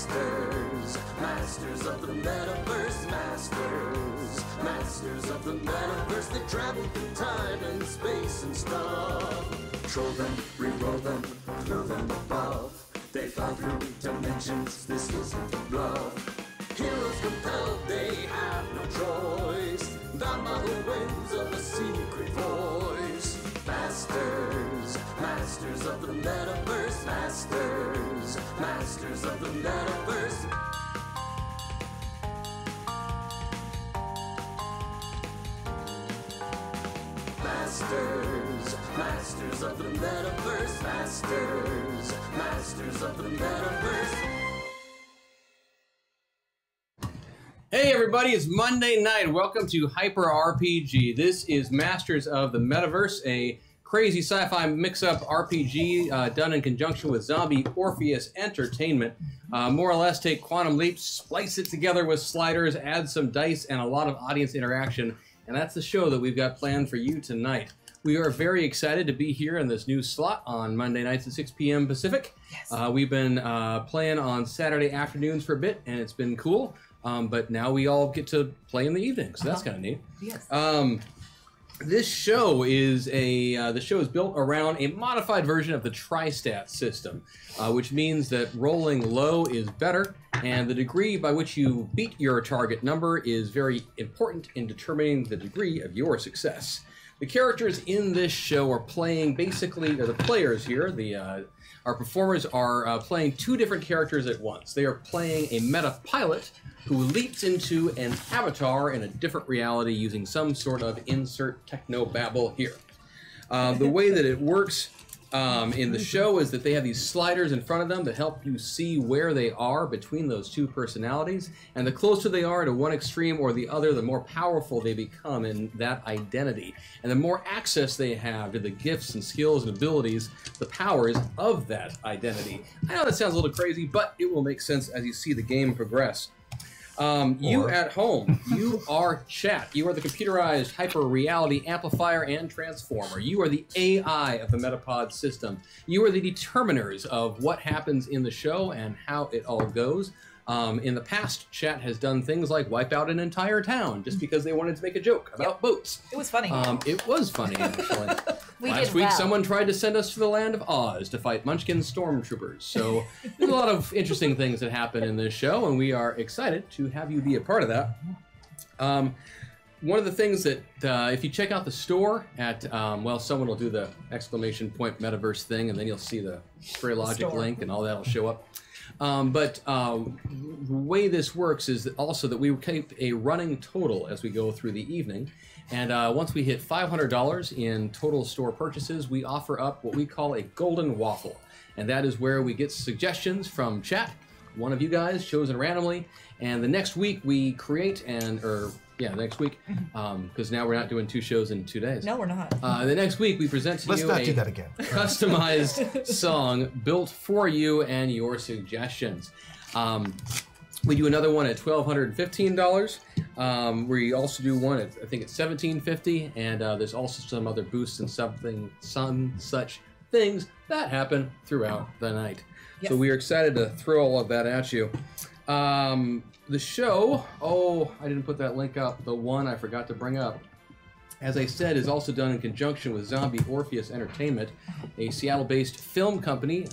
Masters, masters of the metaverse, masters of the metaverse. They travel through time and space and stuff. Troll them, re-roll them, throw them above. They fly through dimensions, this isn't a bluff. Heroes compelled, they have no choice. Bound by the winds of a secret voice. Masters, masters of the metaverse, masters of the metaverse. Masters of the metaverse, masters of the metaverse. Hey everybody, it's Monday night. Welcome to Hyper RPG. This is Masters of the Metaverse, a crazy sci-fi mix-up RPG done in conjunction with Zombie Orpheus Entertainment. More or less take quantum leaps, splice it together with sliders, add some dice, and a lot of audience interaction. And that's the show that we've got planned for you tonight. We are very excited to be here in this new slot on Monday nights at 6 p.m. Pacific. Yes. We've been playing on Saturday afternoons for a bit, and it's been cool. But now we all get to play in the evening, so that's kind of neat. Yes. This show is the show is built around a modified version of the Tri-Stat system, which means that rolling low is better, and the degree by which you beat your target number is very important in determining the degree of your success. The characters in this show are playing basically, the players here, our performers are playing two different characters at once. They are playing a meta pilot who leaps into an avatar in a different reality using some sort of insert techno-babble here. The way that it works in the show is that they have these sliders in front of them to help you see where they are between those two personalities, and the closer they are to one extreme or the other, the more powerful they become in that identity. And the more access they have to the gifts and skills and abilities, the powers of that identity. I know that sounds a little crazy, but it will make sense as you see the game progress. You at home, you are chat. You are the computerized hyper reality amplifier and transformer. You are the AI of the Metapod system. You are the determiners of what happens in the show and how it all goes. In the past, chat has done things like wipe out an entire town just because they wanted to make a joke about boats. It was funny. It was funny, actually. Last week, someone tried to send us to the land of Oz to fight Munchkin stormtroopers. So there's a lot of interesting things that happen in this show, and we are excited to have you be a part of that. One of the things that, if you check out the store at, well, someone will do the exclamation point metaverse thing, and then you'll see the Stray Logic link, and all that will show up. But the way this works is also that we keep a running total as we go through the evening. And once we hit $500 in total store purchases, we offer up what we call a golden waffle. And that is where we get suggestions from chat, one of you guys chosen randomly. And the next week we create next week, because now we're not doing two shows in 2 days. No, we're not. The next week we present to you a customized song built for you and your suggestions. We do another one at $1,215. We also do one at, I think it's $1,750, and there's also some other boosts and some such things that happen throughout the night. Yes. So we are excited to throw all of that at you. The show, I didn't put that link up, the one I forgot to bring up, as I said, is also done in conjunction with Zombie Orpheus Entertainment, a Seattle-based film company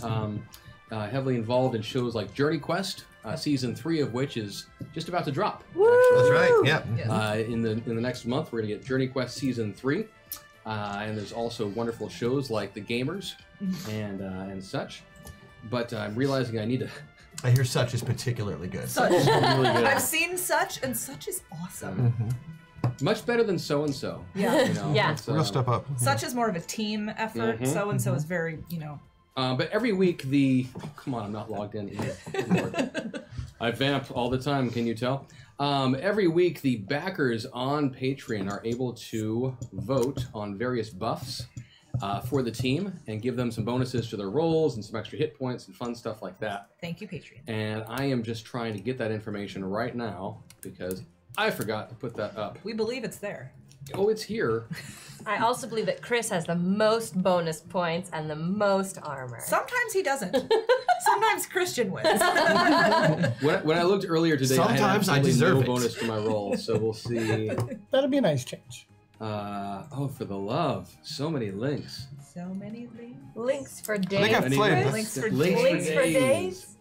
heavily involved in shows like Journey Quest, season 3 of which is just about to drop. That's right, yeah. In the next month, we're going to get Journey Quest season 3, and there's also wonderful shows like The Gamers and such. But I'm realizing I need to... I hear Such is particularly good. Such. Really good. I've seen Such, and Such is awesome. Much better than So-and-So. Yeah. You know, Yeah. We'll step up. Such is more of a team effort. So-and-so is very, but every week come on, I'm not logged in either. I vamp all the time, can you tell? Every week the backers on Patreon are able to vote on various buffs for the team and give them some bonuses to their rolls and some extra hit points and fun stuff like that. Thank you, Patreon. And I am just trying to get that information right now because I forgot to put that up. We believe it's there. Oh, it's here. I also believe that Chris has the most bonus points and the most armor. Sometimes he doesn't. Sometimes Christian wins. When I looked earlier today, Sometimes I had deserve no it. bonus to my roll, so we'll see. That'd be a nice change. Oh, for the love. So many links. So many links. Links for I days. think I flamed. Links for Links days. Links for days.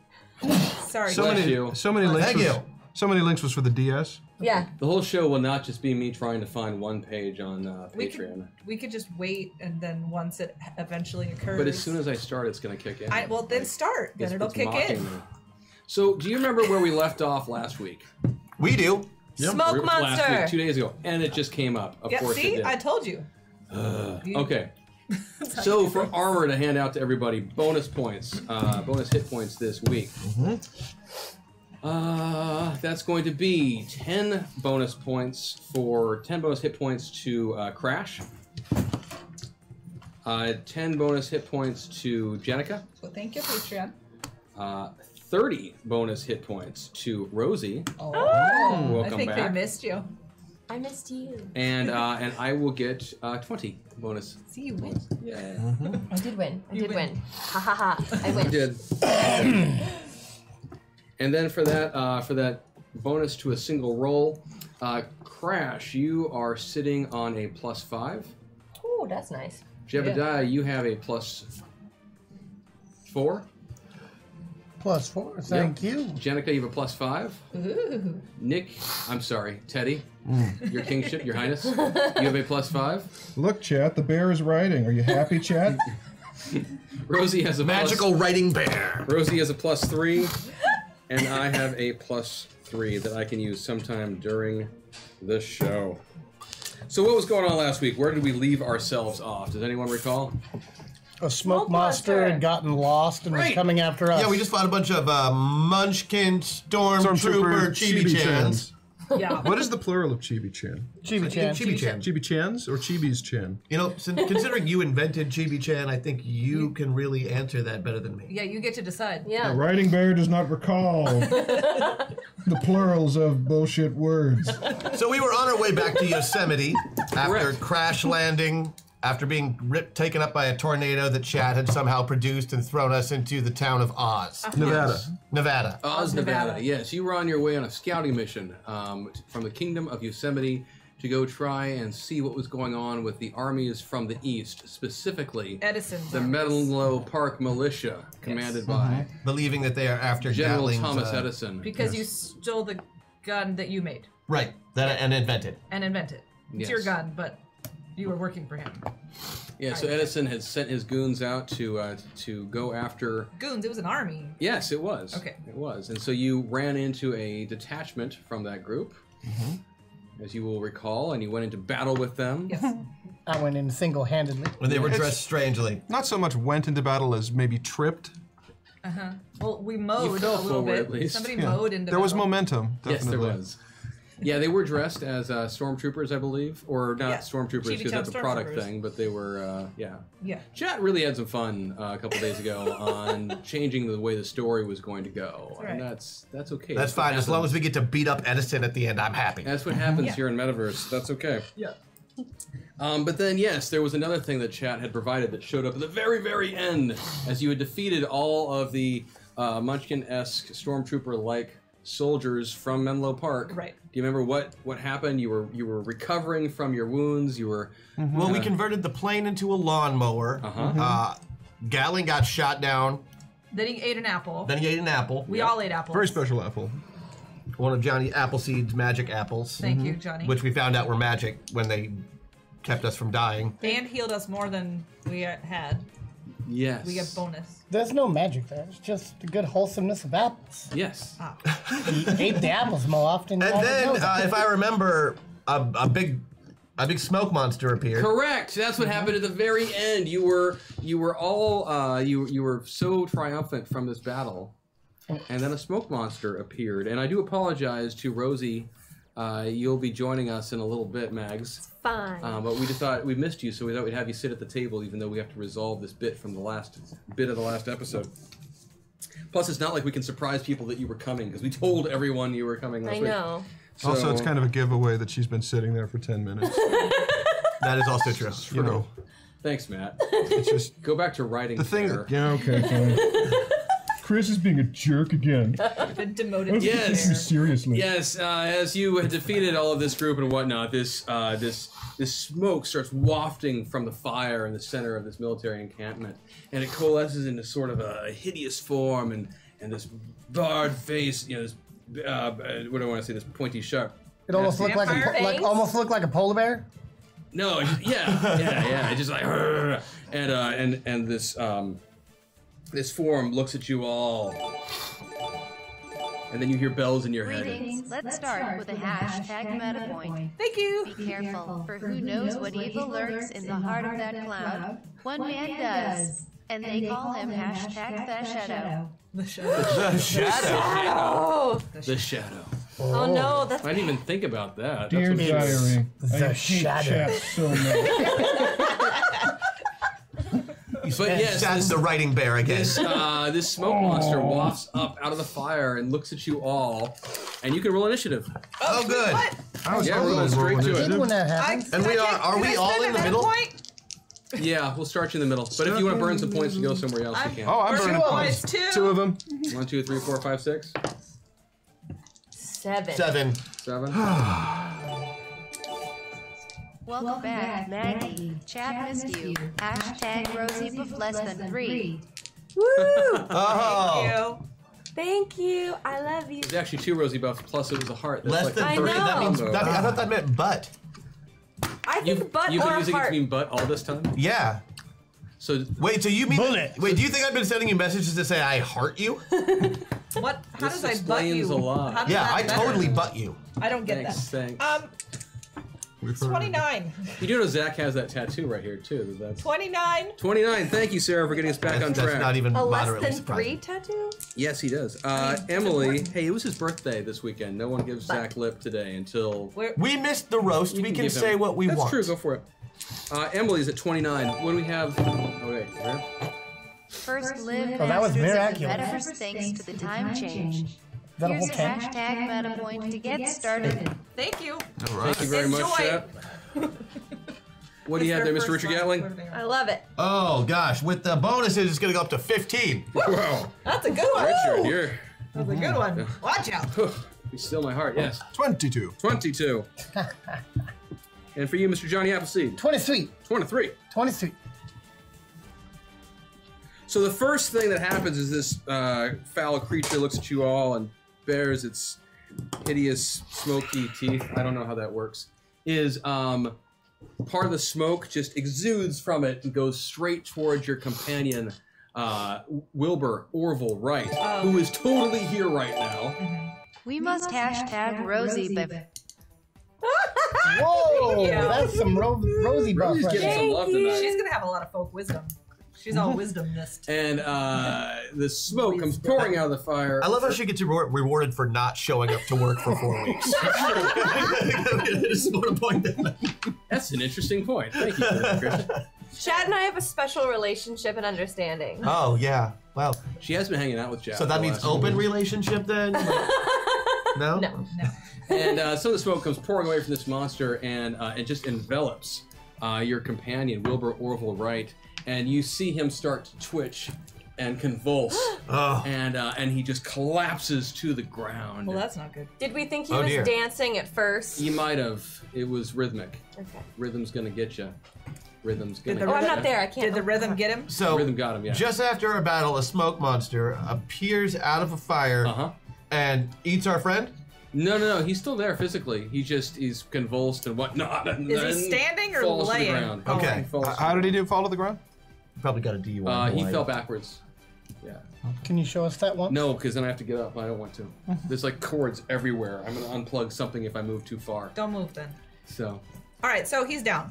Sorry. So Bless many, you. so many links. Thank you. So many links was for the DS. Yeah. The whole show will not just be me trying to find one page on we Patreon. we could just wait, and then once it eventually occurs. But as soon as I start, it's going to kick in. well, then start. Then it'll It's kick mocking in. me. So, do you remember where we left off last week? We do. Smoke Last monster. week, 2 days ago, and it just came up. Of Yeah, course see, it did. I told you. Okay. So for armor to hand out to everybody, bonus points, bonus hit points this week. That's going to be 10 bonus points for 10 bonus hit points to Crash. 10 bonus hit points to Jenica. Well, thank you, Patreon. 30 bonus hit points to Rosie. Oh, Welcome I think back. they missed you. I missed you. And I will get 20 bonus. See, you win. Yeah. I did win. I You did win. win. Ha ha ha. I win. Did. And then for that bonus to a single roll, Crash, you are sitting on a +5. Ooh, that's nice. Jebediah, you have a +4. +4. Thank you. Jenica, you have a +5. Ooh. Nick, I'm sorry, Teddy, your kingship, your highness, you have a +5. Look, chat, the bear is riding. Are you happy, chat? Rosie has a Magical writing bear. Rosie has a +3, and I have a +3 that I can use sometime during the show. So what was going on last week? Where did we leave ourselves off? Does anyone recall? A smoke monster had gotten lost and was Right. coming after us. Yeah, we just fought a bunch of Munchkin Stormtrooper Chibi-Chans. Yeah. What is the plural of Chibi-Chan? Chibi-Chan. Chibi-Chan. Chibi-Chans or Chibi's-Chan? You know, considering you invented Chibi-Chan, I think you can really answer that better than me. Yeah, you get to decide. Yeah. A riding bear does not recall the plurals of bullshit words. So we were on our way back to Yosemite after Correct. crash landing, after being taken up by a tornado that Chad had somehow produced and thrown us into the town of Oz, Nevada. Nevada. Oz, Nevada. Nevada. Yes, you were on your way on a scouting mission from the Kingdom of Yosemite to go try and see what was going on with the armies from the east, specifically Edison's the armies. Menlo Park Militia, commanded by Believing that they are after General Gatling's, Thomas Edison. Because you stole the gun that you made Right, and invented. and invented. It's Yes. your gun, but you were working for him. Yeah, so Edison had sent his goons out to go after. Goons, it was an army. Yes, it was. Okay. It was, and so you ran into a detachment from that group, as you will recall, and you went into battle with them. Yes. I went in single-handedly. When they were dressed strangely. Not so much went into battle as maybe tripped. Well, we mowed a fell little forward bit. at least. Somebody Yeah. mowed into There was battle. momentum, Yes, definitely. there was. Yeah, they were dressed as stormtroopers, I believe, or not Yeah. stormtroopers because Chibi-Chan that's a product stormtroopers. thing, but they were, yeah. Yeah. Chat really had some fun a couple days ago on changing the way the story was going to go, right. and that's okay. That's fine. As long as we get to beat up Edison at the end, I'm happy. That's what happens Yeah. here in Metaverse. That's okay. Yeah. But then, yes, there was another thing that chat had provided that showed up at the very, very end as you had defeated all of the Munchkin-esque stormtrooper-like soldiers from Menlo Park. Right. Do you remember what happened? You were recovering from your wounds. You were Well, we converted the plane into a lawnmower. Gatling got shot down. Then he ate an apple. Then he ate an apple. We all ate apples. Very special apple. One of Johnny Appleseed's magic apples. Thank you, Johnny. Which we found out were magic when they kept us from dying. And healed us more than we had. yes. We get bonus. There's no magic there. It's just the good wholesomeness of apples. Yes. You ate the apples more often than And you then, know. if I remember, a big smoke monster appeared. Correct. That's what happened at the very end. You were all you were so triumphant from this battle, and then a smoke monster appeared. And I do apologize to Rosie. You'll be joining us in a little bit, Mags. Fine. But we just thought we missed you, so we thought we'd have you sit at the table, even though we have to resolve this bit from the last bit of the last episode. Plus, it's not like we can surprise people that you were coming because we told everyone you were coming last I week. know. Also, it's kind of a giveaway that she's been sitting there for 10 minutes. That is also true. You know, Thanks, Matt. it's just Go back to writing. the thing. fair. Yeah, okay, fine. Chris is being a jerk again. Been demoted to Yes. Take me seriously. Yes, as you had defeated all of this group and whatnot, this smoke starts wafting from the fire in the center of this military encampment, and it coalesces into sort of a hideous form and this barred face, you know, this what do I want to say? This pointy sharp. It almost looked like almost looked like a polar bear. No, it just, yeah. It's just like, and this form looks at you all, and then you hear bells in your head. Greetings. Let's start with a hashtag meta point. Thank you. Be careful, for who knows what evil lurks in the heart of that cloud. One man does, and they call him hashtag the shadow. The shadow. The shadow. The shadow. Oh no, that's I didn't even think about that. Dear That's what diary, The I hate shadow. chat so much. But yes, That's the writing bear, I guess. this smoke monster wafts up out of the fire and looks at you all, and you can roll initiative. Oh, good. I was Yeah, hoping we're going they'd straight roll to it. initiative. When that happens. And we are we all in the middle? Yeah, we'll start you in the middle. But if you want to burn some points to go somewhere else, you can. Oh, I'm burning points. Two of them. 1, 2, 3, 4, 5, 6, 7. 7. 7. Welcome back, Maggie. Chat missed you. Hashtag Rosie with less than 3. Woo! Oh. Thank you. I love you. There's actually 2 rosy buffs, plus it was a heart. That's Less like than I 3. know. That means I thought that meant butt. I think butt You've or been using it to heart. mean butt all this time? Yeah. So Wait, so you mean Bullet. Wait, do you think I've been sending you messages to say I heart you? What? How This does I butt explains you? a lot. How does Yeah, that I matter? totally butt you. I don't get thanks. that. 29. You do know Zach has that tattoo right here too. That's 29. 29. Thank you, Sarah, for getting us back on That's track. not even A less moderately than 3 surprising. tattoo? Yes, he does. Emily, hey, it was his birthday this weekend. No one gives Zach lip today until. We missed the roast. We can give say him- what we That's want. true. Go for it. Emily's at 29. What do we have? Oh wait, where? First live Oh, that was masters of the miraculous. Metaverse thanks to the time change. Is that a Here's whole a tank? hashtag meta point to get started. Thank you. All right. Thank you very much, Enjoy. chat. What do you have there, Mr. Richard Gatling? I love it. Oh gosh, with the bonuses, it's gonna go up to 15. Wow, That's a good one. Richard, you're That's a good one. Watch out. you still my heart. Yes, 22. 22. And for you, Mr. Johnny Appleseed, 23. 23. 23. So the first thing that happens is this foul creature looks at you all and bares its hideous, smoky teeth. I don't know how that works. Is part of the smoke just exudes from it and goes straight towards your companion, Wilbur Orville Wright, who is totally here right now. We must hashtag Rosie Biff. Whoa, that's some rosy buff Rosie's right getting there. some love tonight. She's going to have a lot of folk wisdom. She's all wisdomnist. And the smoke comes pouring out of the fire. I love how she gets rewarded for not showing up to work for 4 weeks. I just want to point that out. That's an interesting point. Thank you for that, Christian. Chad and I have a special relationship and understanding. Oh yeah. Well, She has been hanging out with Jack. so that the means last open few weeks. relationship then? No. No. And some of the smoke comes pouring away from this monster, and it just envelops your companion, Wilbur Orville Wright, and you see him start to twitch and convulse, Oh. and he just collapses to the ground. Well, that's not good. Did we think he Oh, was dear. dancing at first? You might have. It was rhythmic. Okay. Rhythm's gonna get you. Rhythm's Did gonna. the Oh, I'm get not ya. there. I can't. Did the rhythm get him? So Rhythm got him. Yeah. just after our battle, a smoke monster appears out of a fire Uh-huh. and eats our friend. No. He's still there physically. He's convulsed and whatnot. And Is he then standing or falls to the laying? ground. Oh, Okay. He falls to How the did he do? Fall to the ground? Probably got a DUI. ground. He Hawaii. fell backwards. Yeah. Can you show us that one? No, because then I have to get up. I don't want to. There's like cords everywhere. I'm gonna unplug something if I move too far. Don't move then. So, All right, so he's down.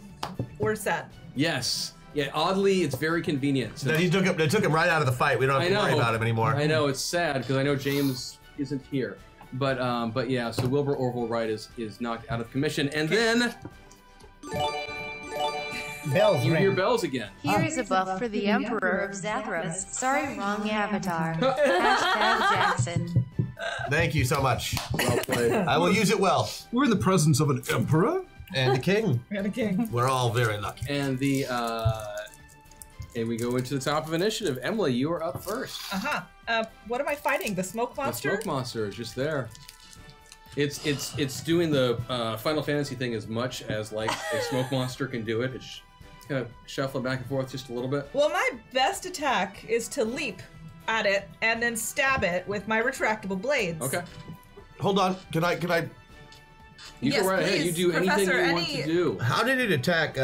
We're sad. yes, yeah. Oddly, it's very convenient. Then they took him right out of the fight. We don't have I to know. worry about him anymore. I know it's sad because I know James isn't here. But yeah. So Wilbur Orville Wright is knocked out of commission, and then Bells you ring. hear bells again. Here is a buff for the Emperor of Zathras. Sorry, wrong avatar. Hashtag Jackson. Thank you so much. Well played. I will use it well. We're in the presence of an emperor. And the king. And a king. We're all very lucky. And and we go into the top of initiative. Emily, you are up first. What am I fighting? The smoke monster? The smoke monster is just there. It's doing the Final Fantasy thing as much as like a smoke monster can do it. It's kind of shuffling back and forth just a little bit. Well, my best attack is to leap at it and then stab it with my retractable blades. Okay. Hold on. Can I? You Yes, go right ahead. please, You do anything Professor, you want to do. How did it attack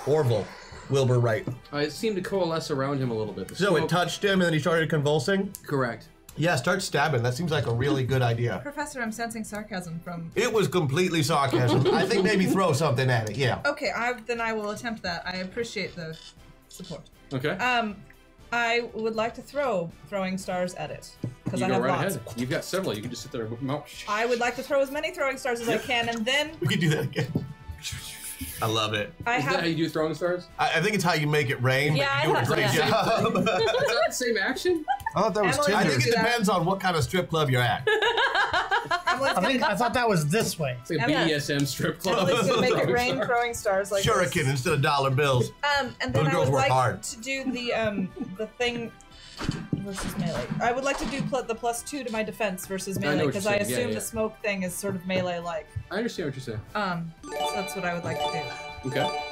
Orville, Wilbur Wright? It seemed to coalesce around him a little bit. The So smoke- it touched him and then he started convulsing? Correct. Yeah, start stabbing. That seems like a really good idea. Professor, I'm sensing sarcasm from... It was completely sarcasm. I think maybe throw something at it, yeah. Okay, then I will attempt that. I appreciate the support. Okay. I would like to throw throwing stars at it. Because You I go have right lots. ahead. You've got several. You can just sit there and whip them out. I would like to throw as many throwing stars as I can, and then We could do that again. I love it. I Is that how have... you do throwing stars? I think it's how you make it rain, Yeah, but you do I a thought great so. job. Is that the same action? I thought that was Emily, I Tinder. think it do that. depends on what kind of strip club you're at. I thought that was this way. It's like a Yeah. BDSM strip club. Emily's gonna make it Throwing rain stars. throwing stars like this. Shuriken instead of dollar bills. And then Those I girls would work like hard. to do the thing versus melee. I would like to do the +2 to my defense versus I know melee what because you're I saying. Yeah, assume yeah. the smoke thing is sort of melee-like. I understand what you're saying. So that's what I would like to do. Okay.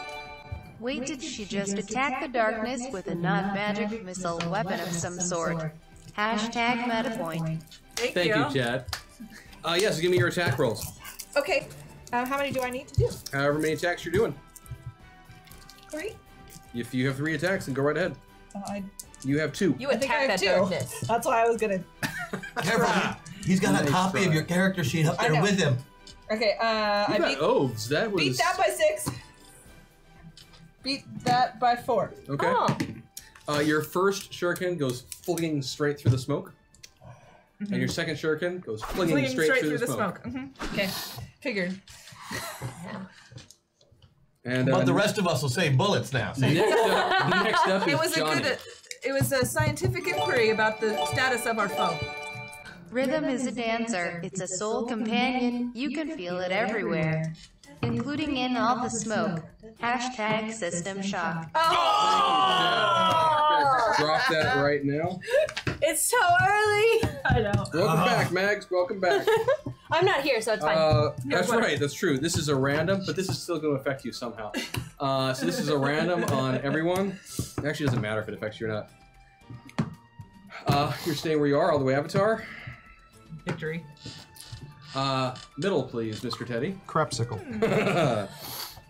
Wait, did she just attack the darkness with a non-magic missile weapon of some sort? Hashtag MetaPoint. Thank Thank you, Chad. So give me your attack rolls. Okay. How many do I need to do? However many attacks you're doing. 3? If you have 3 attacks, then go right ahead. I You have 2. You I think I attack have that 2. darkness. That's why I was gonna. Careful. He's got a Nice copy try. of your character sheet up I there know. with him. Okay. I You got beat oaths. That was... that by 6. Beat that by 4. Okay. Oh. Your first shuriken goes flinging straight through the smoke. And your second shuriken goes flinging straight through the smoke. Okay. Figured. And But the rest of us will save bullets now. See? next up is It was Johnny. it was a scientific inquiry about the status of our foe. Rhythm is a dancer. It's a soul companion. You can feel it everywhere, including in all the smoke. Hashtag System Shock. Drop that right now. It's so early. I know. Welcome back, Mags. Welcome back. I'm not here, so it's fine. That's right. That's true. This is a random, but this is still going to affect you somehow. So this is a random on everyone. It actually doesn't matter if it affects you or not. You're staying where you are, all the way Avatar. Victory. Middle, please, Mr. Teddy. Crapsicle.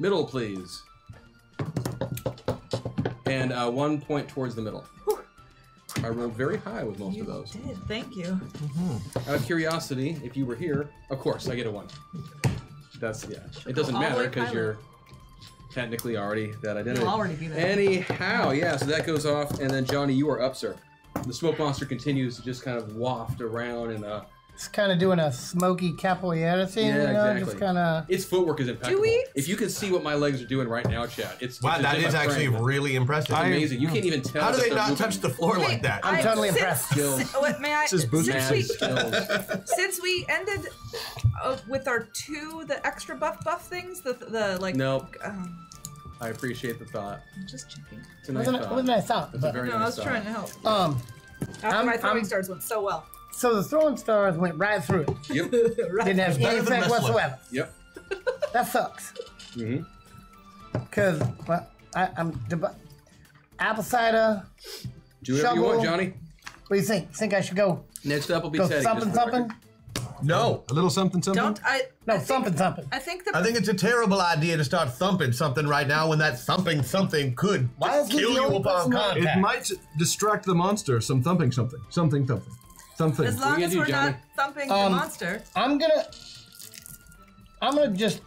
Middle, please. And 1 point towards the middle. I rolled very high with most of those. Did. Thank you. Out of curiosity, if you were here, of course, I get a 1. That's, yeah. It doesn't all the matter way because pilot. you're technically already that identity. You'll already be there. Anyhow, yeah, so that goes off, and then Johnny, you are up, sir. The smoke monster continues to just kind of waft around and It's kind of doing a smoky capoeira thing, Yeah, you know, exactly. just kind of. its footwork is impeccable. we- If you can see what my legs are doing right now, chat, it's Wow, that it's is my actually frame. really impressive. It's amazing. You can't even tell. How do that they they're not moving. touch the floor like that? I'm totally impressed. Skills. May I? This is boot Mad Since skills. since we ended with our the extra buff things, the like. Nope. I appreciate the thought. I'm just checking. It's a nice Wasn't thought. I thought? It's a But, very No, I nice was thought. trying to help. After I'm- my throwing I'm- stars went so well. so the throwing stars went right through it. Yep. Didn't have any better than effect wrestling. whatsoever. Yep. That sucks. Mm-hmm. Because I'm apple cider. Do whatever you want, Shovel. Johnny. What do you think? Think I should go Next up will be go Teddy. something just for the something? record. No. A little something, something. Don't I? No, I think- something something. I think I think it's a terrible idea to start thumping something right now when that something could Why is he kill the you only upon person that- It contact. might distract the monster. Some thumping, something. Something, thumping. Something. as long you as do, we're Johnny? not thumping the Um, monster. I'm gonna just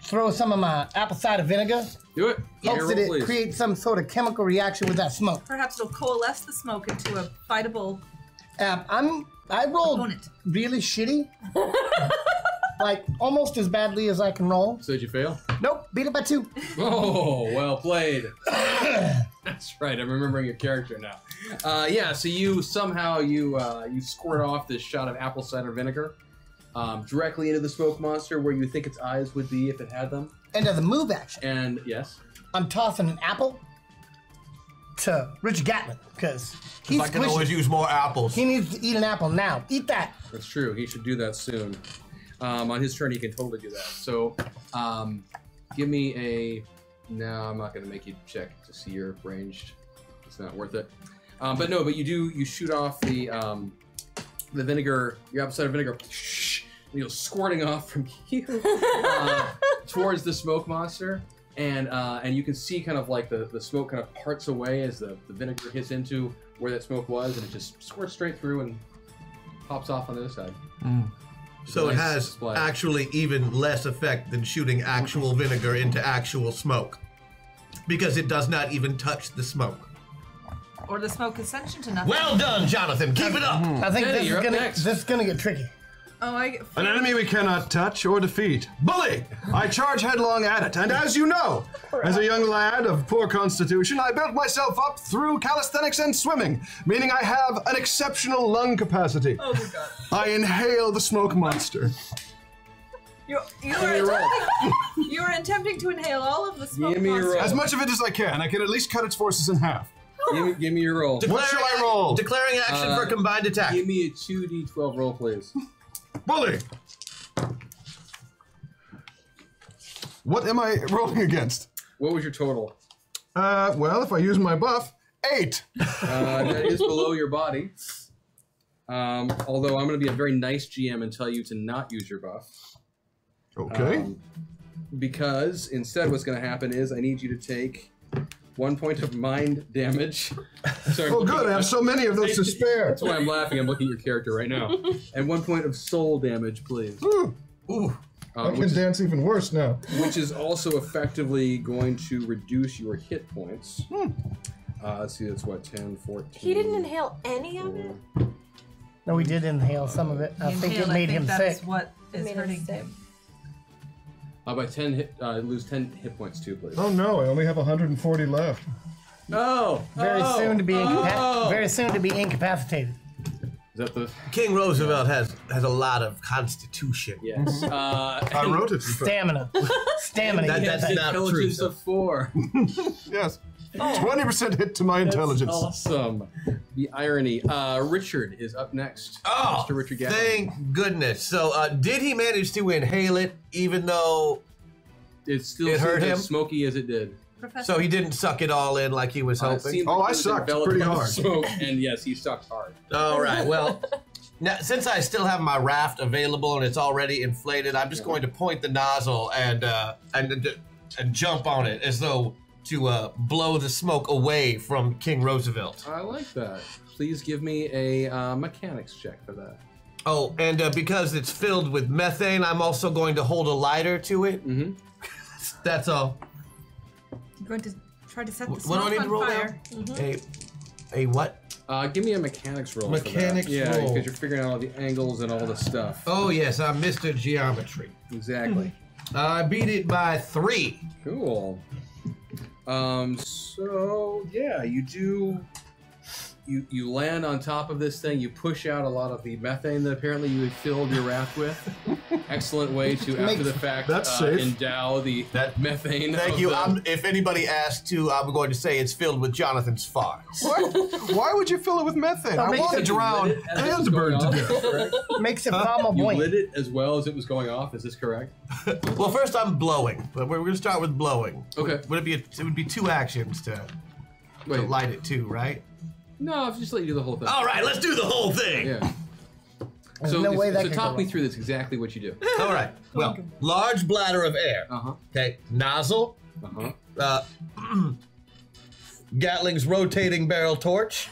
throw some of my apple cider vinegar. Do it. Hopes Roll, that it please. creates some sort of chemical reaction with that smoke. Perhaps it'll coalesce the smoke into a fightable I rolled opponent. really shitty, like almost as badly as I can roll. So did you fail? Nope, beat it by 2. Oh, well played. That's right. I'm remembering your character now. Yeah. So you somehow you squirt off this shot of apple cider vinegar directly into the smoke monster where you think its eyes would be if it had them. And as a move action, And yes. I'm tossing an apple to Richard Gatlin because he's I can always use more apples. He needs to eat an apple now. Eat that. That's true. He should do that soon. On his turn, he can totally do that. So, give me a. No, I'm not going to make you check to see your ranged. It's not worth it. But you do. You shoot off the vinegar. Your apple cider vinegar. Squirting off from you towards the smoke monster, and you can see kind of like the smoke kind of parts away as the vinegar hits into where that smoke was, and it just squirts straight through and pops off on the other side. So it has actually even less effect than shooting actual vinegar into actual smoke, because it does not even touch the smoke. Or the smoke is sentient enough. Well done, Jonathan. Keep it up. I think Teddy, this is gonna get tricky. Oh, An enemy we cannot touch or defeat. Bully! I charge headlong at it, and as you know, as a young lad of poor constitution, I built myself up through calisthenics and swimming, meaning I have an exceptional lung capacity. Oh my god. I inhale the smoke monster. You are attempting to inhale all of the smoke. Give me a roll. As much of it as I can. I can at least cut its forces in half. Give me your roll. What shall I roll? Declaring action for combined attack. Give me a 2d12 roll, please. Bully! What am I rolling against? What was your total? Well, if I use my buff, 8. That is below your body. Although I'm going to be a very nice GM and tell you to not use your buff. Okay. Because instead what's going to happen is I need you to take 1 point of mind damage. Sorry, Oh, good. I have so many of those to spare. That's why I'm laughing. I'm looking at your character right now. And 1 point of soul damage, please. Ooh. I can dance even worse now. Which is also effectively going to reduce your hit points. Let's see, that's what, 10, 14. He didn't inhale any of it? No, we did inhale some of it. I think it made him sick. That's what is Made him hurting sick. him. By 10 hit, lose 10 hit points too, please. Oh no, I only have 140 left. Oh! Very soon to be incapacitated. Is that the... King Roosevelt has a lot of constitution. Yes. I wrote it. Stamina. Stamina. That's not true. Intelligence of 4. Yes. 20% hit to my intelligence. Awesome. The irony. Richard is up next. Oh, Mr. Richard Gatlin. thank goodness. So, did he manage to inhale it, even though It still it seems hurt as him? smoky as it did. So he didn't suck it all in like he was It hoping? seemed Oh, like I it was sucked enveloped pretty by the hard. Smoke, and yes, he sucked hard. All right, well, now, since I still have my raft available and it's already inflated, I'm just going to point the nozzle and jump on it as though to blow the smoke away from King Roosevelt. I like that. Please give me a mechanics check for that. Oh, and because it's filled with methane, I'm also going to hold a lighter to it. Mm-hmm. That's all. I'm going to try to set the What do smoke I need to on roll fire. now? A what? Give me a mechanics roll. Mechanics for that. Yeah, roll. because you're figuring out all the angles and all the stuff. Oh, yes, I'm Mr. Geometry. Exactly. I beat it by 3. Cool. So yeah, you do. You land on top of this thing. You push out a lot of the methane that apparently you had filled your raft with. Excellent way to, after the fact, That's safe. endow the methane. Thank of you. the- If anybody asks to, I'm going to say it's filled with Jonathan's farts. Why would you fill it with methane? I want to You drown lit it as it was and burn going to off, death. is that correct? Makes it far more You buoyant. lit it as well as it was going off. Is this correct? Well, first I'm blowing, but we're going to start with blowing. Okay. It would be 2 actions to light it too, right? No, I'll just let you do the whole thing. All right, let's do the whole thing. Yeah. There's So, no way that so could talk go me wrong. through this. Exactly what you do. All right. Well, large bladder of air. Uh-huh. Okay. Nozzle. Uh-huh. Gatling's rotating barrel torch.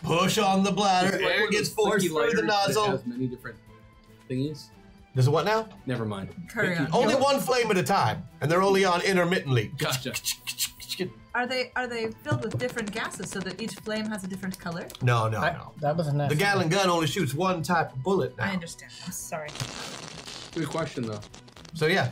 Push on the bladder. Air gets forced through the nozzle. It has many different thingies. Does it what now? Never mind. Carry on. Only one flame at a time, and they're only on intermittently. Gotcha. Are they filled with different gases so that each flame has a different color? No. That was a The nasty. Gatling gun only shoots one type of bullet now. I understand. I'm sorry. Good question, though. So yeah,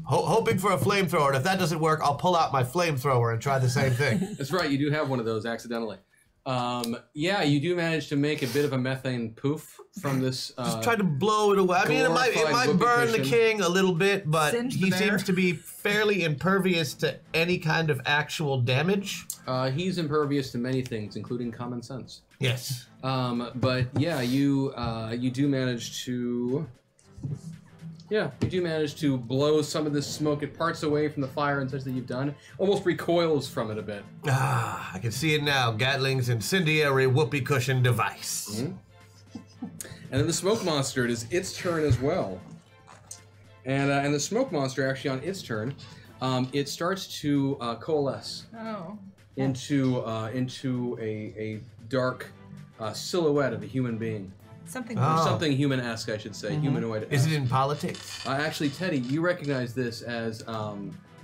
hoping for a flamethrower. And if that doesn't work, I'll pull out my flamethrower and try the same thing. That's right. You do have one of those accidentally. Yeah, you do manage to make a bit of a methane poof from this. Just try to blow it away. I mean, it might burn the king a little bit, but he seems to be fairly impervious to any kind of actual damage. He's impervious to many things, including common sense. Yes. But yeah, you do manage to. Yeah, you do manage to blow some of this smoke. It parts away from the fire and such that you've done. Almost recoils from it a bit. Ah, I can see it now. Gatling's incendiary whoopee cushion device. Mm-hmm. And then the smoke monster, it is its turn as well. And the smoke monster, actually on its turn, it starts to coalesce into a dark silhouette of a human being. Something human-esque, I should say, humanoid. Is it in politics? Actually, Teddy, you recognize this as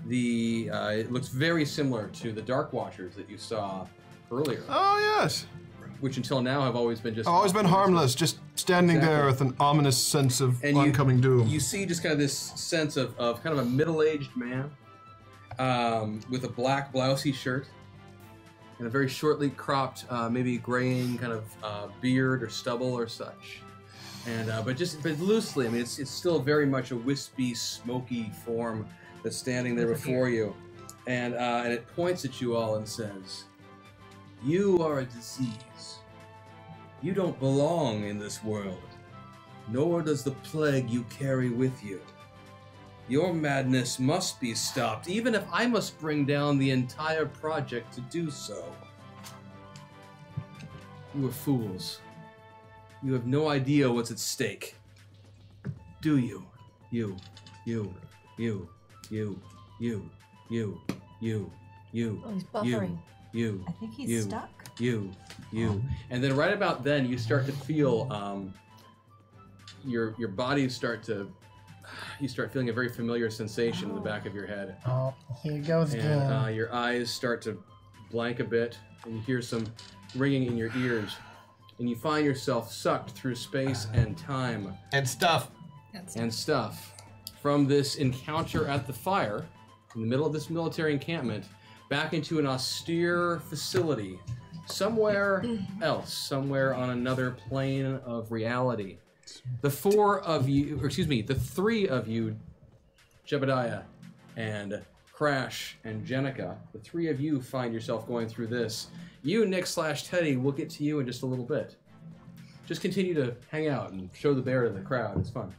it looks very similar to the Dark Watchers that you saw earlier. Oh, yes. Which until now have always been just... Always been harmless, just standing there with an ominous sense of oncoming doom. You see just kind of this sense of kind of a middle-aged man with a black blousey shirt and a very shortly cropped, maybe graying kind of beard or stubble or such. And but loosely, I mean, it's still very much a wispy, smoky form that's standing there before you. And it points at you all and says, "You are a disease. You don't belong in this world, nor does the plague you carry with you. Your madness must be stopped, even if I must bring down the entire project to do so. You are fools. You have no idea what's at stake. Do you? You. Oh, he's buffering. You. I think he's stuck. You. And then right about then, you start to feel your body you start feeling a very familiar sensation in the back of your head. Oh, here it goes again. And your eyes start to blank a bit, and you hear some ringing in your ears, and you find yourself sucked through space and time. And stuff. From this encounter at the fire, in the middle of this military encampment, back into an austere facility, somewhere else, somewhere on another plane of reality. The three of you, Jebediah and Crash and Jenica, the three of you find yourself going through this. You, Nick/Teddy, we'll get to you in just a little bit. Just continue to hang out and show the bear to the crowd. It's fun.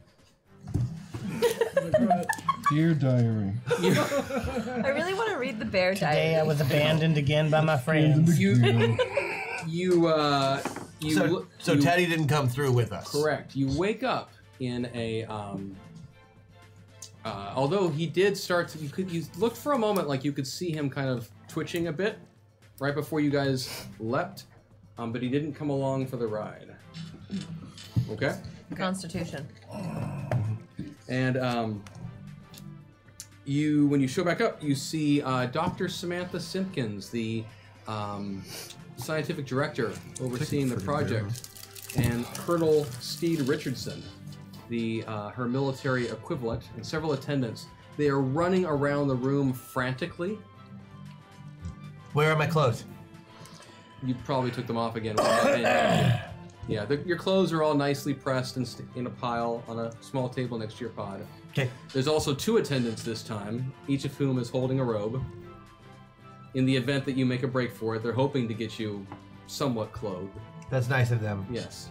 Dear diary. I really want to read the bear diary. Today I was abandoned again by my friends. So Teddy didn't come through with us. Correct. You wake up in a although he did start to, you looked for a moment like you could see him kind of twitching a bit right before you guys leapt, but he didn't come along for the ride. Okay? Constitution. And when you show back up, you see Dr. Samantha Simpkins, the scientific director overseeing the project, and Colonel Steed Richardson, her military equivalent, and several attendants. They are running around the room frantically. Where are my clothes? You probably took them off again. Yeah, your clothes are all nicely pressed and in a pile on a small table next to your pod. Okay. There's also two attendants this time, each of whom is holding a robe. In the event that you make a break for it, they're hoping to get you somewhat clothed. That's nice of them. Yes.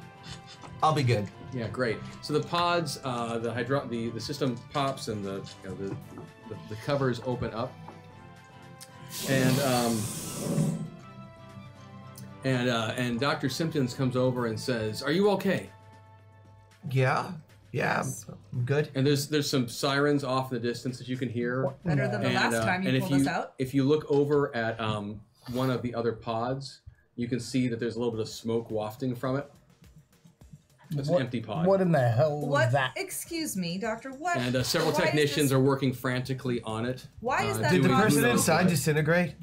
I'll be good. Yeah, great. So the pods, the system pops and the covers open up, and Dr. Simpkins comes over and says, "Are you okay?" Yeah, I'm good. And there's some sirens off in the distance that you can hear. Better than the last time you pulled us out. If you look over at one of the other pods, you can see that there's a little bit of smoke wafting from it. It's an empty pod. What in the hell was that? Excuse me, Doctor. What? And several technicians are working frantically on it. Why is that? Did the person smoking? inside disintegrate?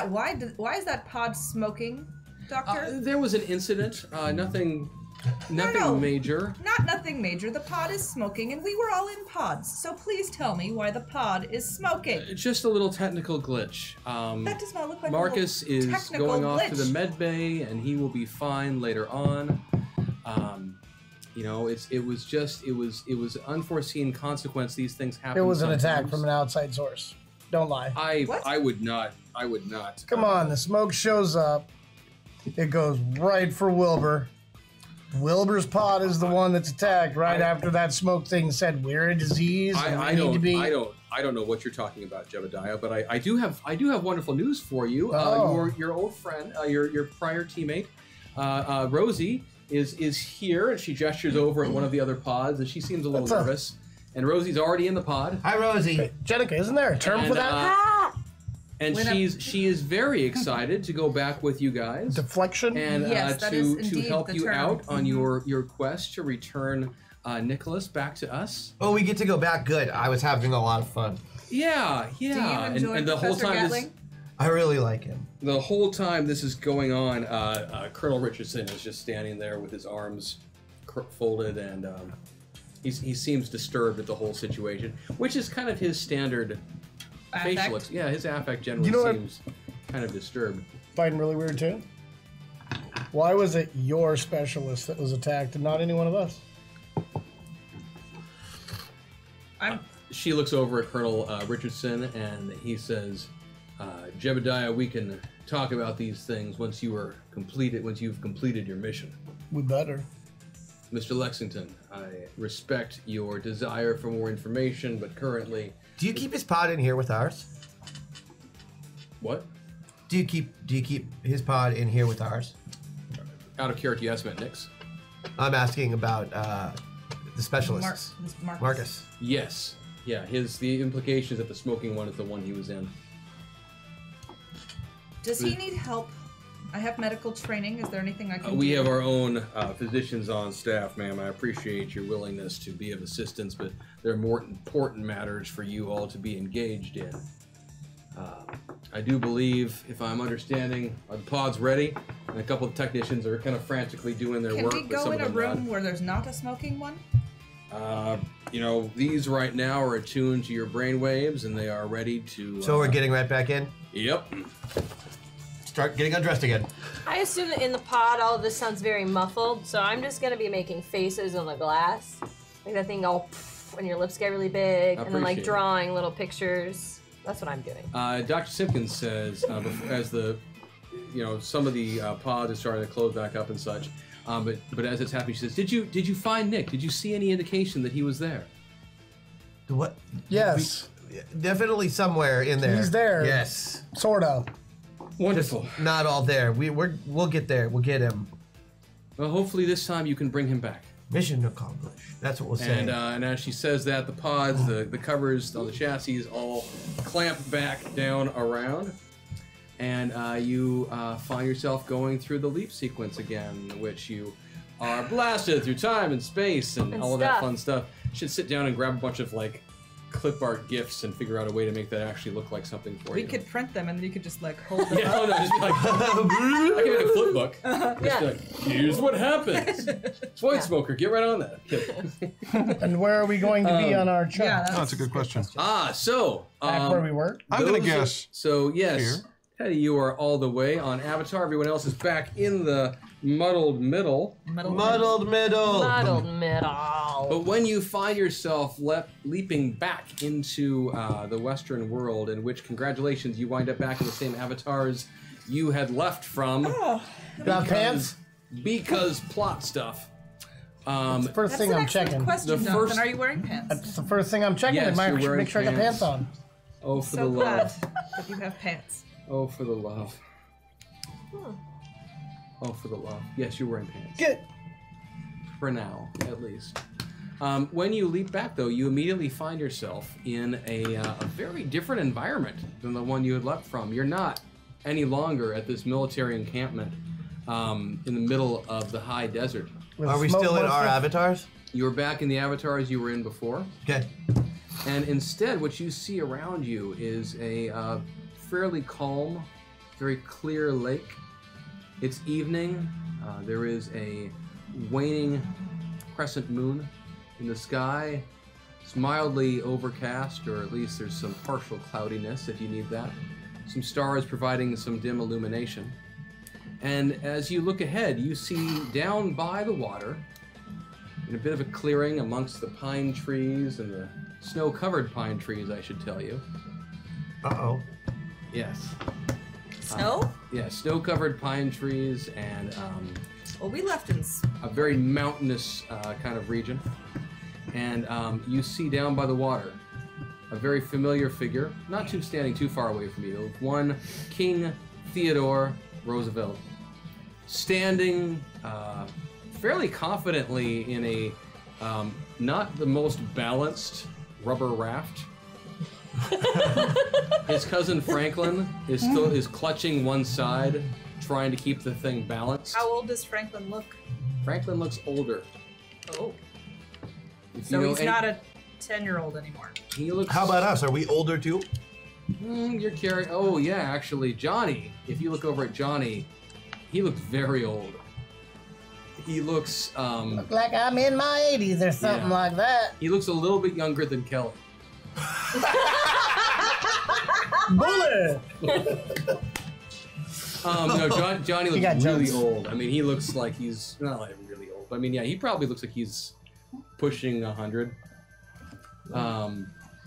Why is that pod smoking, Doctor? There was an incident. Nothing Nothing No. major. Not nothing major. The pod is smoking, and we were all in pods. So please tell me why the pod is smoking. Just a little technical glitch. That does not look like Marcus a little is technical going off to glitch. the med bay, and he will be fine later on. It was unforeseen consequence. These things happen. It was an attack sometimes. from an outside source. Don't lie. I would not. Come on, the smoke shows up. It goes right for Wilbur. Wilbur's pod is the one that's attacked right after that smoke thing said we're a disease and we need to be. I don't know what you're talking about, Jebediah, but I do have wonderful news for you. Oh. Your old friend, your prior teammate, Rosie is here, and she gestures over at one of the other pods, and she seems a little What's up? nervous. And Rosie's already in the pod. Hi, Rosie. Wait, Jenica, isn't there a term And, for that? And she is very excited to go back with you guys. Deflection? And Yes, that is to indeed help the you term. out on your quest to return Nicholas back to us. Oh, we get to go back. Good. I was having a lot of fun. Yeah. Do you enjoy and the whole Professor time Gatling? I really like him. the whole time this is going on, Colonel Richardson is just standing there with his arms folded, and he seems disturbed at the whole situation, which is kind of his standard facial. Yeah, his affect generally seems kind of disturbed. Fighting really weird too. Why was it your specialist that was attacked and not any one of us? She looks over at Colonel Richardson and he says, "Jebediah, we can talk about these things once you've completed your mission." We better. Mr. Lexington, I respect your desire for more information, but currently... Do you keep his pod in here with ours? What? Do you keep his pod in here with ours? Out of character, yes, Nix. I'm asking about the specialists. Marcus. Yes. Yeah, the implication is that the smoking one is the one he was in. Does he need help? I have medical training. Is there anything I can do? We have our own physicians on staff, ma'am. I appreciate your willingness to be of assistance, but there are more important matters for you all to be engaged in. I do believe, if I'm understanding, the pod's ready, and a couple of technicians are kind of frantically doing their work. Can we go in a room where there's not a smoking one? These right now are attuned to your brainwaves, and they are ready to... So we're getting right back in? Yep. Start getting undressed again. I assume that in the pod all of this sounds very muffled, so I'm just gonna be making faces on the glass. Like that thing all when your lips get really big, and then like Appreciate it. drawing little pictures. That's what I'm doing. Dr. Simpkins says, as some of the pods are starting to close back up and such, but as it's happening, she says, "Did you find Nick? Did you see any indication that he was there?" What? Yes. Definitely somewhere in there. He's there. Yes. Sort of. Wonderful. Just not all there. We'll get there. We'll get him. Well, hopefully this time you can bring him back. Mission accomplished. That's what we'll say. And as she says that, the pods, the covers on the chassis all clamp back down around, and you find yourself going through the leap sequence again, in which you are blasted through time and space and all of that fun stuff. You should sit down and grab a bunch of clip art gifs and figure out a way to make that actually look like something for you. We could print them and then you could just hold them Yeah, up. no, just be like, I can make a flip book. Just be Yeah. like, here's what happens. Void smoker, get right on that. And where are we going to be on our chart? Yeah, That's a good question. So Back where we were? I'm gonna those- guess. So yes, Here. Teddy, you are all the way on Avatar. Everyone else is back in the muddled middle. Muddled middle. Muddled middle. But when you find yourself leaping back into the Western world, in which, congratulations, you wind up back in the same avatars you had left from. Got pants? Because plot stuff. First That's thing an I'm excellent checking. question, The Jonathan. first- Are you wearing pants? That's the first thing I'm checking. Yes, I you're might wearing make sure I got pants. pants on. Oh, for So the glad love. that you have pants. Oh, for the love. Oh, for the love. Yes, you're wearing pants. Good. For now, at least. When you leap back, though, you immediately find yourself in a very different environment than the one you had left from. You're not any longer at this military encampment in the middle of the high desert. With Are we smoke still in our monster? avatars? You're back in the avatars you were in before. Okay. And instead, what you see around you is a fairly calm, very clear lake. It's evening. There is a waning crescent moon in the sky. It's mildly overcast, or at least there's some partial cloudiness if you need that. Some stars providing some dim illumination. And as you look ahead, you see down by the water, in a bit of a clearing amongst the pine trees and the snow-covered pine trees, I should tell you. Uh-oh. Yes. Snow? Yeah, snow-covered pine trees and Well, we left in. a very mountainous kind of region. And you see down by the water a very familiar figure, not too standing too far away from you, one King Theodore Roosevelt, standing fairly confidently in a not the most balanced rubber raft. His cousin Franklin is clutching one side, trying to keep the thing balanced. How old does Franklin look? Franklin looks older. Oh. If So you know he's any- not a 10-year-old anymore. He looks. How about us? Are we older too? You're carrying. Oh yeah, actually, Johnny. If you look over at Johnny, he looks very old. He looks. Look like I'm in my 80s or something Yeah. like that. He looks a little bit younger than Kelly. Bullet! No, Johnny He got looks really jokes. old. I mean, he looks like he's not like really old. But I mean, yeah, he probably looks like he's pushing 100.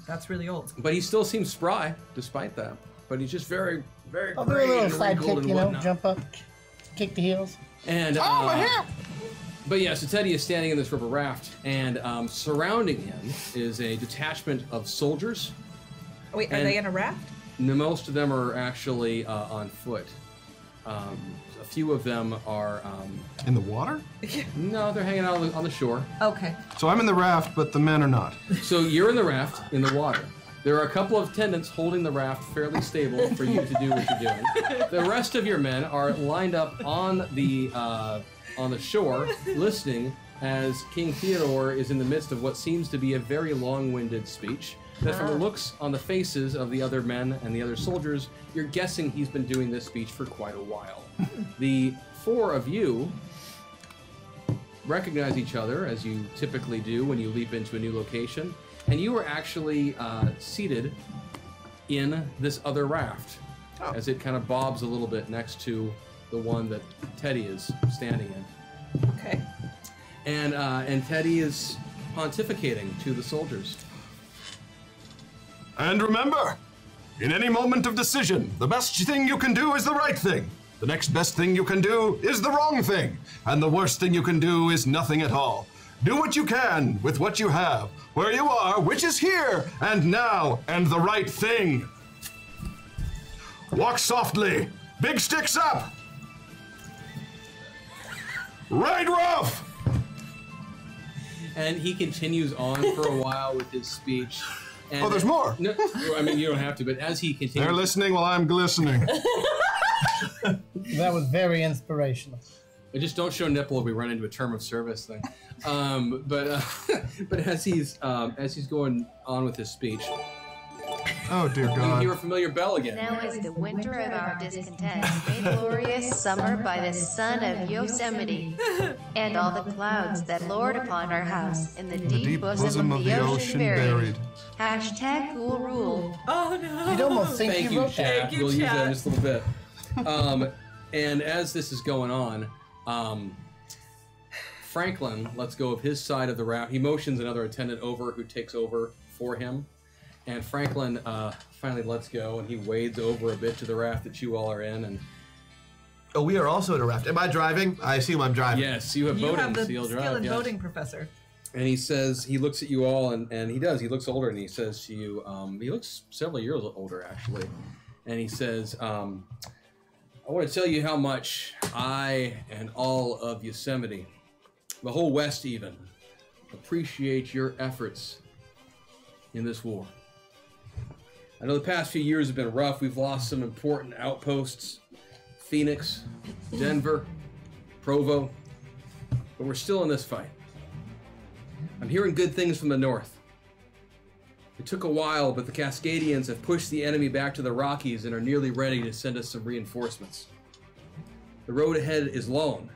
That's really old. But he still seems spry, despite that. But he's just very, very I'll do a gray little and side wrinkled kick, and you know, whatnot. jump up, kick the heels. And but yeah, so Teddy is standing in this rubber raft, and surrounding him is a detachment of soldiers. Wait, are And- they in a raft? Most of them are actually on foot. A few of them are. In the water? No, they're hanging out on the shore. Okay. So I'm in the raft, but the men are not. So you're in the raft in the water. There are a couple of attendants holding the raft fairly stable for you to do what you're doing. The rest of your men are lined up on the shore, listening as King Theodore is in the midst of what seems to be a very long-winded speech. That from the looks on the faces of the other men and the other soldiers, you're guessing he's been doing this speech for quite a while. The four of you recognize each other, as you typically do when you leap into a new location, and you are actually seated in this other raft as it kind of bobs a little bit next to the one that Teddy is standing in. Okay. And Teddy is pontificating to the soldiers. And remember, in any moment of decision, the best thing you can do is the right thing. The next best thing you can do is the wrong thing. And the worst thing you can do is nothing at all. Do what you can with what you have, where you are, which is here and now, and the right thing. Walk softly. Big sticks up. Ride rough. And he continues on for a while with his speech. And Oh, there's more. No, I mean, you don't have to, but as he continues... They're listening while I'm glistening. That was very inspirational. I just don't show nipple if we run into a term of service thing. But as he's going on with his speech, Oh, dear you God. hear a familiar bell again. Now is the winter of our discontent, made glorious summer by the sun of Yosemite, and all the clouds that lord upon our house in the deep bosom of the ocean buried. Hashtag cool rule. Oh no. You'd almost think Thank you you, wrote that. chat. Thank you, We'll use that in chat. just a little bit. And as this is going on, Franklin lets go of his side of the raft. He motions another attendant over who takes over for him. And Franklin finally lets go, and he wades over a bit to the raft that you all are in. And Oh, we are also in a raft. Am I driving? I assume I'm driving. yes, you have You boating, have the so you'll skill drive. in Yes. boating, Professor. And he says, he looks at you all, and he does. He looks older, and he says to you, he looks several years older, actually. And he says, I want to tell you how much I and all of Yosemite, the whole West even, appreciate your efforts in this war. I know the past few years have been rough. We've lost some important outposts. Phoenix, Denver, Provo. But we're still in this fight. I'm hearing good things from the north. It took a while, but the Cascadians have pushed the enemy back to the Rockies and are nearly ready to send us some reinforcements. The road ahead is long,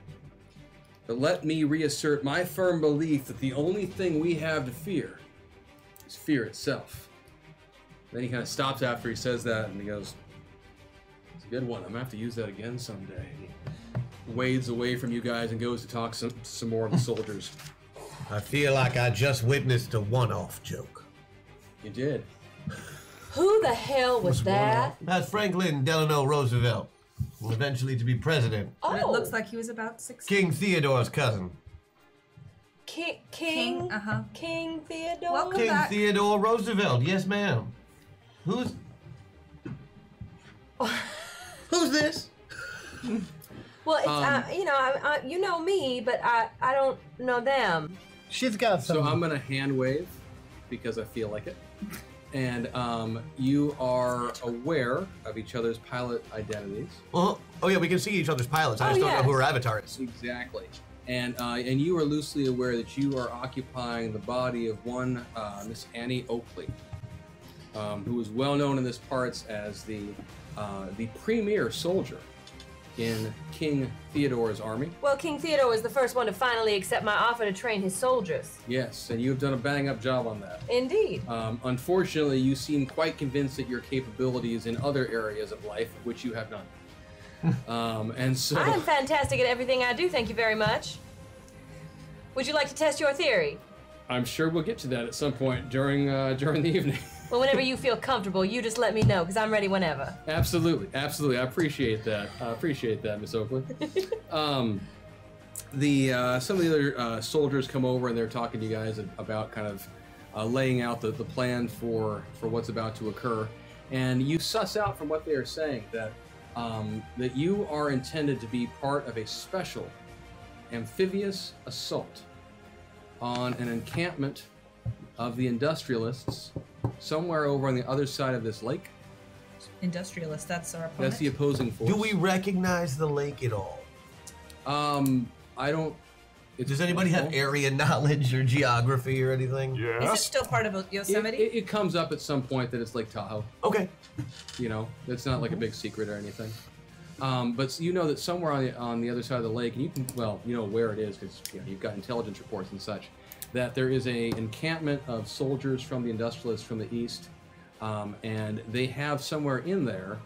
But let me reassert my firm belief that the only thing we have to fear is fear itself. Then he kind of stops after he says that, and he goes, "It's a good one. I'm gonna have to use that again someday." He wades away from you guys and goes to talk some more of the soldiers. I feel like I just witnessed a one-off joke. You did. Who the hell was that? That's Franklin Delano Roosevelt, eventually to be president. Oh, It looks like he was about 16. King Theodore's cousin. King Theodore. Welcome King back. Theodore Roosevelt, yes ma'am. Who's this? Well, it's you know me, but I don't know them. She's got some. So I'm gonna hand wave because I feel like it. And you are aware of each other's pilot identities. Oh yeah, we can see each other's pilots. I just don't know who her avatar is. Exactly. And you are loosely aware that you are occupying the body of one Miss Annie Oakley, who is well known in this parts as the premier soldier in King Theodore's army. Well, King Theodore was the first one to finally accept my offer to train his soldiers. Yes, and you have done a bang-up job on that. Indeed. Unfortunately, you seem quite convinced that your capabilities in other areas of life, which you have none. And so I am fantastic at everything I do, thank you very much. Would you like to test your theory? I'm sure we'll get to that at some point during the evening. Well, whenever you feel comfortable, you just let me know, because I'm ready whenever. Absolutely, absolutely. I appreciate that. Miss Oakley. Some of the other soldiers come over and they're talking to you guys about kind of laying out the plan for what's about to occur, and you suss out from what they are saying that that you are intended to be part of a special amphibious assault on an encampment of the industrialists somewhere over on the other side of this lake. Industrialist, that's our opponent. That's the opposing force. Do we recognize the lake at all? I don't. Does anybody have area knowledge or geography or anything? Is it still part of Yosemite? It comes up at some point that it's Lake Tahoe. Okay. You know, it's not like a big secret or anything. But you know that somewhere on the other side of the lake, and you can, well, you know where it is because you've got intelligence reports and such, that there is a encampment of soldiers from the industrialists from the east, and they have somewhere in there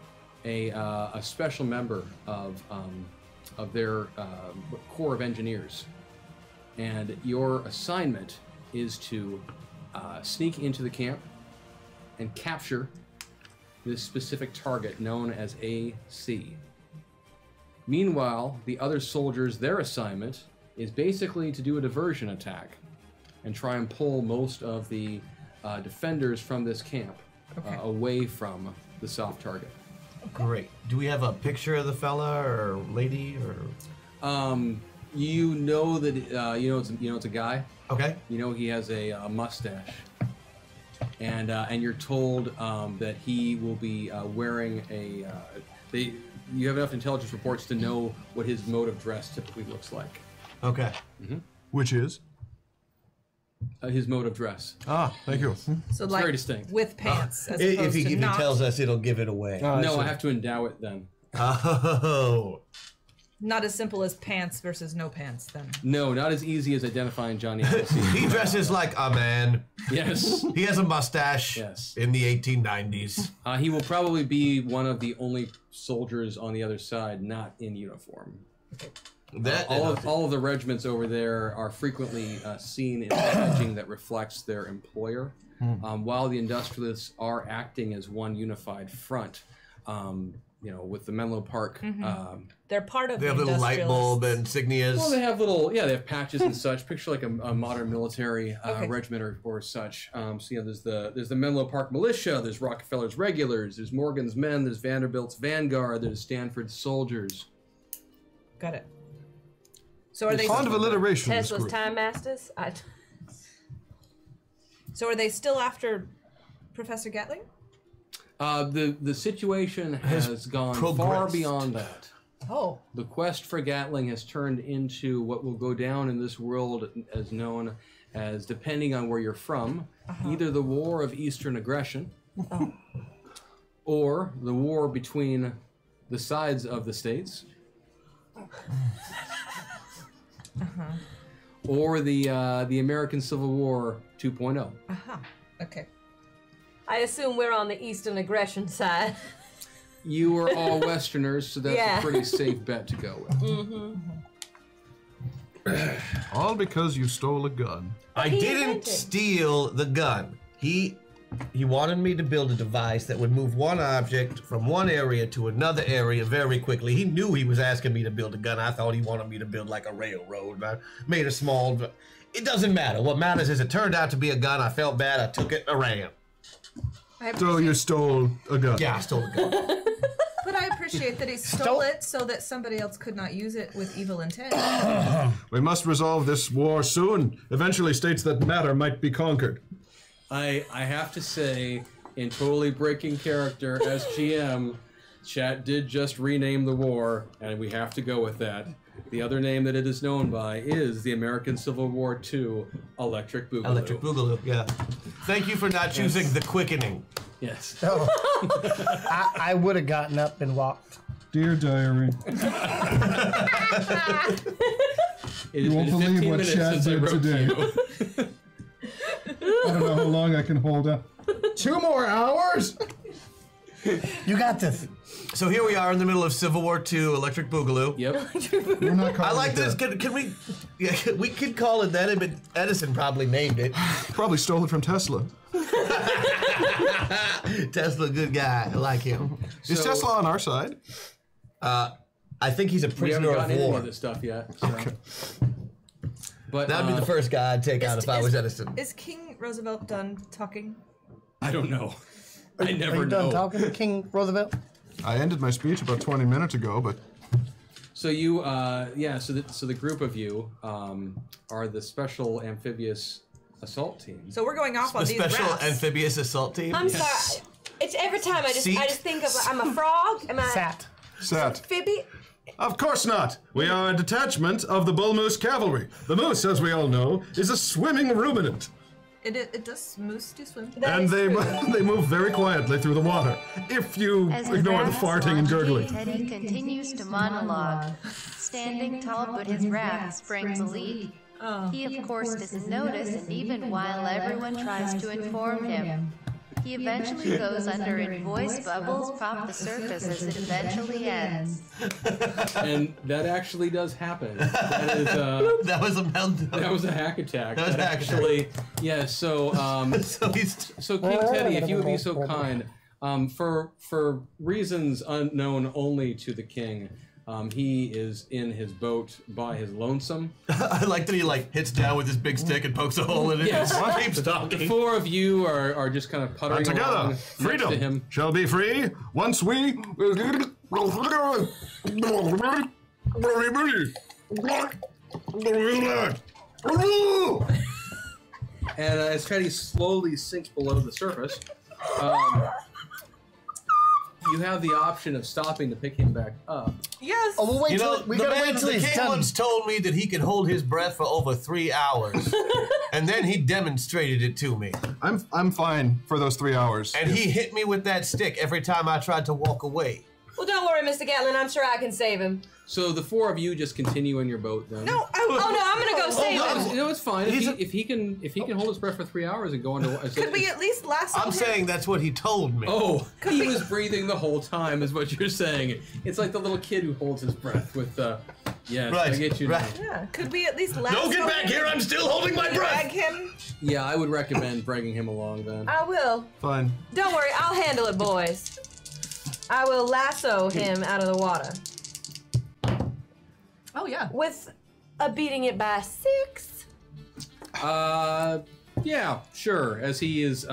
a special member of their Corps of Engineers, and your assignment is to sneak into the camp and capture this specific target known as AC. Meanwhile, the other soldiers, their assignment is basically to do a diversion attack and try and pull most of the defenders from this camp away from the soft target. Great. Do we have a picture of the fella or lady or? You know that it's a guy. Okay. You know he has a mustache, and you're told that he will be wearing a. You have enough intelligence reports to know what his mode of dress typically looks like. Okay. Mm-hmm. Which is? His mode of dress. Ah, thank you. So like very distinct. with pants, as If opposed he to not, tells us, it'll give it away. No, I have to endow it then. Oh. not as simple as pants versus no pants. Then No, not as easy as identifying Johnny Odyssey. He dresses like a man. Yes. He has a mustache. Yes. In the 1890s. He will probably be one of the only soldiers on the other side not in uniform. All of the regiments over there are frequently seen in packaging that reflects their employer, while the industrialists are acting as one unified front. With the Menlo Park. they're part of They the have little light bulb insignias. Well, they have they have patches and such. Picture like a modern military regiment or such. There's the Menlo Park Militia. There's Rockefeller's Regulars. There's Morgan's Men. There's Vanderbilt's Vanguard. There's Stanford's Soldiers. Got it. So are they Fond of alliteration. this Tesla's group. Time Masters? So are they still after Professor Gatling? The situation has gone far progressed. beyond that. Oh. The quest for Gatling has turned into what will go down in this world as known as, depending on where you're from, either the War of Eastern Aggression or the war between the sides of the states, or the American Civil War 2.0. Okay. I assume we're on the Eastern aggression side. You are all Westerners, so that's a pretty safe bet to go with. All because you stole a gun. I didn't steal the gun. He wanted me to build a device that would move one object from one area to another area very quickly. He knew he was asking me to build a gun. I thought he wanted me to build like a railroad. I made a small... It doesn't matter. What matters is it turned out to be a gun. I felt bad. I took it and ran. So you stole a gun? Yeah, I stole a gun. But I appreciate that he stole it so that somebody else could not use it with evil intent. We must resolve this war soon. Eventually states that matter might be conquered. I have to say, in totally breaking character as GM, chat did just rename the war, and we have to go with that. The other name that it is known by is the American Civil War II Electric Boogaloo. Electric Boogaloo, yeah. Thank you for not choosing the quickening. Yes. Oh. I would have gotten up and walked. Dear diary. You won't believe what Chad did today. I don't know how long I can hold up. 2 more hours? You got this. So here we are in the middle of Civil War II, Electric Boogaloo. Yep. We're not I like this. Can we? Yeah, we could call it that, but Edison probably named it. Probably stole it from Tesla. Tesla, good guy. I like him. Is Tesla on our side? I think he's a We haven't prisoner of gotten into any war. of this stuff yet. So. Okay. But That would be the first guy I'd take out if I was Edison. Is King Roosevelt done talking? I don't know. I Are never you done know. talking to King Roosevelt? I ended my speech about 20 minutes ago, but So you, so the group of you are the special amphibious assault team. So we're going off on A these special rafts. amphibious assault team. I'm sorry. It's every time I just Seat. think of I'm a frog. Am I Sat. Sat. Phoebe? Of course not. We are a detachment of the Bull Moose Cavalry. The moose, as we all know, is a swimming ruminant. It does moose do swim? And they move very quietly through the water. If you As ignore the rafts farting and launch, gurgling. Teddy continues to monologue. Standing tall, but his raft springs a leak. He, of course, doesn't notice, and even while everyone tries to inform him, he eventually goes under and voice bubbles pop the surface as it eventually ends. And that actually does happen. That is, That was a meltdown. that was a hack attack. That was a hack actually, yeah. So, So he's so King Teddy, if you would be so kind, for reasons unknown only to the king, he is in his boat by his lonesome. I like that he hits down with his big stick and pokes a hole in it. Yes. And keeps The talking. 4 of you are just kind of puttering And along together, next to freedom him. shall be free once we. And as Teddy slowly sinks below the surface, you have the option of stopping to pick him back up. Yes. Oh, we'll wait You till know, we the gotta man, wait till the he's king done. once told me that he could hold his breath for over 3 hours, and then he demonstrated it to me. I'm fine for those 3 hours. And he hit me with that stick every time I tried to walk away. Well, don't worry, Mr. Gatlin. I'm sure I can save him. So the 4 of you just continue in your boat then. No, Oh no, I'm gonna go save him. No, it's fine. If he can hold his breath for 3 hours and go under. could we at least lasso I'm him? saying that's what he told me. Oh, he was breathing the whole time, is what you're saying. It's like the little kid who holds his breath with yes, Right, I get you now. right. Yeah. Could we at least lasso Don't get back him? here, I'm still holding my Drag breath! him? Yeah, I would recommend bringing him along then. I will. Fine. Don't worry, I'll handle it, boys. I will lasso him out of the water Oh yeah. with a beating it by 6. Yeah, sure. As he is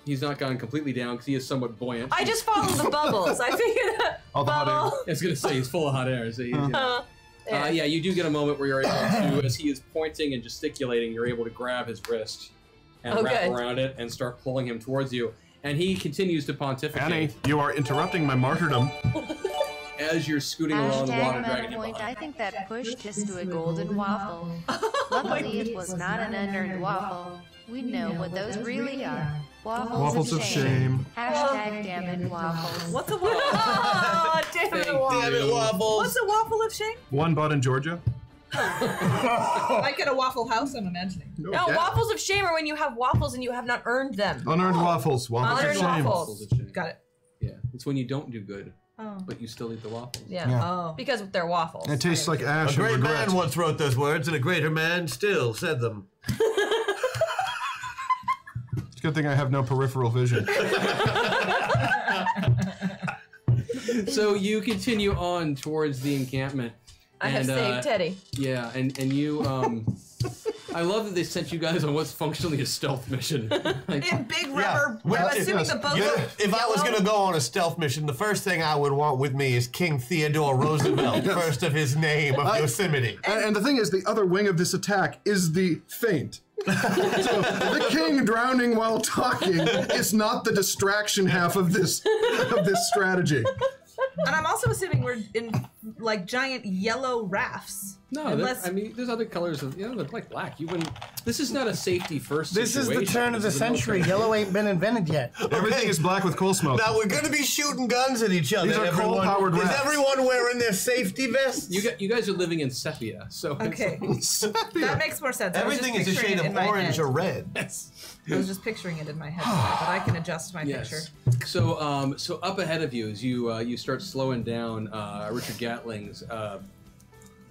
he's not gone completely down because he is somewhat buoyant. I just followed the bubbles. I figured that All the hot bubble. I was gonna say he's full of hot air. So Yeah. yeah, you do get a moment where you're able to, as he is pointing and gesticulating, you're able to grab his wrist and wrap Okay. around it and start pulling him towards you. And he continues to pontificate Annie, you are interrupting my martyrdom. as you're scooting along the water, Hashtag dragging him point. behind. I think that pushed us to a golden waffle. Luckily, it was not an unearned waffle. We know what those really are. Waffles of shame. Hashtag damn it waffles. What's a waffle? Oh, damn it, Thank waffle. Damn it, Waffles! What's a waffle of shame? One bought in Georgia. Like at a Waffle House, I'm imagining. No, waffles of shame are when you have waffles and you have not earned them. Unearned waffles. Waffles Unearned of shame. waffles. Got it. Yeah, it's when you don't do good, but you still eat the waffles. Yeah. Oh. Because they're waffles. It tastes like ash A and great regret. man once wrote those words, and a greater man still said them. It's a good thing I have no peripheral vision. So you continue on towards the encampment. I have saved Teddy. Yeah, and you, I love that they sent you guys on what's functionally a stealth mission. Like, In big rubber, I'm assuming the boat. If I was going to go on a stealth mission, the first thing I would want with me is King Theodore Roosevelt, first of his name of Yosemite. And the thing is, the other wing of this attack is the feint. So the king drowning while talking is not the distraction half of this strategy. And I'm also assuming we're in like giant yellow rafts. no, Unless- I mean, there's other colors of, they're like black. You wouldn't, this is not a safety first This is situation. the turn of the This is a century. military- Yellow ain't been invented yet. Everything is black with coal smoke. Now we're going to be shooting guns at each other. These are coal-powered Is rafts. everyone wearing their safety vests? You guys are living in sepia, so Okay, that makes more sense. Everything is a shade of orange or red. I was just picturing it in my head, but I can adjust my picture. yes. So up ahead of you as you start slowing down Richard Gatling's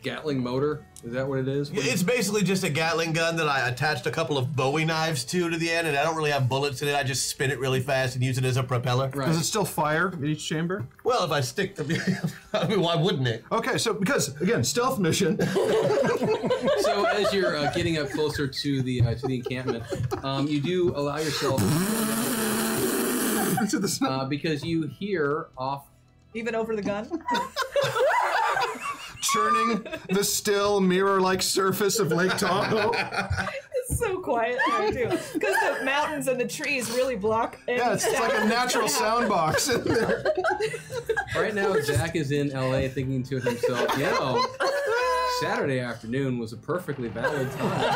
Gatling motor. Is that what it is? It's basically just a Gatling gun that I attached a couple of Bowie knives to the end, and I don't really have bullets in it. I just spin it really fast and use it as a propeller. Right. Does it still fire in each chamber? Well, if I stick them, I mean, why wouldn't it? Okay, so because again, stealth mission. So as you're getting up closer to the encampment, you do allow yourself into the snow. because you hear off. Even over the gun? Churning the still mirror-like surface of Lake Tahoe. It's so quiet there, too. Because the mountains and the trees really block any Yeah, it's like a sound. natural sound box in there. Right now, Zach is in LA thinking to himself, Saturday afternoon was a perfectly valid time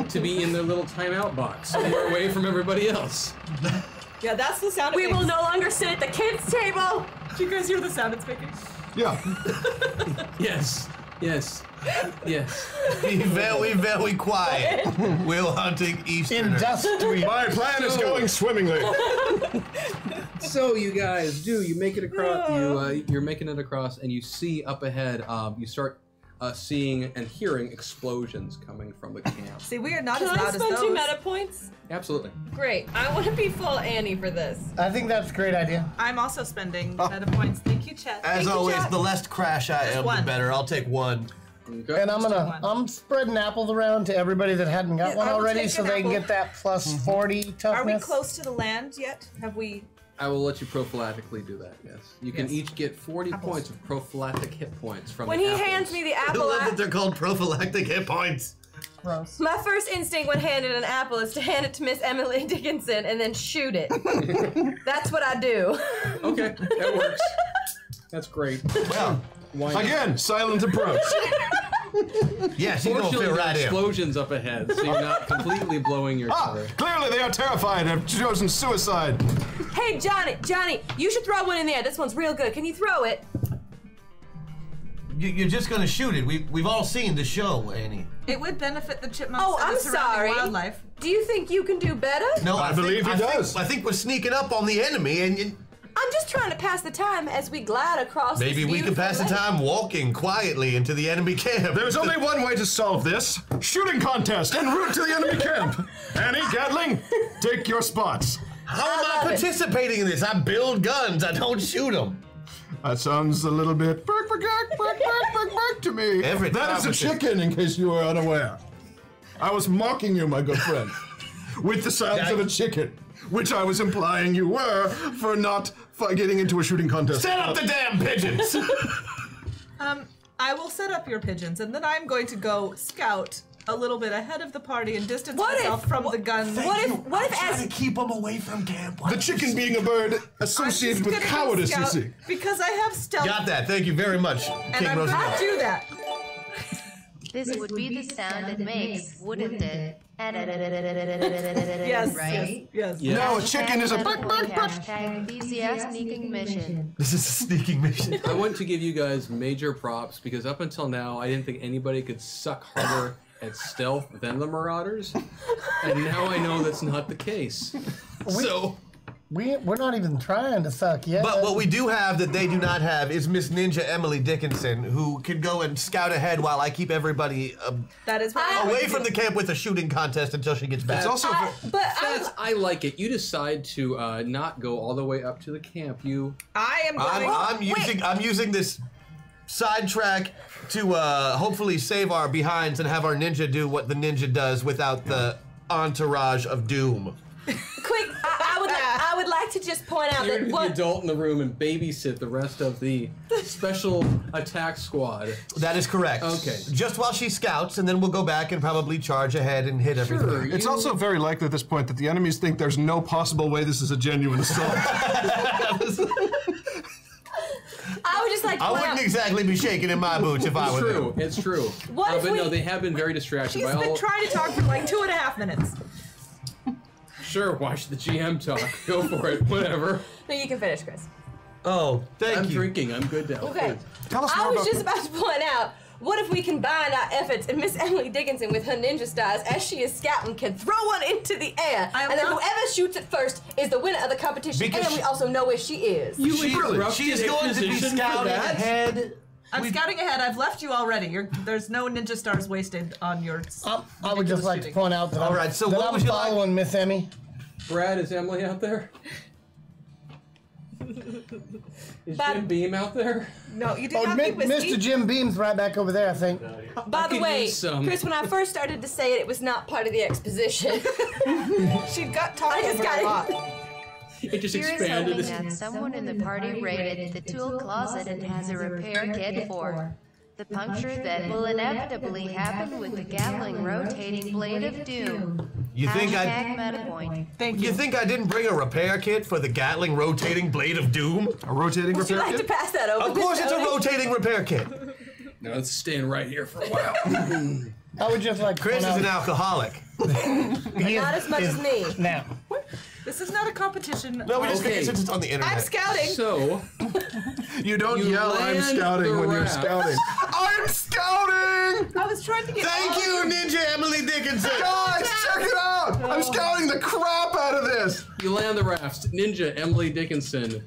to be in their little timeout box, somewhere away from everybody else. Yeah, that's the sound We it will makes. no longer sit at the kids' table. Do you guys hear the sound it's making? Yeah. Yes. Be very, very quiet. We're hunting Easterners. Industrial. My plan is going swimmingly. So you guys you make it across? You're making it across, and you see up ahead. You start seeing and hearing explosions coming from the camp. See, we are not Can as I loud as spend those. 2 meta points? Absolutely. Great. I want to be full Annie for this. I think that's a great idea. I'm also spending meta points. Thank you, Chet. As always, the less crash I am, the one. better. I'll take one. Okay. And I'm spreading apples around to everybody that hadn't got Yeah, one I will already, take so an they can apple. get that plus 40 toughness. Are we close to the land yet? Have we? I will let you prophylactically do that. Yes. You can Yes. each get 40 Apples. points of prophylactic hit points from. When the he apples. hands me the I apple, love that they're called prophylactic hit points. Gross. my first instinct when handed an apple is to hand it to Miss Emily Dickinson and then shoot it. That's what I do. Okay, that works. That's great. Well, Why not? Again, silent approach. yes, you don't Fortunately, feel there are right in. explosions up ahead, so you're not completely blowing your cover. Clearly they are terrified and have chosen suicide. Hey, Johnny, you should throw one in there. This one's real good. Can you throw it? You're just gonna shoot it. We've all seen the show, Annie. It would benefit the chipmunks Oh, and I'm the surrounding sorry. wildlife. Do you think you can do better? No, I believe he does. I think we're sneaking up on the enemy, and I'm just trying to pass the time as we glide across maybe this we can pass the beautiful time walking quietly into the enemy camp. There's only one way to solve this. Shooting contest en route to the enemy camp. Annie, Gatling, take your spots. How am I love it. participating in this? I build guns. I don't shoot them. That sounds a little bit bark to me. Every That time is a it's a- chicken, in case you were unaware. I was mocking you, my good friend, with the sounds of a chicken, which I was implying you were for not getting into a shooting contest. Set up the damn pigeons. I will set up your pigeons, and then I'm going to go scout a little bit ahead of the party and distance myself from the guns. What if as keep them away from camp? The chicken being a bird associated with cowardice, you see. Because I have stealth. Got that. Thank you very much, And King I'm going to Roosevelt. do that. This would be the sound it makes, wouldn't it? Yes, Right? yes. No, a chicken is a. Hashtag BCS sneaking mission. This is a sneaking mission. I want to give you guys major props because up until now, I didn't think anybody could suck harder at stealth than the Marauders, and now I know that's not the case. We're not even trying to suck yet. But what we do have that they do not have is Miss Ninja Emily Dickinson, who can go and scout ahead while I keep everybody That is what away from the camp with a shooting contest until she gets back. It's also. I like it. You decide to not go all the way up to the camp. I am going. I'm using this sidetrack to hopefully save our behinds and have our ninja do what the ninja does without the entourage of doom. Quick, I would like to just point out You're that the adult in the room and babysit the rest of the special attack squad. That is correct. Okay. Just while she scouts, and then we'll go back and probably charge ahead and hit everything. It's also very likely at this point that the enemies think there's no possible way this is a genuine assault. I would just like to I point wouldn't out, exactly be shaking in my boots if I It's were true. them. It's true. What if but we- no, they have been very distracted He's by been all. trying to talk for like 2.5 minutes. Sure, watch the GM talk. Go for it. Whatever. no, you can finish, Chris. Oh, thank I'm you. drinking. I'm good now. Okay. Tell us I more was about just about to point out, what if we combine our efforts and Miss Emily Dickinson with her ninja stars as she is scouting can throw one into the air, I am and then not- whoever shoots it first is the winner of the competition, Because and we also know where she is. You She interrupted is a going to be position for scouting that? ahead. I'm scouting ahead. I've left you already. There's no ninja stars wasted on your. I would just like to point out that All right, so that what I'm would you like? following Miss Emmy. Brad, is Emily out there? Is But- Jim Beam out there? No, you do Oh, have me whiskey. Mr. Jim Beam's right back over there, I think. By the could way, use some. Chris, when I first started to say it, it was not part of the exposition. She got talked I just over got a it. lot. It just Here is expanded. hoping that someone in the party raided the tool closet and has a repair kit for the puncture that will inevitably happen with the Gatling rotating blade of doom. You think Hashtag MetaPoint. Thank you. You think I didn't bring a repair kit for the Gatling rotating blade of doom? a rotating Would you repair like to kit? pass that over? Of course, it's a Tony? rotating repair kit. Now let's stand right here for a while. I would just like to Chris point is out an alcoholic. Not as much as me. now. This is not a competition. No, we just Okay. figured since it's on the internet. I'm scouting. So, You don't You yell, I'm land scouting the when you're raft. scouting. I'm scouting! I was trying to get. Thank all you, of Ninja Emily Dickinson. Guys, check it out! I'm scouting the crap out of this! you land the rafts. Ninja Emily Dickinson,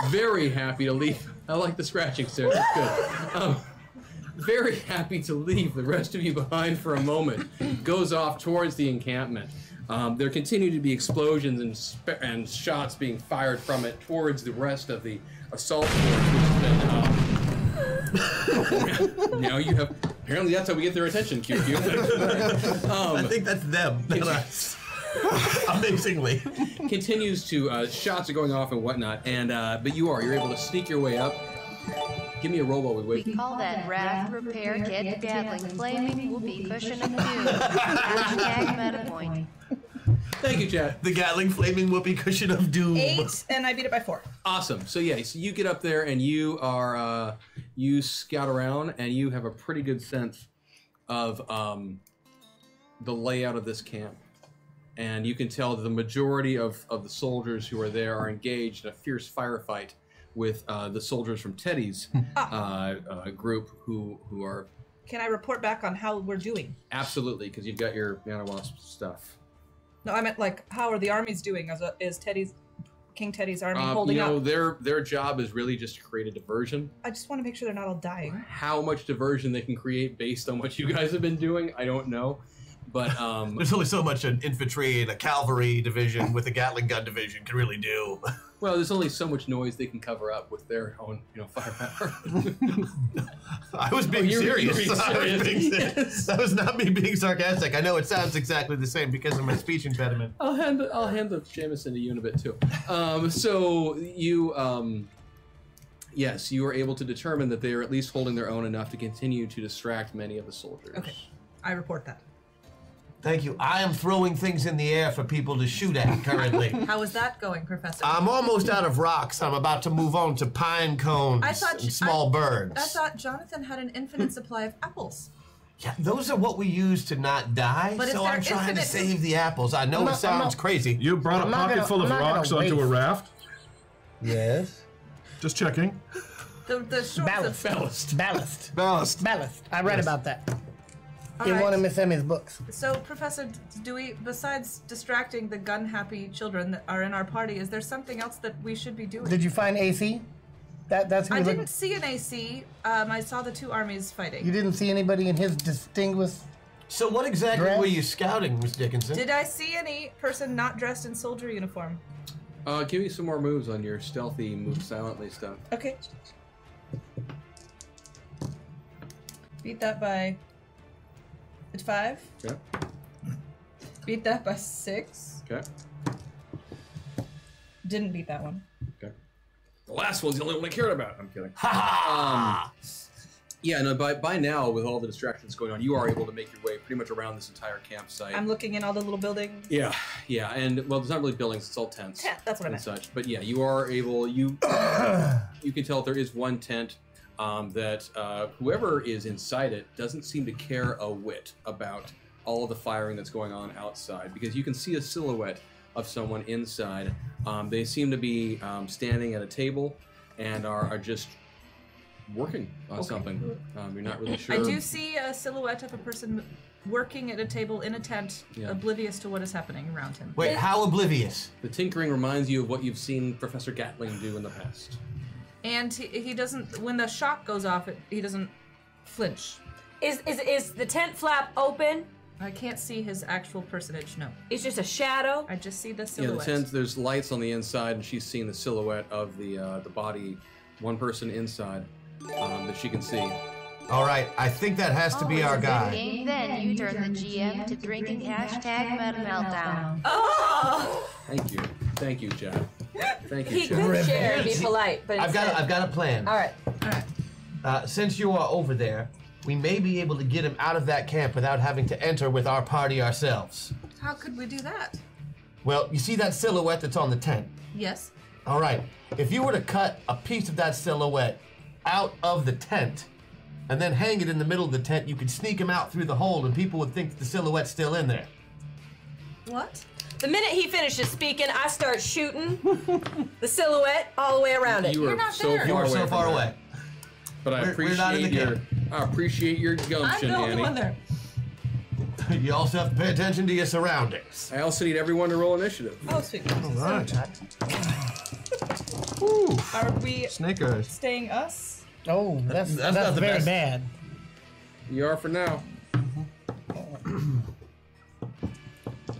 very happy to leave. I like the scratching, Sarah. That's good. Very happy to leave the rest of you behind for a moment. Goes off towards the encampment. There continue to be explosions and shots being fired from it towards the rest of the assault force, which has been. Now you have. Apparently, that's how we get their attention, QQ. I think that's them. not us. Amazingly. Continues to shots are going off and whatnot, and but you're able to sneak your way up. Give me a roll while we wait. We call that raft repair kit Gatling flaming whoopee cushion of doom. Hashtag MetaPoint. Thank you, Chad. The Gatling flaming whoopee cushion of doom. 8, and I beat it by 4. Awesome. So yeah, so you get up there and you are you scout around and you have a pretty good sense of the layout of this camp, and you can tell that the majority of the soldiers who are there are engaged in a fierce firefight with the soldiers from Teddy's group who are Can I report back on how we're doing? absolutely, because you've got your Manawasp stuff. No, I meant like how are the armies doing? Is King Teddy's army holding you know, up? their job is really just to create a diversion. I just want to make sure they're not all dying. How much diversion they can create based on what you guys have been doing, I don't know. But There's only so much an infantry and a cavalry division with a Gatling gun division can really do. well, there's only so much noise they can cover up with their own, firepower. I was being you were serious. being I was serious. being serious. Yes. That was not me being sarcastic. I know it sounds exactly the same because of my speech impediment. I'll hand the Jameson to you in a bit too. So you, yes, you are able to determine that they are at least holding their own enough to continue to distract many of the soldiers. Okay, I report that. Thank you. I am throwing things in the air for people to shoot at currently. How is that going, Professor? I'm almost out of rocks. I'm about to move on to pine cones I thought and small birds. I thought Jonathan had an infinite supply of apples. Yeah, those are what we use to not die, But so if I'm they're trying to infinite- save the apples. I know it sounds crazy. You brought a pocket full of rocks onto a raft? Yes. Just checking. The shorts of Ballast. I read about that All in right. one of Miss Emmy's books. So, Professor, do we, besides distracting the gun-happy children that are in our party, is there something else that we should be doing? Did you find AC? That's who I you didn't looked- see an AC. I saw the two armies fighting. You didn't see anybody in his distinguished. So what exactly Dress? were you scouting, Miss Dickinson? Did I see any person not dressed in soldier uniform? Give me some more moves on your stealthy, move silently stuff. Okay. Beat that by 5. Okay. Beat that by 6. Okay. Didn't beat that one. Okay. The last one's the only one I cared about. I'm kidding. Ha Yeah, no, by now, with all the distractions going on, you are able to make your way pretty much around this entire campsite. I'm looking in all the little buildings. Yeah, and well, there's not really buildings; it's all tents. That's what I and meant. such. But yeah, you are able. You can tell there is one tent that whoever is inside it doesn't seem to care a whit about all of the firing that's going on outside, because you can see a silhouette of someone inside. They seem to be standing at a table and are just working on something. You're not really sure. I do see a silhouette of a person working at a table in a tent, oblivious to what is happening around him. Wait, how oblivious? The tinkering reminds you of what you've seen Professor Gatling do in the past. And he doesn't, when the shock goes off, he doesn't flinch. Is the tent flap open? I can't see his actual personage, no. It's just a shadow? I just see the Yeah, silhouette. the tent, there's lights on the inside, and she's seen the silhouette of the body, one person inside, that she can see. All right, I think that has to be our guy. Game then you turn the GM to drinking #MetaMeltdown. Oh! Thank you, Chad. Thank you, He Chad. could share and be polite, but I've got a plan. All right. Since you are over there, we may be able to get him out of that camp without having to enter with our party ourselves. How could we do that? Well, you see that silhouette that's on the tent? Yes. All right, if you were to cut a piece of that silhouette out of the tent and then hang it in the middle of the tent, you could sneak him out through the hole and people would think the silhouette's still in there. What? The minute he finishes speaking, I start shooting the silhouette all the way around it. You You're are not so there. You far are away. so from far that. away. But I We're not in the appreciate I appreciate your I'm gumption, the only Annie. one there. You also have to pay attention to your surroundings. I also need everyone to roll initiative. Oh, sweet. All right. Are we Snake eyes. staying us? Oh, that's not the very best. bad. You are for now.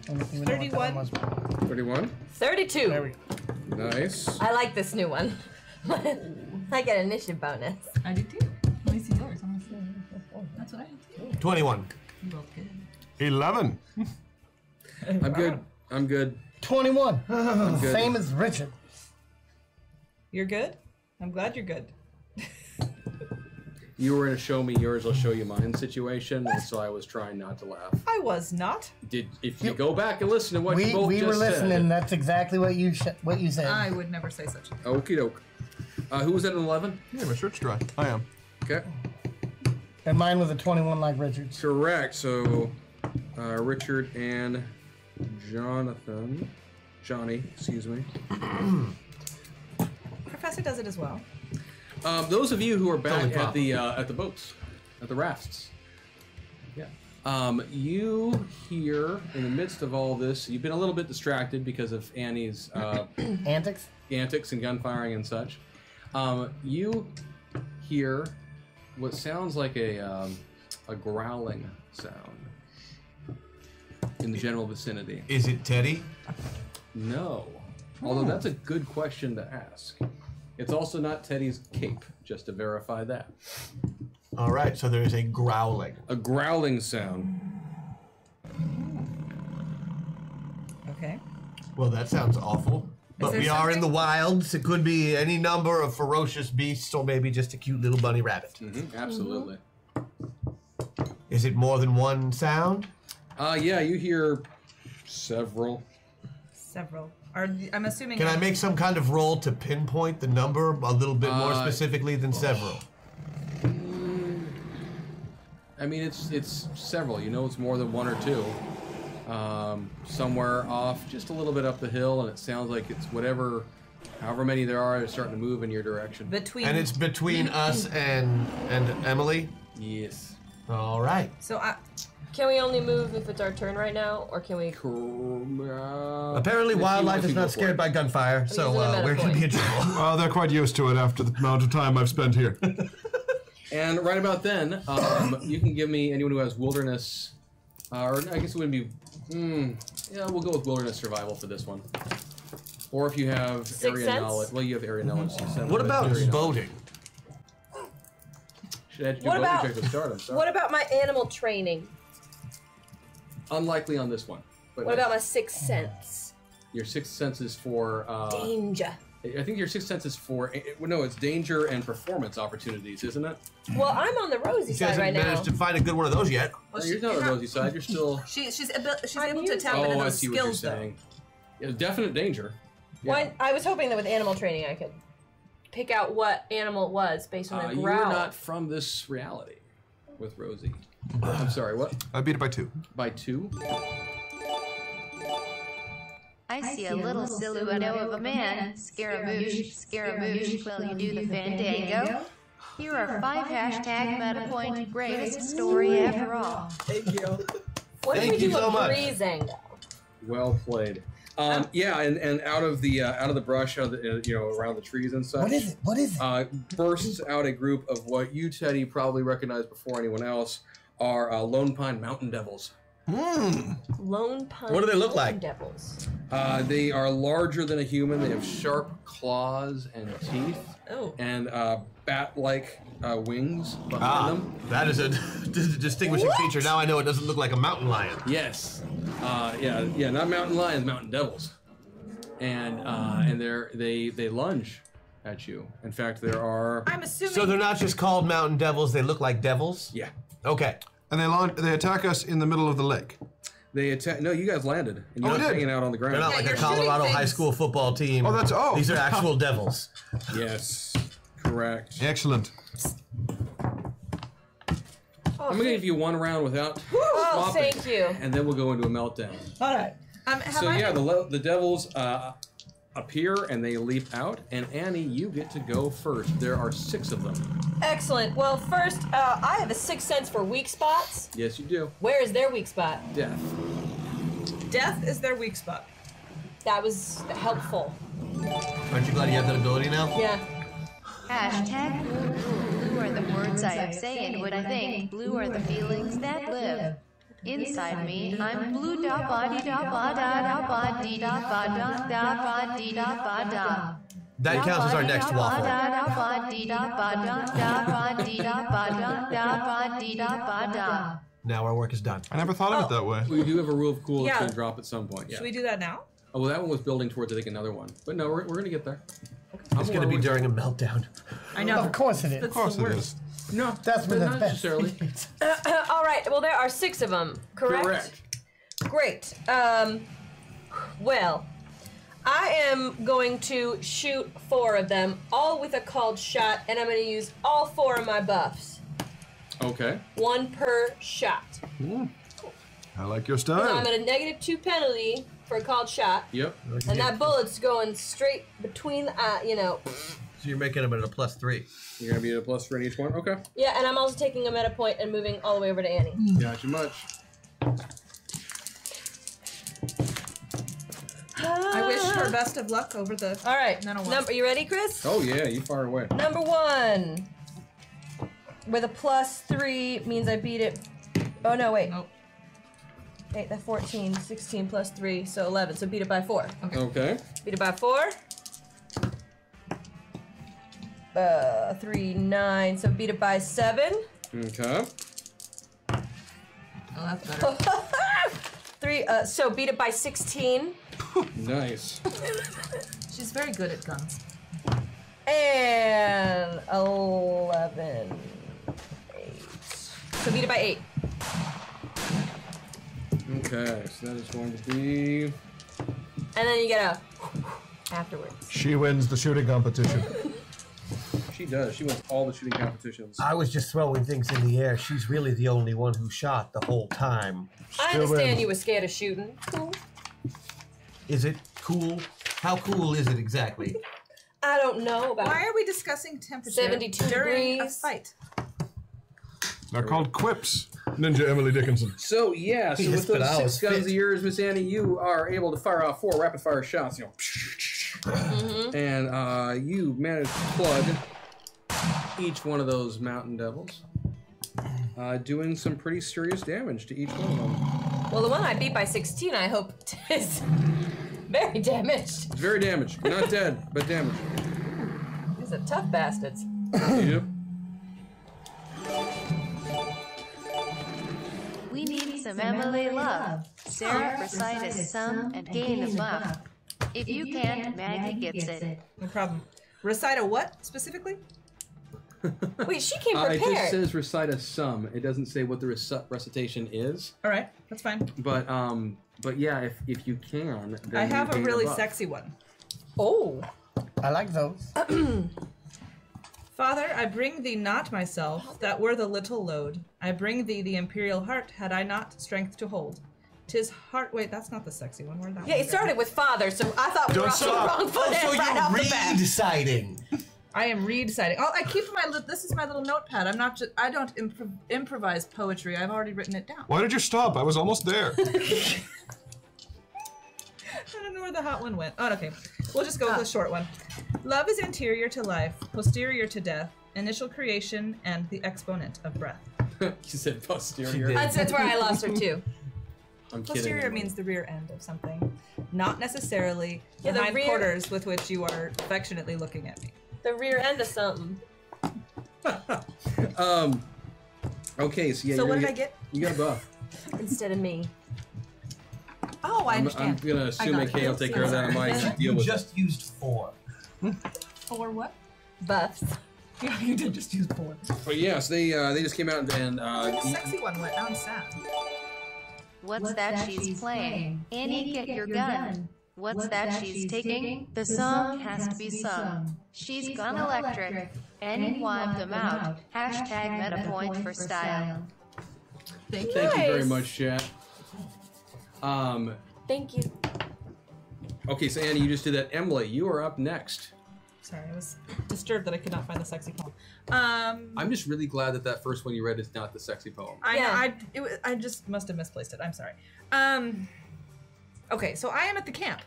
31. 31. 32. There we go. Nice. I like this new one. I get an initiative bonus. I do too. Let me see yours. That's what I did too. 21. You both good. 11. I'm good. I'm good. 21. I'm good. Same as Richard. You're good? I'm glad you're good. You were in a show me yours, I'll show you mine situation, and so I was trying not to laugh. I was not. If you go back and listen to what you both We just were listening. said. That's exactly what you said. I would never say such a thing. Okie doke. Who was at an 11? Yeah, Mr. Rich Dry. I am. Okay. And mine was a 21 like Richard's. Correct. So, Richard and Johnny, excuse me. Professor does it as well. Those of you who are back Totally at the boats, at the rafts. Yeah. You hear in the midst of all this, you've been a little bit distracted because of Annie's Antics? antics and gunfiring and such. You hear what sounds like a growling sound in the general vicinity. Is it Teddy? No. Although that's a good question to ask. It's also not Teddy's cape, just to verify that. All right, so there is a growling. A growling sound. Okay. Well, that sounds awful. But there we are in something- the wilds. It could be any number of ferocious beasts or maybe just a cute little bunny rabbit. Absolutely. Is it more than one sound? Yeah, you hear several. Several. I'm assuming. Can I make some kind of roll to pinpoint the number a little bit more specifically than several? I mean, it's several. You know, it's more than one or two. Somewhere off, just a little bit up the hill, and it sounds like it's however many there are, they're starting to move in your direction. And it's between us and Emily? Yes. All right. So can we only move if it's our turn right now, or can we? Apparently, wildlife is not scared by gunfire, so we're going to be in trouble. Well, they're quite used to it after the amount of time I've spent here. And right about then, you can give me anyone who has wilderness, or I guess it would be, yeah, we'll go with wilderness survival for this one. Or if you have area knowledge, well, you have area knowledge. What about boating? What about my animal training? Unlikely on this one. But what about my sixth sense? Your sixth sense is for danger. I think your sixth sense is for no, it's danger and performance opportunities, isn't it? Well, I'm on the rosy side right now. You haven't managed to find a good one of those yet. Well, you're not on the rosy side. You're still. She's able to tap into those I see skills, what you're saying. Yeah, definite danger. Yeah. Well, I was hoping that with animal training I could pick out what animal it was based on their growl. You're not from this reality with Rosie. I'm sorry, what? I beat it by 2. By 2? I see a little silhouette of a man. Scaramouche, Scaramouche, will you do the fandango? Here are 5 meta point, greatest story after all. Thank you. What if we do a breezango? Well played. Yeah, and out of the brush, around the trees and such. What is it? Bursts out a group of what you, Teddy, probably recognize before anyone else are Lone Pine Mountain Devils. Lone Pine. What do they look like? Devils. They are larger than a human. They have sharp claws and teeth. Oh. And bat-like wings behind them. That is a distinguishing feature. Now I know it doesn't look like a mountain lion. Yes. Yeah, not mountain lions, mountain devils. And they lunge at you. In fact, there are. I'm assuming. So they're not just called mountain devils; they look like devils. Yeah. Okay. And they attack us in the middle of the lake. They attack. No, you guys landed, and you're not hanging out on the ground. They're not like a Colorado high school football team. These are actual devils. Yes, correct. Excellent. I'm gonna give you one round without Oh, swapping, thank you. and then we'll go into a meltdown. All right. The devils appear and they leap out, and Annie, you get to go first. There are 6 of them. Excellent. Well, first, I have a 6th sense for weak spots. Yes, you do. Where is their weak spot? Death. Death is their weak spot. That was helpful. Aren't you glad you have that ability now? Yeah. Hashtag blue are the words I say and what I think. Blue are the feelings that live. Inside me, I'm blue da ba dee da ba da da ba dee da ba da da ba dee da ba da. That counts as our next waffle. Now our work is done. I never thought of it that way. We do have a rule of cool that's going to drop at some point. Yeah. Should we do that now? Oh, well, that one was building towards, I think, another one. But no, we're going to get there. It's going to be during a meltdown. I know. Of course it is. Of course it is. No, that's been not necessarily. All right. Well, there are 6 of them. Correct. Great. Well, I am going to shoot 4 of them, all with a called shot, and I'm going to use all 4 of my buffs. Okay. 1 per shot. I like your So style. I'm at a -2 penalty for a called shot. Yep. And that bullet's going straight between the So you're making them at a +3. You're going to be at a +3 in each one? Okay. Yeah, and I'm also taking a meta point and moving all the way over to Annie. Gotcha much. I wish her best of luck over the. All right. Number, you ready, Chris? Oh, yeah, you fire away. Number 1. With a +3 means I beat it. Oh, no, wait. Nope. 8, that's 14, 16 plus 3, so 11. So beat it by 4. Okay. Beat it by 4. 3, 9, so beat it by 7. Okay. Oh, that's better. 3, so beat it by 16. Nice. She's very good at guns. And 11. 8. So beat it by 8. Okay, so that is going to be. And then you get a afterwards. She wins the shooting competition. She does. She wins all the shooting competitions. I was just throwing things in the air. She's really the only one who shot the whole time. I understand you were scared of shooting. Cool. Is it cool? How cool is it exactly? I don't know about. Why are we discussing temperature 72 during degrees. a fight? They're called quips, Ninja Emily Dickinson. So yeah, so with those 6 guns fit. of yours, Miss Annie, you are able to fire off 4 rapid-fire shots. You know, and you manage to plug each one of those mountain devils, doing some pretty serious damage to each one of them. Well, the one I beat by 16, I hope is very damaged. It's very damaged. Not dead, but damaged. These are tough bastards. Yep. We need some Emily love. Sarah recite a sum and gain a buff. If you can't, Maggie gets it. No problem. Recite a what specifically? Wait, she came It prepared. just says recite a sum. It doesn't say what the recitation is. All right, that's fine. But yeah, if you can, then I have you a gain really buff. sexy one. Oh. I like those. Father, I bring thee not myself, that were the little load. I bring thee the imperial heart, had I not strength to hold. 'Tis heart. Wait, that's not the sexy one. Where'd that Yeah, one it go? started with father, so I thought we were off on the wrong foot So right off the bat. you're deciding. I am reciting. Oh, I keep my. This is my little notepad. I'm not. I don't improvise poetry. I've already written it down. Why did you stop? I was almost there. I don't know where the hot one went. Oh, okay. We'll just go with the short one. Love is anterior to life, posterior to death, initial creation, and the exponent of breath. You said posterior. That's where I lost her too. I'm kidding. Posterior means the rear end of something, not necessarily Yeah, the the hind rear- quarters with which you are affectionately looking at me. The rear end of something. Okay, so yeah. So you're what gonna did I get? You got a buff. Instead of me. Oh, I I'm understand. gonna assume got AK it. will take care of that. I might deal You with just used 4. For what? Buffs. Yeah, you did just use 4. it. But yes, they just came out and The sexy one went. Now I'm sad. What's that she's playing? Annie, get your gun. What's that she's taking? The song has to be sung. She's gone electric. Annie wiped them out. Hashtag meta point for style. Thank you. Thank you very Nice. much, chat. Thank you. Okay, so Annie, you just did that. Emily, you are up next. Sorry, I was disturbed that I could not find the sexy poem. I'm just really glad that that first one you read is not the sexy poem. I just must have misplaced it. I'm sorry. Okay, so I am at the camp,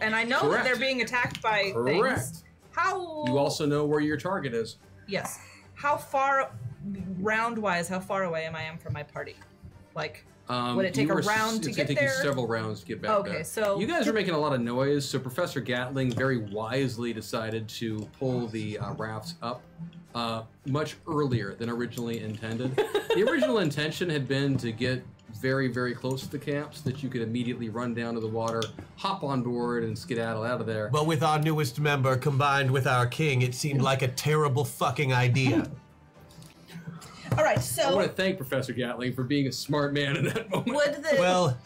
and I know that Correct. they're being attacked by Correct. things. How? You also know where your target is. Yes. How far, round-wise, how far away am I from my party? Like, would it take you a were round to it's get gonna take there? you several rounds to get back Okay, there. so- you guys are making a lot of noise, so Professor Gatling very wisely decided to pull the rafts up much earlier than originally intended. The original intention had been to get very, very close to the camp so that you could immediately run down to the water, hop on board, and skedaddle out of there. But with our newest member combined with our king, it seemed like a terrible fucking idea. All right, I so want to thank Professor Gatling for being a smart man in that moment. would the Well,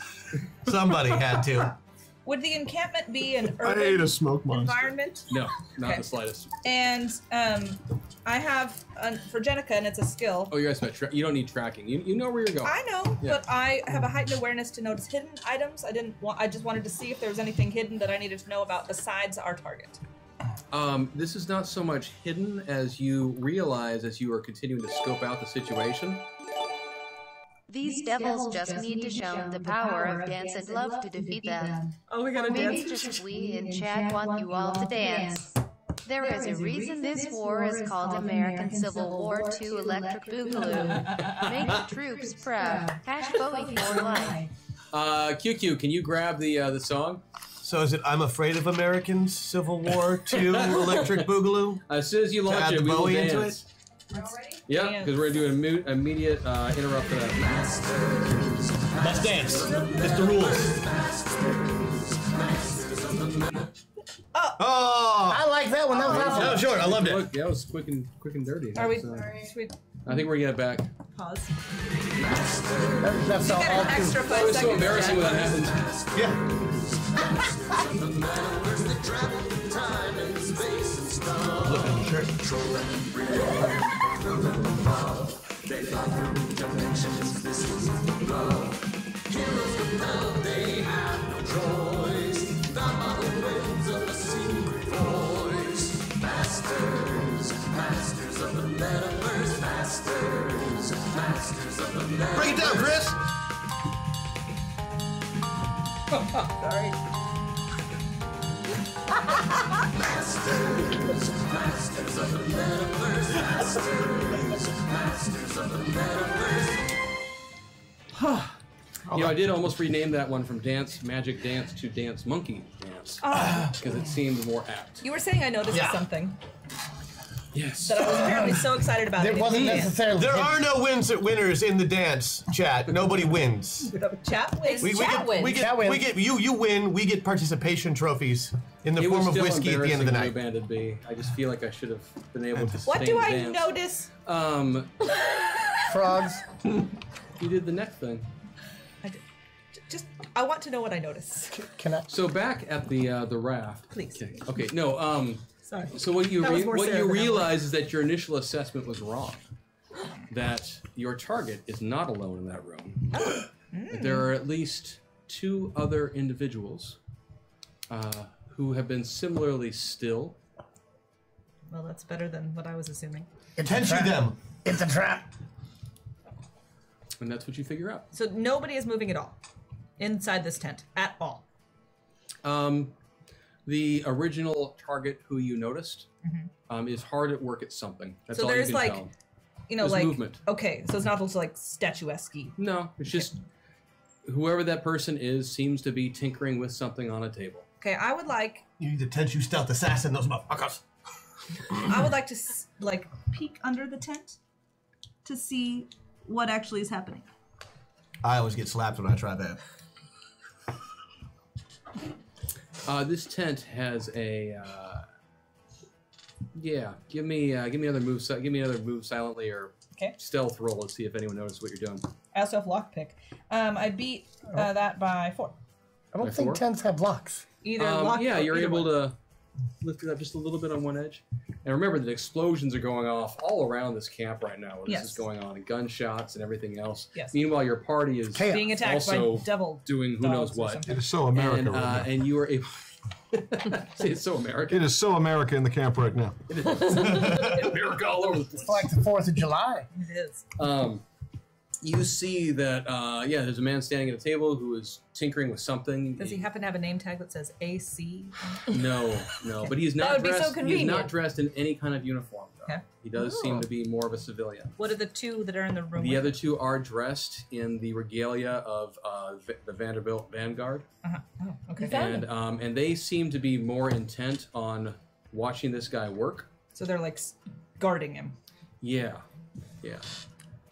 somebody had to. would the encampment be an I ate urban a smoke monster. environment? No, not Okay. the slightest. And I have for Jenica, and it's a skill. Oh, you guys about you don't need tracking. You know where you're going. I know, Yeah. but I have a heightened awareness to notice hidden items. I just wanted to see if there was anything hidden that I needed to know about besides our target. This is not so much hidden as you realize as you are continuing to scope out the situation. These devils just need to show the power of dance and love to defeat them. Oh, we gotta Maybe just we in chat want you all to dance. There is a reason this war is called American Civil War II Electric Boogaloo. Make the troops proud. Hash Bowie for life. QQ, can you grab the song? So is it I'm Afraid of Americans, Civil War II, Electric Boogaloo? As soon as you launch add it, we will Bowie into dance. Already? Yeah, because we're going to do an immediate interrupt to that. Let's dance. It's the rules. Oh! I like that one. That was awesome. That was short. I loved it. Look, that was quick and dirty. Are we? That's, Should we I think we're going to get it back. pause? That's all. Get an extra 5 Oh, it's seconds. so embarrassing when that happens. Yeah. No matter where's the travel, time and space and stuff. Looking Trolling, revolving, through and above. They fly through dimensions, this is love. Heroes compelled, they have no choice. The muddled winds of a secret voice. Masters, masters of the metaverse. Masters, masters of the metaverse. Break it down, Chris! Sorry. Masters, masters of the metaverse. Masters, masters of the metaverse. You know, I did almost rename that one from Dance Magic Dance to Dance Monkey Dance because it seemed more apt. You were saying I noticed something Yes. that I was apparently so excited about. It wasn't necessarily. There are no winners in the dance chat. Nobody wins. Chat wins. Chat wins. We get you win. We get participation trophies in the It form was of still whiskey at the end of the night. Banded B. I just feel like I should have been able to. What sustain do the I dance. notice? Frogs. You did the neck thing. I want to know what I noticed. Can I? So back at the raft. Please. Okay. No. Sorry. So what you That was more Sarah than realize is that your initial assessment was wrong. That your target is not alone in that room. There are at least 2 other individuals who have been similarly still. Well, that's better than what I was assuming. Tension them. It's a trap. And that's what you figure out. So nobody is moving at all inside this tent at all. The original target who you noticed is hard at work at something. That's So all you there's can like, tell. you know, There's like movement. Okay, so it's not also like statuesque. No, it's just whoever that person is seems to be tinkering with something on a table. Okay, I would like You need to tense you stealth assassin those motherfuckers. I would like to like peek under the tent to see what actually is happening. I always get slapped when I try that. This tent has a Give me another move. Give me another move silently or stealth roll. Let's see if anyone notices what you're doing. I also have lockpick. I beat that by 4. I don't think tents have locks. Either lock. Yeah, you're either able one. to lift it up just a little bit on one edge. And remember that explosions are going off all around this camp right now. Where this is going on, and gunshots and everything else. Yes. Meanwall, your party is being attacked also by devil doing who knows dogs or what. something. It is so America right now. And you are able. See, it's so American. It is so America in the camp right now. It is. America all over the place. It's like the 4th of July. It is. You see that, there's a man standing at a table who is tinkering with something. Does he happen to have a name tag that says AC? No, but he's That not would be so dressed. He's convenient. not dressed in any kind of uniform, though. Okay. He does seem to be more of a civilian. What are the 2 that are in the room? The other 2 are dressed in the regalia of the Vanderbilt Vanguard, Oh, okay. and they seem to be more intent on watching this guy work. So they're like guarding him. Yeah.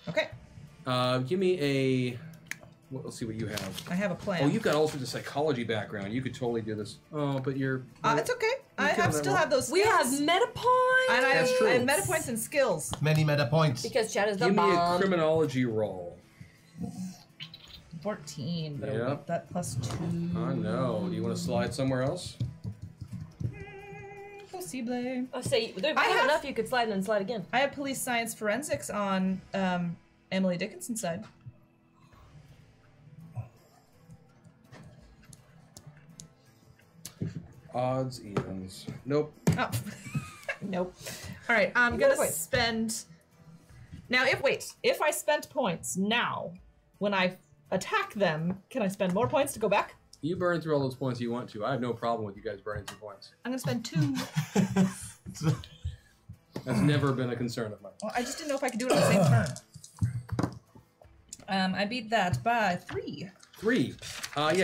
Okay. Give me a. Well, let's see what you have. I have a plan. Oh, you've got all sorts of psychology background. You could totally do this. Oh, but you're. It's okay. I kill that still one. have those. We have skills. meta points. And That's true. I have meta points and skills. Many meta points. Because Chad is the Give me a bomb. criminology roll. 14. But Yeah. that plus 2. I know. Do you want to slide somewhere else? Possible. Oh, say there's I have- enough you could slide and then slide again. I have police science forensics on Emily Dickinson's side. Odds, evens. Nope. Oh. Nope. All right, I'm gonna spend. Now, if I spent points now, when I attack them, can I spend more points to go back? You burn through all those points you want to. I have no problem with you guys burning through points. I'm gonna spend 2. That's never been a concern of mine. Well, I just didn't know if I could do it on the same turn. I beat that by 3. 3.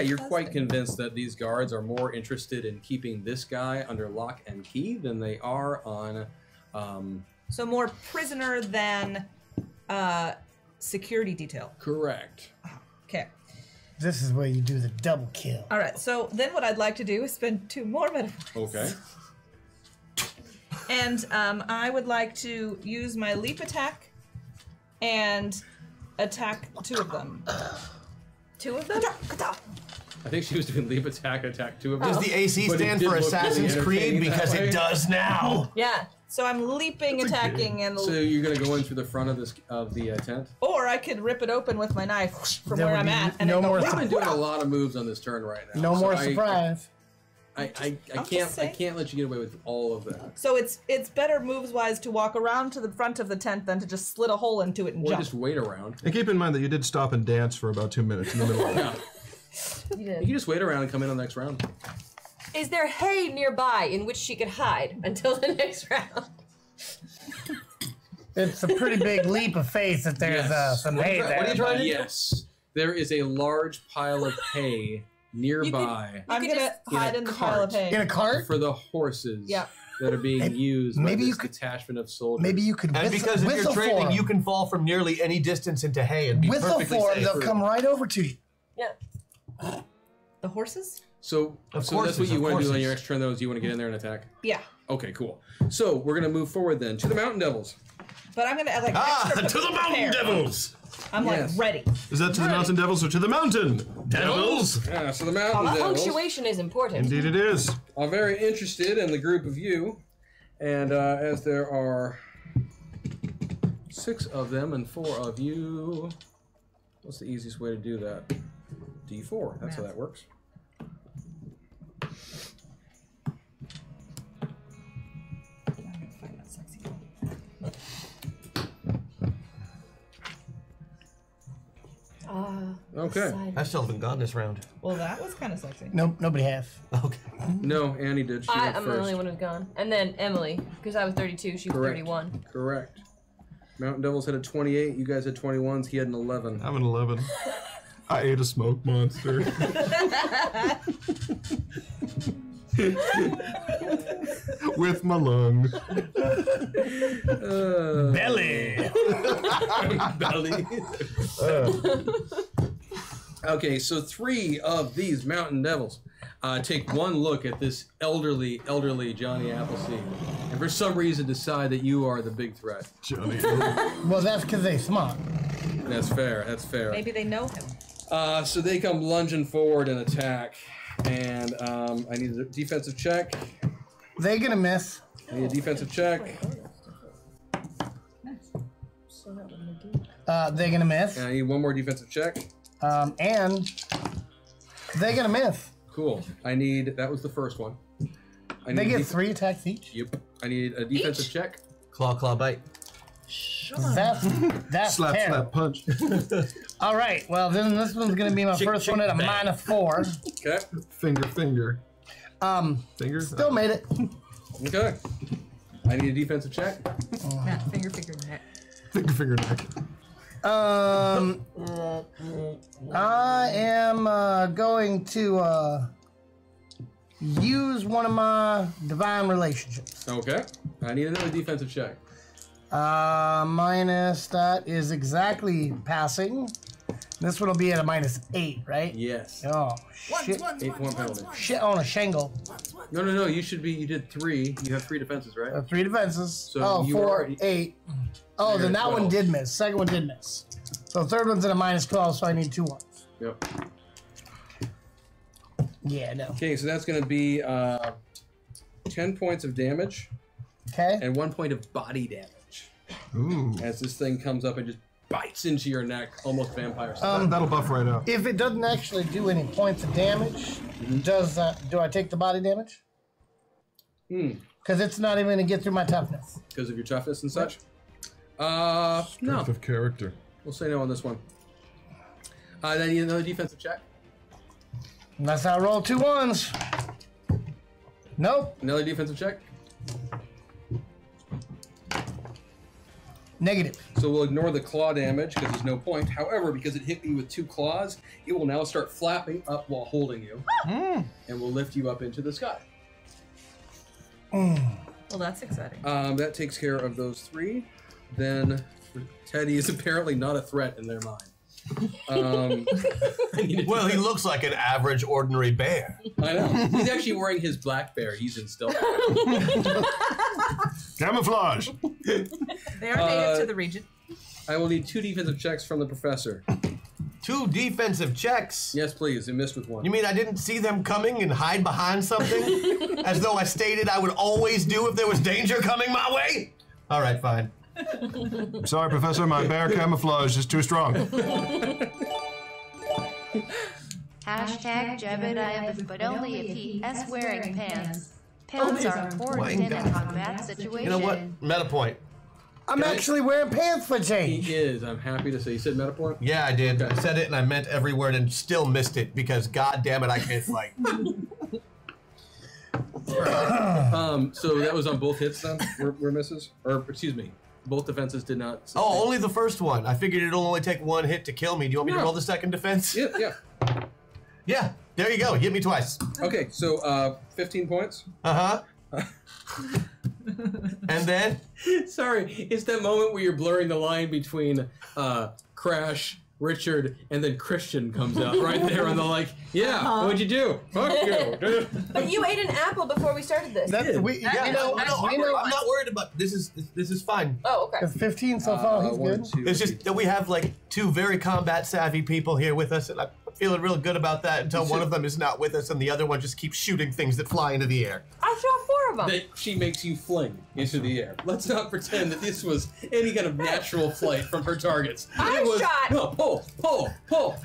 You're quite convinced that these guards are more interested in keeping this guy under lock and key than they are on. So more prisoner than security detail. Correct. Okay. This is where you do the double kill. All right. So then, what I'd like to do is spend 2 more meta points. Okay. And I would like to use my leap attack and attack 2 of them. 2 of them? I think she was doing leap attack 2 of them. Does the AC But it stand did for look Assassin's really Creed? entertaining Because that way. it does now. Yeah. So I'm leaping, attacking, and So you're gonna go in through the front of the tent. or I could rip it open with my knife from where I'm at. And no more. We've been doing a lot of moves on this turn right now. No so more surprise. I can't let you get away with all of that. So it's better moves wise to walk around to the front of the tent than to just slit a hole into it and Or jump. just wait around. And keep in mind that you did stop and dance for about 2 minutes in the middle of it. Yeah. You You did. can just wait around and come in on the next round. Is there hay nearby in which she could hide until the next round? It's a pretty big leap of faith that there's Yes. some hay there. what are you trying to do? Yes. There is a large pile of hay nearby I'm could gonna just- hide in the pile of hay. In a cart? for the horses Yeah. that are being used by maybe this you could- detachment of soldiers. Maybe you could And because if you're whistle training, for 'em. you can fall from nearly any distance into hay and be Whistle perfectly for 'em, safe. they'll come right over to you. Yeah. The horses? So, Of so that's what courses, you of want to do on courses. your next turn, though, is you want to get in there and attack? Yeah. Okay, cool. So we're going to move forward then to the Mountain Devils. But I'm gonna add like Ah, extra to the mountain prepare. devils! I'm Yes. like ready. Is that to the mountain devils or to the mountain devils? Yeah, so the Mountain Devils Punctuation is important. Indeed it is. are very interested in the group of you. And as there are 6 of them and 4 of you, what's the easiest way to do that? D4. That's how that works. Okay. I still haven't gone this round. Well, that was kind of sexy. Nope, nobody has. Okay. No, Annie did. She went I'm first. the only one who's gone. And then Emily, because I was 32, she was Correct. 31. Correct. Mountain Devils had a 28. You guys had 21s. He had an 11. I'm an 11. I ate a smoke monster. With my lungs. Belly. Belly. Okay, so 3 of these Mountain Devils take one look at this elderly Johnny Appleseed, and for some reason decide that you are the big threat. Johnny. Well, that's because they smart. That's fair. That's fair. Maybe they know him. So they come lunging forward and attack, and I need a defensive check. They gonna miss. I need a defensive check, They gonna miss. and I need one more defensive check. And they gonna miss. Cool. That was the first one. I need They a get 3 attacks each. Yep. I need a defensive check. Claw, bite. That's Slap, terrible. slap, punch. All right. Well, then this one's gonna be my first one at a -4. Okay. Finger. Finger. Still made it. Okay. I need a defensive check. Matt, finger neck. Finger neck. I am going to use one of my divine relationships. Okay. I need another defensive check. Minus that is exactly passing. This one will be at a -8, right? Yes. Oh, shit. 8-point penalty. Shit on a shingle. No. You did 3. You have 3 defenses, right? 3 defenses. So you 4, already- 8. Oh, You're then at that one 12. did miss. Second one did miss. So third one's at a -12, so I need 2 ones. Yep. Yeah, no. Okay, so that's going to be 10 points of damage Okay. and 1 point of body damage Ooh. as this thing comes up and just bites into your neck, almost vampire style. That'll buff right out. If it doesn't actually do any points of damage, do I take the body damage? Because it's not even going to get through my toughness. Because of your toughness and such? No. Strength of character. We'll say no on this one. Then I need another defensive check. Unless I roll 2 ones. Nope. Another defensive check. Negative. So we'll ignore the claw damage because there's no point. However, because it hit me with 2 claws, it will now start flapping up while holding you. And will lift you up into the sky. Well, that's exciting. That takes care of those 3. Then Teddy is apparently not a threat in their mind. Well, he looks like an average, ordinary bear. I know. He's actually wearing his black bear. He's in stealth. Camouflage. They are native to the region. I will need 2 defensive checks from the professor. 2 defensive checks. Yes, please. You missed with 1. You mean I didn't see them coming and hide behind something? As though I stated I would always do if there was danger coming my way? All right, fine. I'm sorry, Professor, my bear camouflage is too strong. Hashtag Jebediah, but only if he is wearing pants. Pants are important in a combat situation. You know what? Meta point. I'm actually wearing pants for change. He is. I'm happy to say. You said meta point? Yeah, I did. I said it and I meant every word and still missed it because god damn it, I can't fight. So that was on both hits then? Were misses? Or, excuse me, both defenses did not succeed. Oh, only the first one. I figured it'll only take 1 hit to kill me. Do you want me to roll the second defense? Yeah. Yeah, there you go. Hit me twice. Okay, so 15 points. Uh-huh. And then? Sorry, it's that moment where you're blurring the line between Crash, Richard, and then Christian comes out right there on the what'd you do? Fuck you. But you ate an apple before we started this. I'm I'm not worried about this. Is fine. Oh, okay. It's 15 so far. He's good. It's just that we have like 2 very combat savvy people here with us, and I'm feeling real good about that until one of them is not with us and the other one just keeps shooting things that fly into the air. I shot 4 of them. That she makes you fling into the air. Let's not pretend that this was any kind of natural flight from her targets. Shot. No, pull.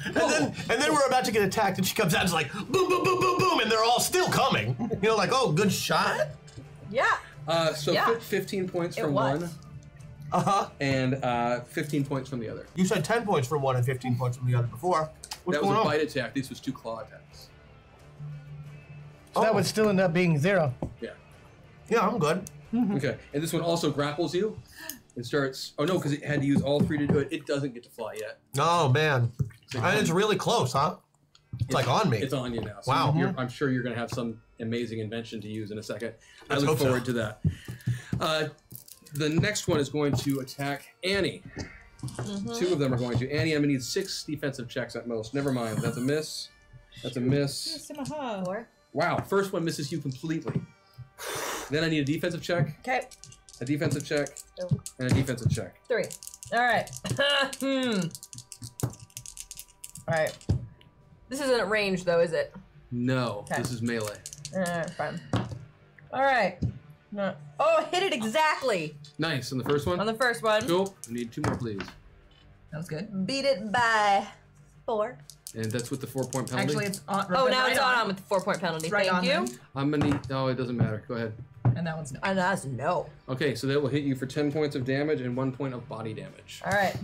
And then we're about to get attacked, and she comes out and is like, boom, boom, boom, boom, boom, and they're all still coming. You know, like, oh, good shot. Yeah. So 15 points from was. one. Uh-huh. And 15 points from the other. You said 10 points from one and 15 points from the other before. What's that was going a on? bite attack. This was 2 claw attacks. So that would still end up being 0. Yeah. Yeah, I'm good. Okay. And this one also grapples you. It starts. Oh no, because it had to use all 3 to do it. It doesn't get to fly yet. Oh, man. And it's really close, huh? It's like on me. It's on you now. So Wow. I'm sure you're going to have some amazing invention to use in a second. Let's I look hope forward so. to that. The next one is going to attack Annie. 2 of them are going to. Annie, I'm going to need 6 defensive checks at most. Never mind. That's a miss. That's a miss. Wow. First one misses you completely. Then I need a defensive check. Okay. A defensive check. And a defensive check. 3. All right. All right. This isn't range, though, is it? No. Okay. This is melee. Fine. All right. No. Oh, hit it exactly. Nice. On the first one? On the first one. Cool. I need 2 more, please. That was good. Beat it by 4. And that's with the 4-point penalty? Actually, it's on. Oh, now it's on with the 4-point penalty. It's right Thank on you. then. I'm going to need... Oh, it doesn't matter. Go ahead. And that one's no. And that's no. Okay, so that will hit you for 10 points of damage and 1 point of body damage. All right.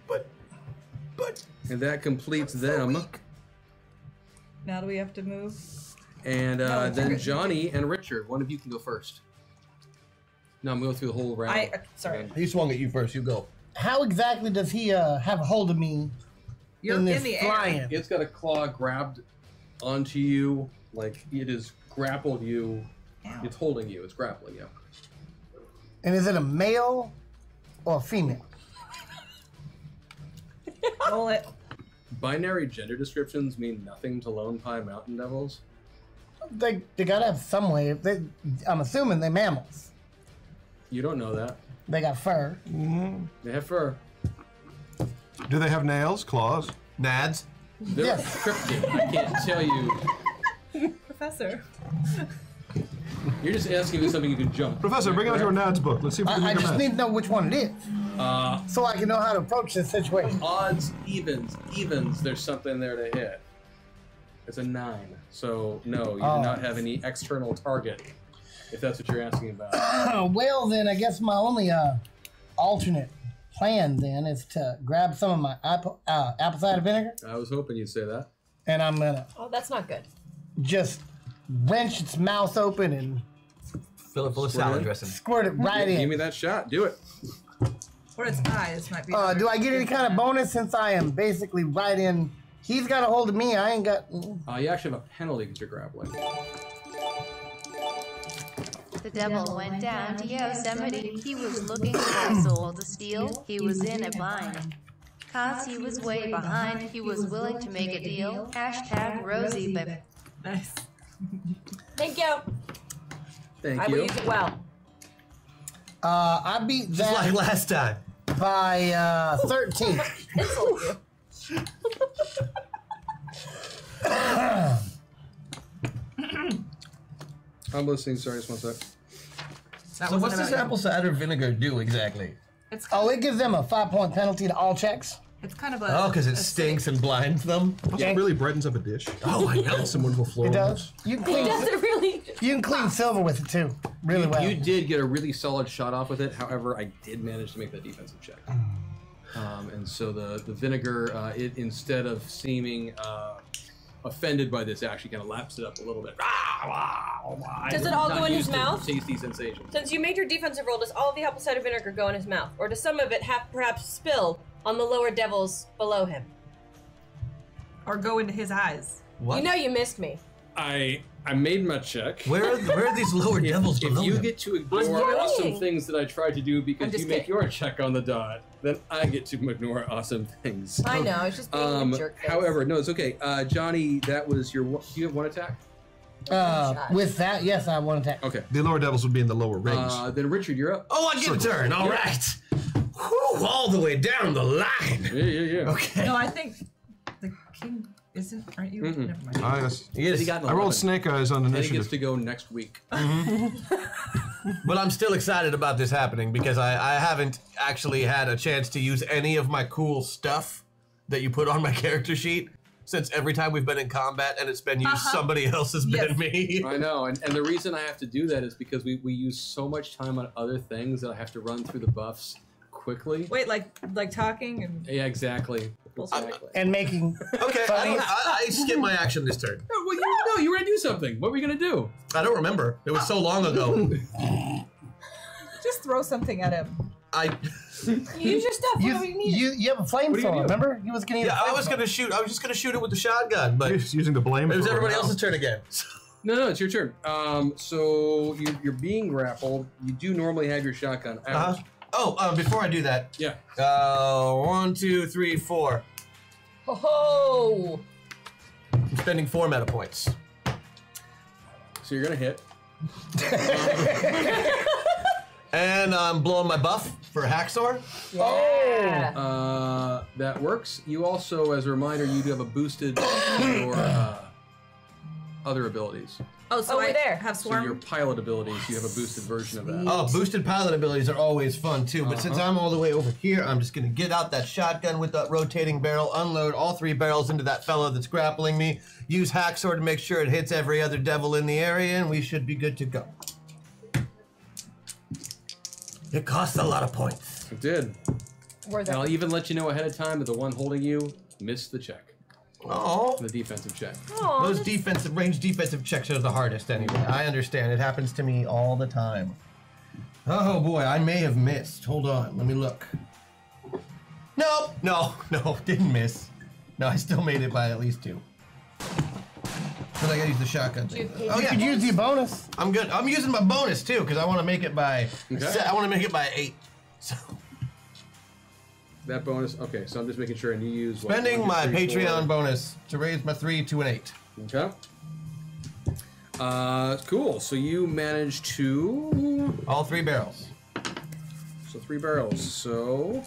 But... And that completes them. Now do we have to move? And No, then Johnny and Richard. One of you can go first. No, I'm going through the whole round. Sorry. He swung at you first. You go. How exactly does he have a hold of me? You're in in, this the flying? air. It's got a claw grabbed onto you. Like, it has grappled you. Ow. It's holding you. It's grappling you. And is it a male or a female? Roll it. Binary gender descriptions mean nothing to Lone Pie Mountain Devils. They gotta have some way. I'm assuming they're mammals. You don't know that. They got fur. They have fur. Do they have nails, claws? Nads? They're Yes. cryptic. I can't tell you. Professor. You're just asking me something you can jump. Professor, bring out your NADS book. Let's see if we can I make a just match. need to know which one it is, so I can know how to approach this situation. Odds, evens, there's something there to hit. It's a 9. So, no, you do not have any external target, if that's what you're asking about. Well, then I guess my only alternate plan then is to grab some of my apple cider vinegar, I was hoping you'd say that. and I'm gonna Oh, that's not good. just wrench its mouth open and Fill it full of Squirt salad in. dressing. squirt it right Give in. me that shot. Do it. Or its eyes might be. Do I get any kind of bonus since I am basically right in? He's got a hold of me. I ain't got. You actually have a penalty because you're grappling. The devil went down to Yosemite. He was looking for a soul to steal. He was in a bind. 'Cause he was way behind, he was willing to make a deal. Hashtag Rosie, but Nice. Thank you. Thank I will you. use it well. I beat Just that. like last time. by 13. Insult you. I'm listening. Sorry, just one sec. So what's this apple cider vinegar do exactly? It's Oh, it gives them a 5-point penalty to all checks. It's kind of a. Oh, because it a stinks and blinds them? Also, it really brightens up a dish. Oh, I know. Some wonderful floral. It does. You can He clean, does it really. you can clean silver with it too, really well. You did get a really solid shot off with it. However, I did manage to make that defensive check. And so the vinegar, it instead of seeming offended by this, actually kind of laps it up a little bit. Does it all go in his mouth? Tasty sensation. Since you made your defensive roll, does all of the apple cider vinegar go in his mouth? Or does some of it perhaps spill on the lower devils below him? Or go into his eyes. What? You know you missed me. I made my check. Where are these lower devils If below you him? get to What's ignore going awesome on? things that I tried to do I'm because just you make kidding. your check on the dot, then I get to ignore awesome things. I know, it's just being a jerk face. However, no, it's okay. Johnny, that was your. You have one attack? With that, yes, I have one attack. Okay. The lower devils would be in the lower rings. Then Richard, you're up. Oh, I get a turn. All right. Whew, all the way down the line. Yeah. Okay. No, I think the king isn't. Aren't you? Never mind. Ah, yes. Yes. He got an I rolled 11. snake eyes on And he gets initiative. to go next week. But I'm still excited about this happening because I haven't actually had a chance to use any of my cool stuff that you put on my character sheet since every time we've been in combat and it's been used, somebody else has been me. I know, and the reason I have to do that is because we use so much time on other things that I have to run through the buffs quickly. Wait, like talking and. Yeah, exactly. And making. Okay, I skipped my action this turn. Well, you were gonna do something. What were you gonna do? I don't remember. It was so long ago. Just throw something at him. Use your stuff. You, What do we need? you have a What are you gonna flamethrower, do? remember? You was gonna use Yeah, a I was flamethrower. gonna shoot. I was just gonna shoot it with the shotgun, but He's using the blame. it was for everybody now. else's turn again. No, it's your turn. So you're being grappled. You do normally have your shotgun out. Oh, before I do that, Yeah. 1, 2, 3, 4. Ho! I'm spending 4 meta points. So you're gonna hit. And I'm blowing my buff for Haxor. Yeah. That works. You also, as a reminder, you do have a boosted your other abilities. Oh, so Over I there. have So swarm. your pilot abilities, you have a boosted version of that. Oh, boosted pilot abilities are always fun too, but since I'm all the way over here, I'm just gonna get out that shotgun with that rotating barrel, unload all 3 barrels into that fellow that's grappling me, use Haxor to make sure it hits every other devil in the area, and we should be good to go. It costs a lot of points. It did. Worth And I'll it. even let you know ahead of time that the one holding you missed the check, Oh, the defensive check. Aw, those range defensive checks are the hardest anyway. I understand. It happens to me all the time. Oh boy, I may have missed. Hold on, let me look. Nope, no, didn't miss. No, I still made it by at least 2. But I gotta use the shotgun thing. Oh You could yeah, use your bonus. I'm good. I'm using my bonus too because I want to make it by. Okay. I want to make it by 8. So That bonus. Okay, so I'm just making sure, and you use what, spending 1, 2, my 3, 4. Patreon bonus to raise my 3 to an 8. Okay. Cool. So you managed to. All 3 barrels. So 3 barrels. So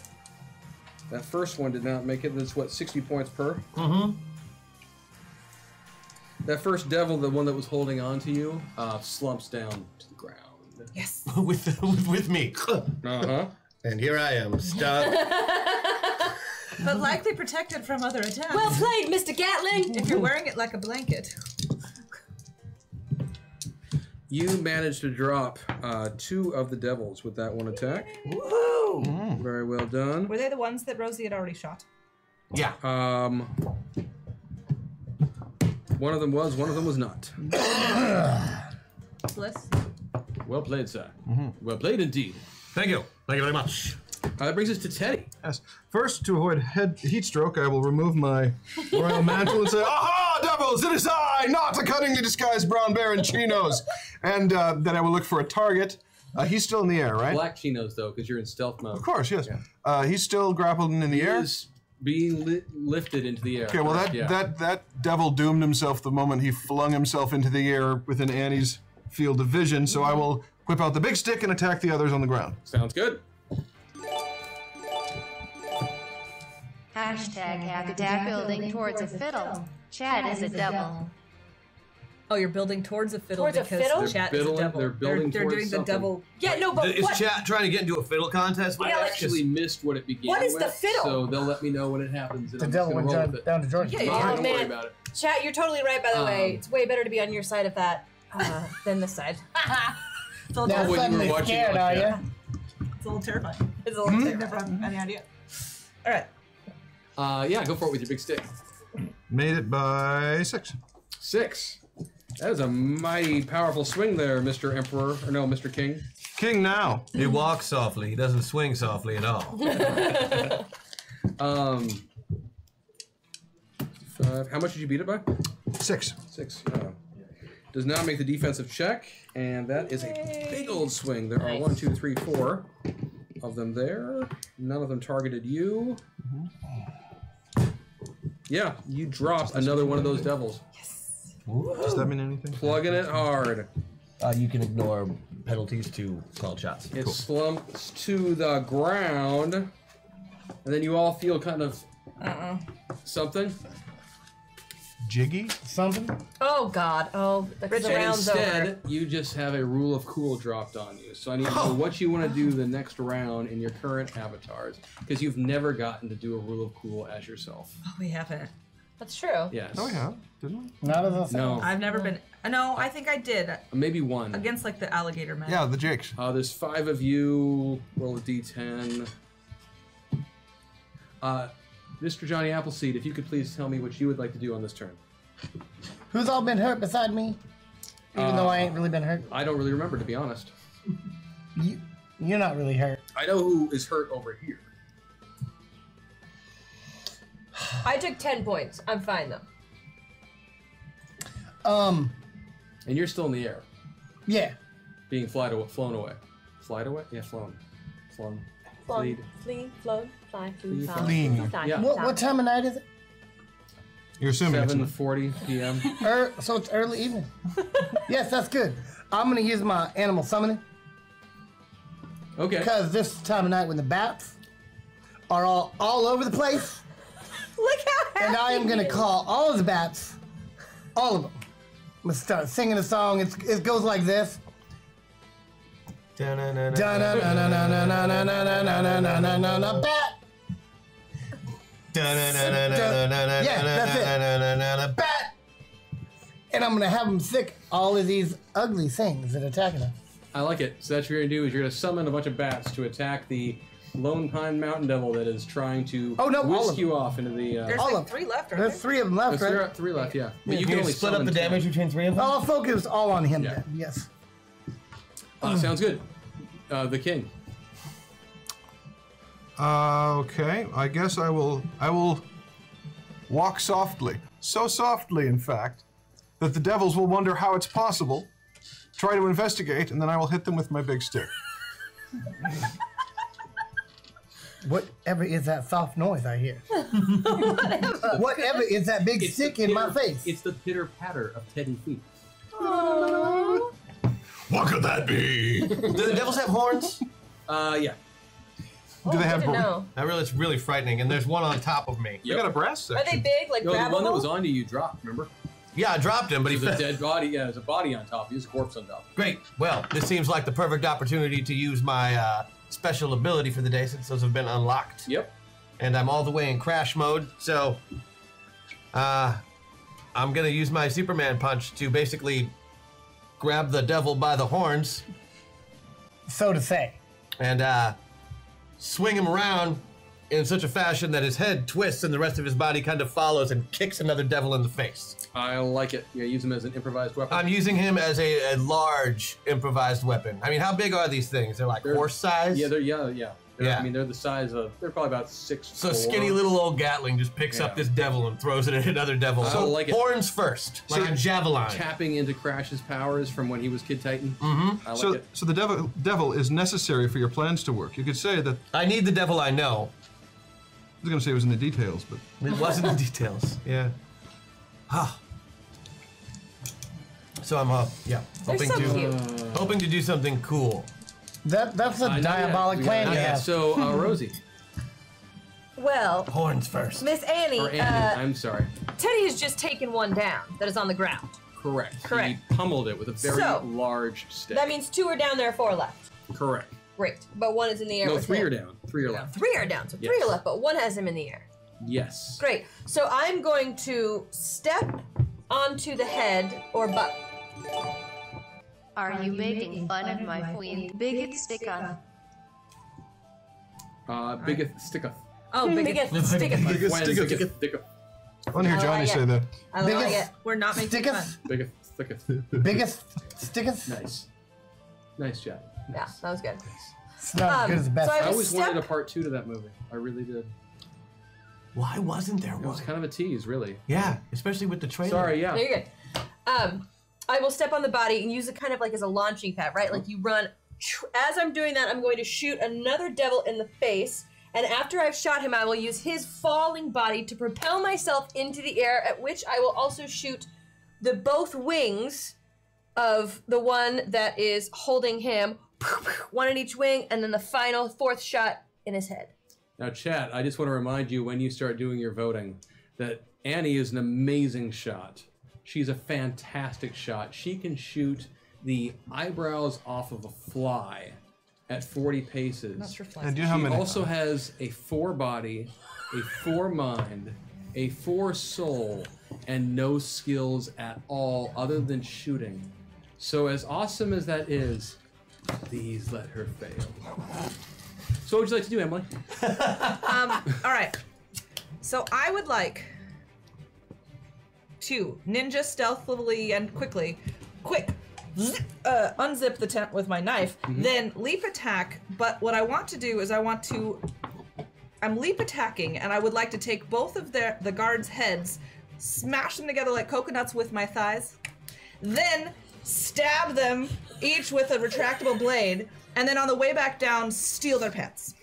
that first one did not make it. That's what, 60 points per. Mm-hmm. That first devil, the one that was holding on to you, slumps down to the ground. Yes. with me. Uh-huh. And here I am, stuck. But likely protected from other attacks. well played, Mr. Gatling. if you're wearing it like a blanket. You managed to drop 2 of the devils with that one attack. Woo! Very well done. Were they the ones that Rosie had already shot? Yeah. One of them was not. Bliss. Well played, sir. Well played indeed. Thank you. Thank you very much. That brings us to Teddy. Yes. First, to avoid heat stroke, I will remove my royal mantle and say, "Aha, devils! It is I, not a cunningly disguised brown bear in chinos." And then I will look for a target. He's still in the air, right? Black chinos, though, because you're in stealth mode. Of course, yes. He's still grappled and in the air. Is being lifted into the air. Okay, well that devil doomed himself the moment he flung himself into the air within Annie's field of vision. So I will whip out the big stick and attack the others on the ground. Sounds good. Hashtag habitat building towards a fiddle. Chad is a devil. Oh, you're building towards a fiddle Towards a because fiddle? chat is a devil. They're building they're towards doing something. the devil. Yeah, no, but Is what? chat trying to get into a fiddle contest? I actually missed what it began What is with, the fiddle? so they'll let me know when it happens. And The I'm devil just went gonna roll with it. down to Georgia. Yeah, Don't Oh, worry man. about it. Chat, you're totally right, by the way. It's way better to be on your side of that than this side. It's a little, Now when you were suddenly watching scared, like are that. you? it's a little terrifying. It's a little You never have any idea. All right. Yeah, go for it with your big stick. Made it by 6. 6. That is a mighty powerful swing there, Mr. Emperor. Or no, Mr. King. King now. He walks softly. He doesn't swing softly at all. 5. How much did you beat it by? 6. 6. Does not make the defensive check, and that is a big old swing. There are 1, 2, 3, 4 of them there. None of them targeted you. Yeah, you drop another one of those devils. Does that mean anything? Plugging it hard. You can ignore penalties to called shots. It slumps to the ground, and then you all feel kind of something. Jiggy? Something? Oh, God. Oh, the And round's instead, over. you just have a rule of cool dropped on you. So I need to know what you want to do the next round in your current avatars, because you've never gotten to do a rule of cool as yourself. Oh, we haven't. That's true. Yes. Oh, yeah. Didn't we? Not as a No. I've never been. No, I think I did Maybe one. against like the alligator man. Yeah, the Jakes. There's 5 of you. Roll a d10. Mr. Johnny Appleseed, if you could please tell me what you would like to do on this turn. Who's all been hurt beside me? Even though I ain't really been hurt. I don't really remember, to be honest. You're not really hurt. I know who is hurt over here. I took 10 points. I'm fine, though. And you're still in the air, Yeah. being flown away. Flied away? Yeah, flown. Flown. Fleed. Flee, float, fly, Flee, fly, fleeing. fly, Yeah. fly. What time of night is it? You're assuming it's 7:40 p.m. So it's early evening. Yes, that's good. I'm gonna use my animal summoning Okay. because this time of night when the bats are all over the place, Look how happy and I am gonna he is. call all of the bats, all of them. I'm gonna start singing a song. It goes like this. Da-na-na-na-na-na-na-na-na-na-na-na-na-na-na-na-na-na bat. Bat. And I'm gonna have them sick all of these ugly things that are attacking us. I like it. So that's what you're going to do is you're going to summon a bunch of bats to attack the Lone Pine Mountain Devil that is trying to Oh, no, all of whisk you them. off into the... There's all like of 3 left, aren't There's there? 3 of them left, there right? are 3 left, yeah. But you You can only split up summon the 10. damage between 3 of them? I'll focus all on him Yeah. then, yes. Sounds good. The king. Okay, I guess I will walk softly. So softly, in fact, that the devils will wonder how it's possible, try to investigate, and then I will hit them with my big stick. Whatever is that soft noise I hear? Whatever is that big stick in my face? It's the pitter-patter of Teddy feet. What could that be? Do the devils have horns? Yeah. Do they have? No. It's really frightening, and there's one on top of me. They got a brass Are section. they big? Like No, the one that grabbable? was on you dropped, remember? Yeah, I dropped him, but he There's a fell. dead body. Yeah, there's a body on top. There's a corpse on top. Great. Well, this seems like the perfect opportunity to use my special ability for the day since those have been unlocked. Yep. And I'm all the way in crash mode, so I'm gonna use my Superman punch to basically grab the devil by the horns So to say. and swing him around in such a fashion that his head twists and the rest of his body kind of follows and kicks another devil in the face. I like it. Yeah, use him as an improvised weapon. I'm using him as a large improvised weapon. I mean, how big are these things? They're like horse size? Yeah, They're, Yeah. I mean, they're the size of... They're probably about 6'4". So skinny little old Gatling just picks up Yeah. this devil and throws it at another devil. I So like it. horns first, like a javelin. Tapping into Crash's powers from when he was Kid Titan. Mm-hmm. I like So, it. so the devil is necessary for your plans to work. You could say that. I need the devil I know. I was going to say it was in the details, but It wasn't the details. Yeah. Ah. So I'm hoping so to cute. hoping to do something cool. That's a Not yet. diabolic We plan got- you not yet. have. So, Rosie. Well, Horns first. Miss Annie, Or Andy, I'm sorry. Teddy has just taken one down that is on the ground. Correct. Correct. He pummeled it with a very So, large stick. That means 2 are down there, 4 left. Correct. Great. But 1 is in the air No, with 3 him. are down. 3 are left. 3 are down, so 3 are left, but 1 has him in the air. Yes. Great. So I'm going to step onto the head or butt. Are you making fun of my queen? Bigot stick on. Biggest sticketh. Oh, Biggest sticketh. Biggest When sticketh. sticketh, sticketh. I want to hear I Johnny like say it. that. I like Biggest- it. We're not making Sticketh? fun. Biggest sticketh. Biggest sticketh? Nice. Nice job. Yeah, that was good. It's not as good as the best. so I will always wanted a step- part 2 to that movie. I really did. Why wasn't there It was one? kind of a tease, really. Yeah, especially with the trailer. Sorry, No, yeah. you're good. I will step on the body and use it kind of like as a launching pad, right? Like you run. As I'm doing that, I'm going to shoot another devil in the face. And after I've shot him, I will use his falling body to propel myself into the air, at which I will also shoot the both wings of the one that is holding him, one in each wing, and then the final 4th shot in his head. Now, chat, I just want to remind you when you start doing your voting that Annie is an amazing shot. She's a fantastic shot. She can shoot the eyebrows off of a fly at 40 paces. That's And reflective. do you know how She many? also has a 4 body, a 4 mind, a 4 soul, and no skills at all other than shooting. So as awesome as that is, please let her fail. So what would you like to do, Emily? All right. So I would like to ninja stealthily and quick, unzip the tent with my knife, then leap attack. But what I want to do is I'm leap attacking, and I would like to take both of the guards' heads, smash them together like coconuts with my thighs, then stab them each with a retractable blade, and then on the way back down, steal their pants.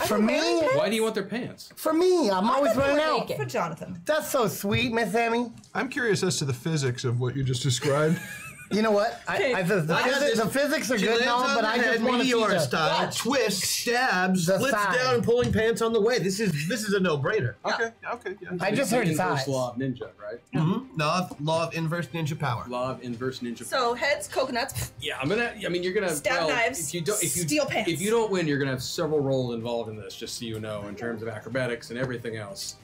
For me? Why do you want their pants? For me, I'm always running out. naked. For Jonathan. That's so sweet, Miss Emmy. I'm curious as to the physics of what you just described. You know what? The physics are She good and lands all, on but the I head, just want to see meteor the... style, twist, stabs, The splits thigh. down, and pulling pants on the way. This is a no-brainer. Okay, okay, yeah. I just The heard inverse thighs. law of ninja, right? Law of inverse ninja power. Law of inverse ninja. So heads, coconuts. Yeah, you're gonna Stab knives, steal pants. If you don't win, you're gonna have several roles involved in this, just so you know, in terms of acrobatics and everything else.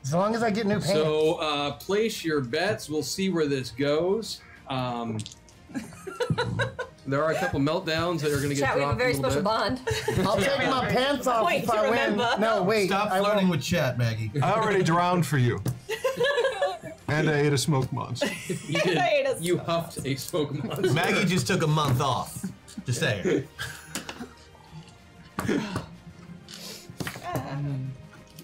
As long as I get new pants. So place your bets. We'll see where this goes. There are a couple meltdowns that are gonna get Chat, we have a dropped very a little special bit. bond. I'll take my pants off Point if to I win. remember. No, wait. Stop I flirting won't. with chat, Maggie. I already drowned for you. And I ate a smoked monster. You did. I ate a You huffed a smoke monster. Maggie just took a month off. Just saying.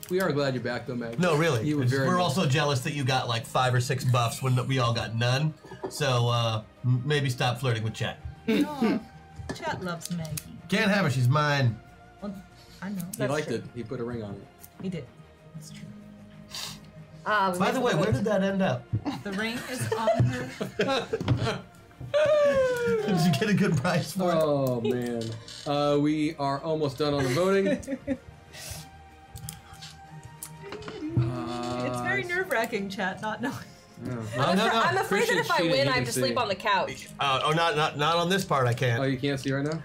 We are glad you're back, though, Meg. No, really. You were very We're much- also jealous that you got like 5 or 6 buffs when we all got none. So maybe stop flirting with chat. Chat loves Maggie. Can't have her. She's mine. Well, I know. He liked it. He put a ring on it. He did. That's true. By the way, where did that end up? The ring is on her. Did you get a good price for it? Oh man, we are almost done on the voting. It's very nerve-wracking, chat, not knowing. I'm afraid that Christian's if I cheating, win, he I can have to see. sleep on the couch. Not on this part. I Oh, can't. you can't see right now?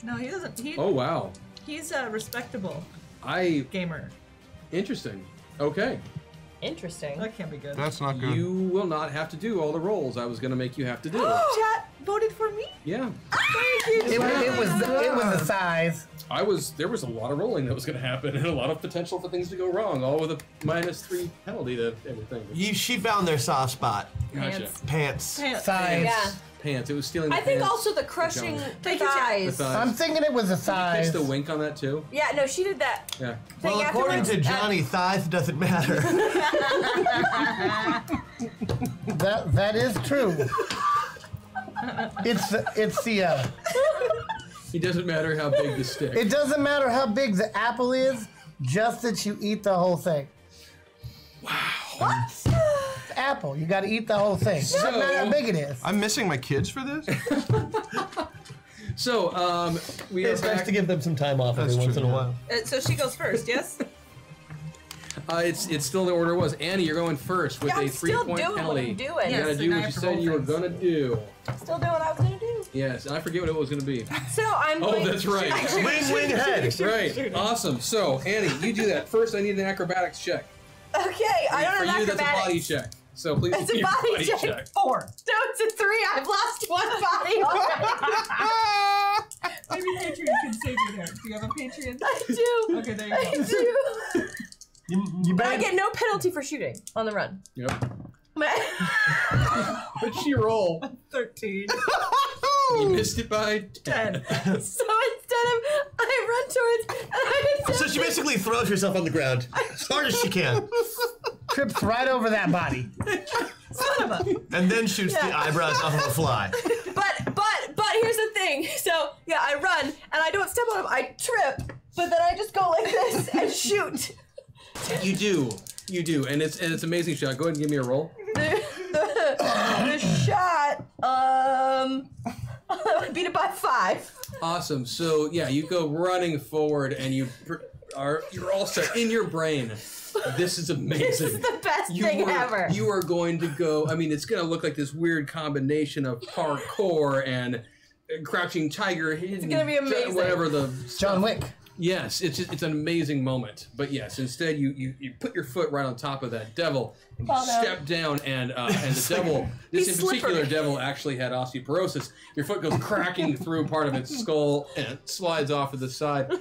No, he doesn't. Oh wow, He's a respectable I gamer. interesting. Okay, Interesting. That can't be good. That's not good. you will not have to do all the roles I was gonna make you have to do. Chat voted for me. Yeah, It was the size. there was a lot of rolling that was gonna happen and a lot of potential for things to go wrong, all with a -3 penalty to everything. She found their soft spot. Gotcha. Pants. Pants. Size. Yeah. Pants. It was stealing. The I think pants. also the crushing Thank you, Chat. thighs. The thighs. I'm thinking it was the Catch size. the wink on that too. Yeah, no, she did that. Yeah. thing Well, according to afterwards. Johnny, thighs doesn't matter. That is true. It's the It doesn't matter how big the stick. it doesn't matter how big the apple is, just that you eat the whole thing. Wow. What? It's apple. You got to eat the whole thing. Doesn't matter how big it is. I'm missing my kids for this? So, we are It's nice back. to give them some time off every That's once true, in a yeah. while. So she goes first, yes? It's still the order it was. Annie, you're going first with Yeah, a I'm still 3-point doing what penalty. I'm doing. You Yes, gotta and do I what you have to said roll you were things. gonna do. Still doing what I was gonna do. Yes, and I forget what it was gonna be. So I'm Oh, going that's right. Wing head. Right. Awesome. So, Annie, you do that. First, I need an acrobatics check. Okay, I don't For have you, that's a acrobatics. body check. So please It's give a me your body check. 4. No, it's a 3. I've lost one body already. Maybe Patreon can save you there. Do you have a Patreon? I do. Okay, there you I go. do. You I better get no penalty for shooting on the run. Yep. What'd she roll? 13. You missed it by 10. So instead of I run towards, and I attempt So she basically throws herself on the ground as hard as she can, Trips right over that body. Son of a. and then shoots the Yeah. eyebrows off of a fly. But here's the thing. So yeah, I run and I don't step on him. I trip, but then I just go like this and shoot. You do, and it's an amazing shot. Go ahead and give me a roll. The shot. I beat it by 5. Awesome. So yeah, you go running forward, and you're all set in your brain. This is amazing. This is the best thing ever. You are going to go. I mean, it's going to look like this weird combination of parkour and crouching tiger. It's gonna be amazing. Whatever the John Wick. Yes, it's an amazing moment. But yes, instead you put your foot right on top of that devil and you Oh, no. step down, and the devil, this in He's particular slippery. devil actually had osteoporosis. Your foot goes cracking through part of its skull and it slides off to the side.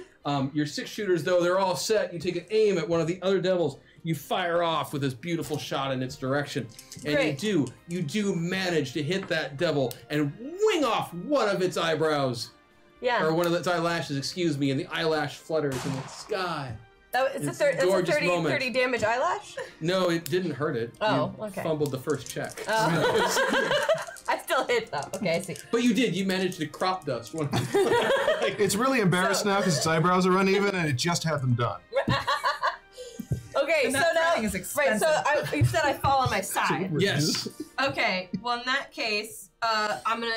Your 6 shooters, though, they're all set. You take an aim at one of the other devils. You fire off with this beautiful shot in its direction. And Great. you do manage to hit that devil and wing off one of its eyebrows. Yeah. Or one of its eyelashes, excuse me, and the eyelash flutters in the sky. It's a It's a gorgeous 30 moment. damage eyelash? No, it didn't hurt it. Oh, You okay. fumbled the first check. I still hit though. Okay, I see. But you did. You managed to crop dust one. It's really embarrassed now because its eyebrows are uneven and it just had them done. Okay, And so that now thing is expensive. right, so you said I fall on my side. Yes. Okay, well in that case, I'm gonna.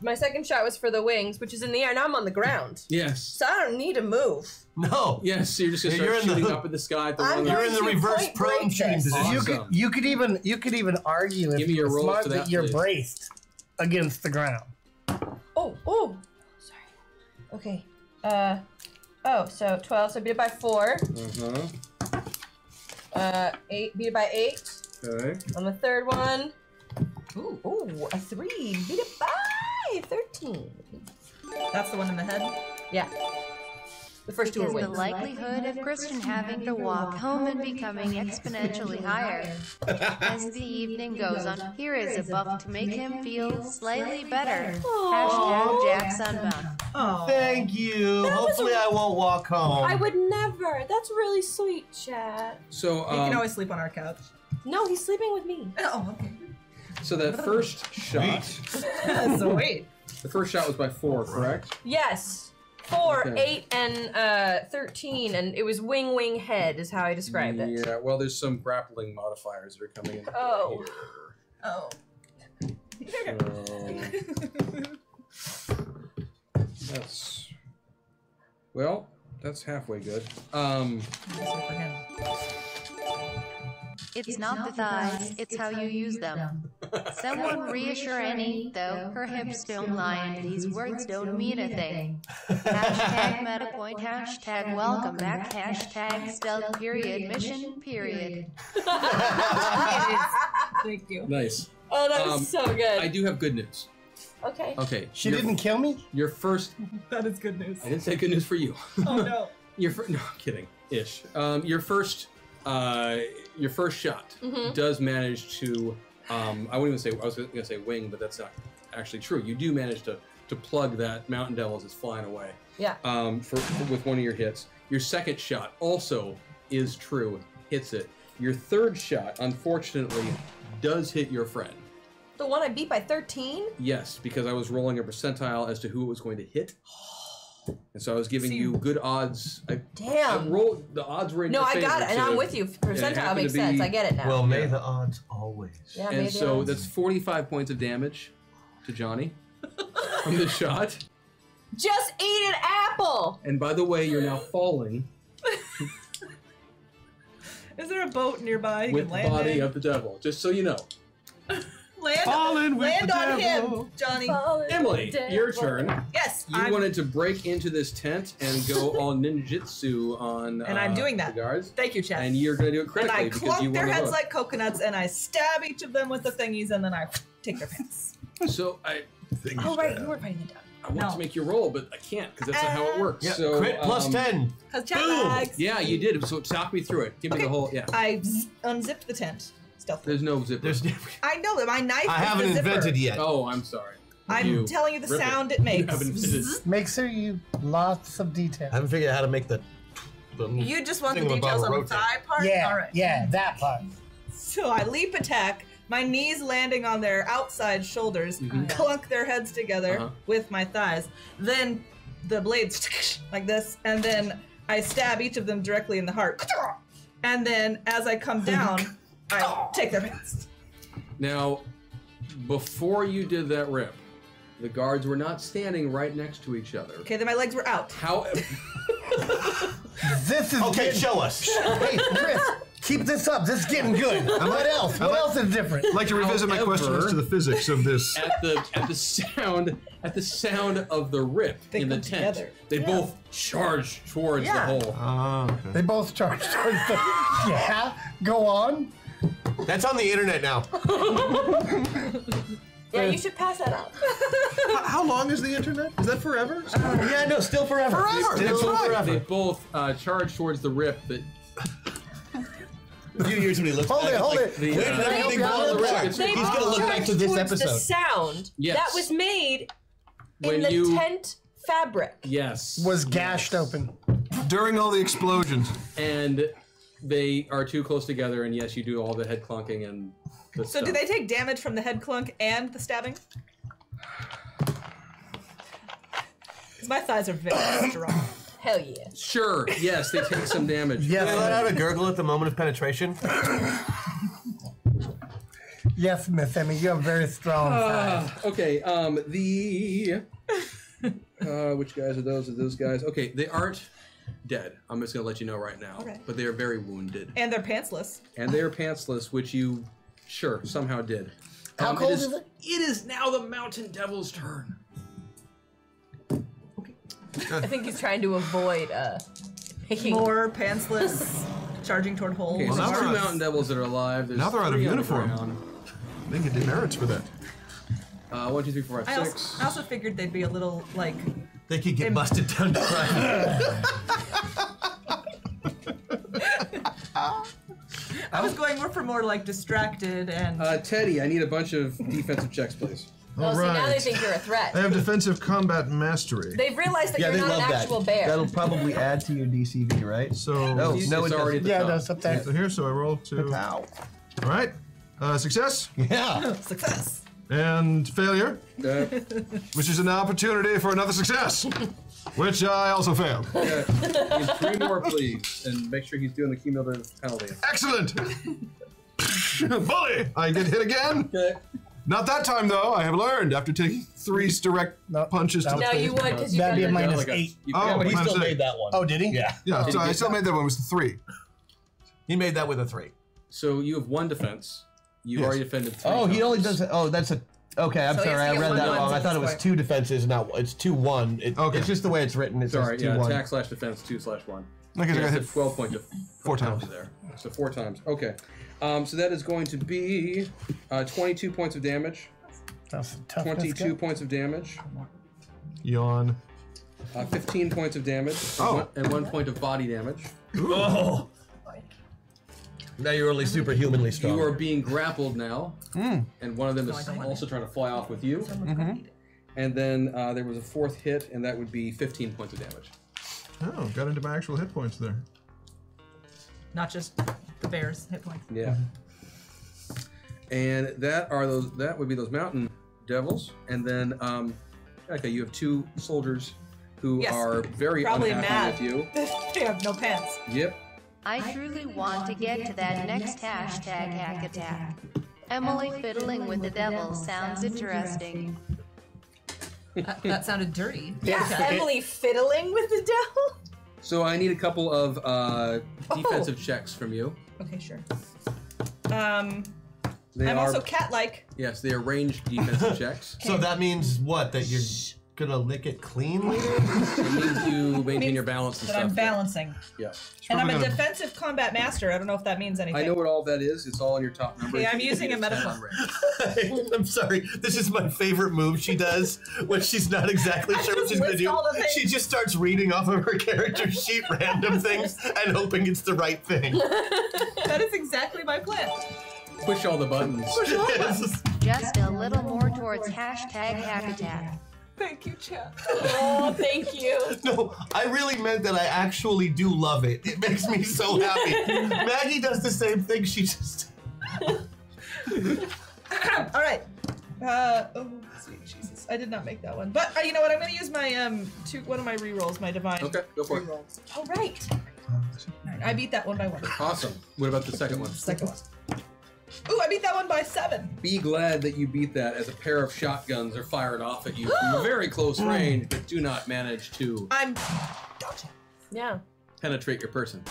My second shot was for the wings, which is in the air. Now I'm on the ground, Yes. so I don't need to move. No. Yes. So you're just gonna You're start in the- shooting up in the sky at the I'm one. You're in the going to reverse point prone break shooting this. position. You could even argue if Give me your you're rolls smart for that, that you're please. braced against the ground. Oh, sorry. Okay. So 12. So I beat it by 4. Uh-huh. 8. Beat it by 8. Okay. On the third one. Ooh, a 3. Beat it by 13. That's the one in the head? Yeah. The first 2 are Because the wings. likelihood of Kristen having to walk home and becoming exponentially higher. As the evening goes on, here is a buff to make him feel slightly better. Hashtag Jack Sunbound. Oh. Thank you. Hopefully I won't walk home. I would never. That's really sweet, Chad. So You can always sleep on our couch. No, he's sleeping with me. Oh, okay. so that first shot, So wait. the first shot was by 4, correct? Yes. 4, Okay. 8, and 13, and it was wing head is how I described it. Yeah. Well, there's some grappling modifiers that are coming in. Oh. Oh. That's that's halfway good. For him. It's not the thighs, it's how you use them. Someone reassure Annie, though, her hips don't lie and these words don't mean a thing. Hashtag MetaPoint, hashtag welcome back, hashtag stealth period, mission period. Thank you. Nice. Oh, that was so good. I do have good news. Okay. Okay. She didn't kill me? Your first. That is good news. I didn't say good news for you. Oh no. No, I'm kidding. Ish. Your first shot does manage to. I wouldn't even say. I was going to say wing, but that's not actually true. You do manage to plug that mountain devil as it's flying away. Yeah. With one of your hits. Your second shot also is true. Hits it. Your third shot, unfortunately, does hit your friend. The one I beat by 13? Yes, because I was rolling a percentile as to who it was going to hit. And so I was giving you good odds. Damn. The odds were in No, your I favor. got it, and so- I'm with you. Percentile happened makes to be- sense. I get it now. Well, may the odds always. Yeah, And maybe so odds. that's 45 points of damage to Johnny from the shot. Just eat an apple. And by the way, you're now falling Is there a boat nearby you with can the land body in? of the devil. Just so you know. Land on him, Johnny. Emily, your turn. Yes, You wanted to break into this tent and go all ninjutsu on and I'm doing that. the guards. Thank you, Chad. And you're going to do it And critically I because you clunk want their to heads look. like coconuts, and I stab each of them with the thingies, and then I take their pants. So Oh, right, you weren't writing it down. I want to make you roll, but I can't because that's not how it works. Yeah, So crit plus 10. Because Chad Boom! lags. Yeah, you did. So talk me through it. Give me the whole. Yeah. I unzipped the tent. Stealthily. There's no zipper. I know that my knife. I is haven't the zipper. invented yet. Oh, I'm sorry. I'm telling you the Rip sound it You makes. haven't invented. Make sure you lots of detail. I haven't figured out how to make the You just want the Thing details about on the rotate. thigh part? Yeah, All right. yeah, that part. So I leap attack, my knees landing on their outside shoulders, clunk their heads together with my thighs. Then the blades like this, and then I stab each of them directly in the heart. And then as I come down, I take their pants. Now, before you did that rip, the guards were not standing right next to each other. Okay, then my legs were out. However, This is Okay, getting- show us. Hey, Chris, keep this up. This is getting good. What else? What else is different? I'd like to revisit my question as to the physics of this. at the sound of the rip They in the come tent, together. they both charge towards the hole. Ah, okay. They both charge towards the. Yeah, go on. That's on the internet now. Yeah, you should pass that out. How long is the internet? Is that forever? Yeah, no, still forever. They both charge towards the rip. That A few years when he looks Hold back, it, it's hold like, it. the, where did everything the fall rip, apart? it's- They He's gonna look back charged to this towards the episode. sound Yes. that was made When in the you- tent fabric. Yes. Was gashed open. During all the explosions. And they are too close together, and yes, you do all the head clunking and the So stuff. do they take damage from the head clunk and the stabbing? Because my thighs are very strong. Hell yeah. Sure, yes, they take some damage. Yes, Can I let out a gurgle at the moment of penetration? yes, Miss Emmy, you have very strong thighs. Okay, which guys are those? Are those guys? Okay, they aren't dead. I'm just gonna let you know right now. Okay. But they are very wounded. And they're pantsless. And they are pantsless, which you, sure, somehow did. How cold is it? It is now the Mountain Devil's turn. I think he's trying to avoid making More pantsless, charging toward holes. Okay, so now there's they're two out- Mountain Devils that are alive. There's Now they're out of 3 on the uniform. ground. They get demerits for that. 1, 2, 3, 4, 5, I 6. also figured they'd be a little, like... They could get busted down to crime. I was going more for more, like, distracted and... Teddy, I need a bunch of defensive checks, please. Oh, see, now they think you're a threat. I have defensive combat mastery. They've realized that Yeah, you're they not love an that. actual bear. That'll probably add to your DCV, right? So, No, It's no, it already doesn't. at the Yeah, top. that's up there. so here, so I roll 2. Ow. All right. Success Yeah. Success. and failure, Uh, which is an opportunity for another success, which I also failed. yeah, need 3 more, please, and make sure he's doing the cumulative penalty. Excellent. Bully! I get hit again. Okay. Not that time, though. I have learned after taking 3 direct No, punches to the No, face. you would because you That'd be a got minus Like a- 8. you- Oh, But he my still mistake. made that one. Oh, did he? Yeah. Yeah, so I still made that one. It was 3. He made that with a 3. So you have 1 defense. You've Yes. already defended 3 Oh, he only times. does. Oh, that's a. Okay, I'm So he has sorry. to I get read one that one wrong. to I thought it this was way. 2 defenses, not it's 2-1. Okay. It's just the way it's written. It Sorry, says yeah, 2-1. attack/defense 2/1. Okay, so I got hit 12 points. 4 times. There. So 4 times. Okay. So that is going to be 22 points of damage. That's a toughness 22 guy. points of damage. Yawn. 15 points of damage. Oh. And 1 point of body damage. Oh! Now you're only superhumanly strong. You are being grappled now, and one of them is also trying to fly off with you. And then there was a 4th hit, and that would be 15 points of damage. Oh, got into my actual hit points there. Not just the bear's hit points. Yeah. And that would be those mountain devils, and then okay, you have 2 soldiers who Yes. are very Probably unhappy mad. with you. They have no pants. Yep. I truly want to get to that next hashtag hack attack. Emily fiddling with the devil sounds interesting. That sounded dirty. Yes, Emily fiddling with the devil. So I need a couple of defensive checks from you. Okay, sure. They I'm are, also cat-like. Yes, they are ranged defensive checks. So that means what? That you're gonna lick it clean later? It means you maintain your balance and That stuff. I'm balancing. Yeah. And I'm a gonna- defensive combat master. I don't know if that means anything. I know what all that is. It's all in your top number. Okay, I'm using a metaphor. I'm sorry. This is my favorite move she does when she's not exactly sure what she's gonna list do. all the things. She just starts reading off of her character sheet random things and hoping it's the right thing. That is exactly my plan. Push all the buttons. Yes. Just a little more towards hashtag hack attack. Thank you, chat. Oh, thank you. No, I really meant that I actually do love it. It makes me so happy. Maggie does the same thing. She just. All right. Oh, sweet Jesus. I did not make that one. But you know what? I'm going to use my one of my rerolls, my divine. Okay, go for it. rerolls. All right. I beat that one by 1. Awesome. What about the second one? Second one. Ooh, I beat that one by 7. Be glad that you beat that as a pair of shotguns are fired off at you from very close range, but do not manage to Yeah. penetrate your person.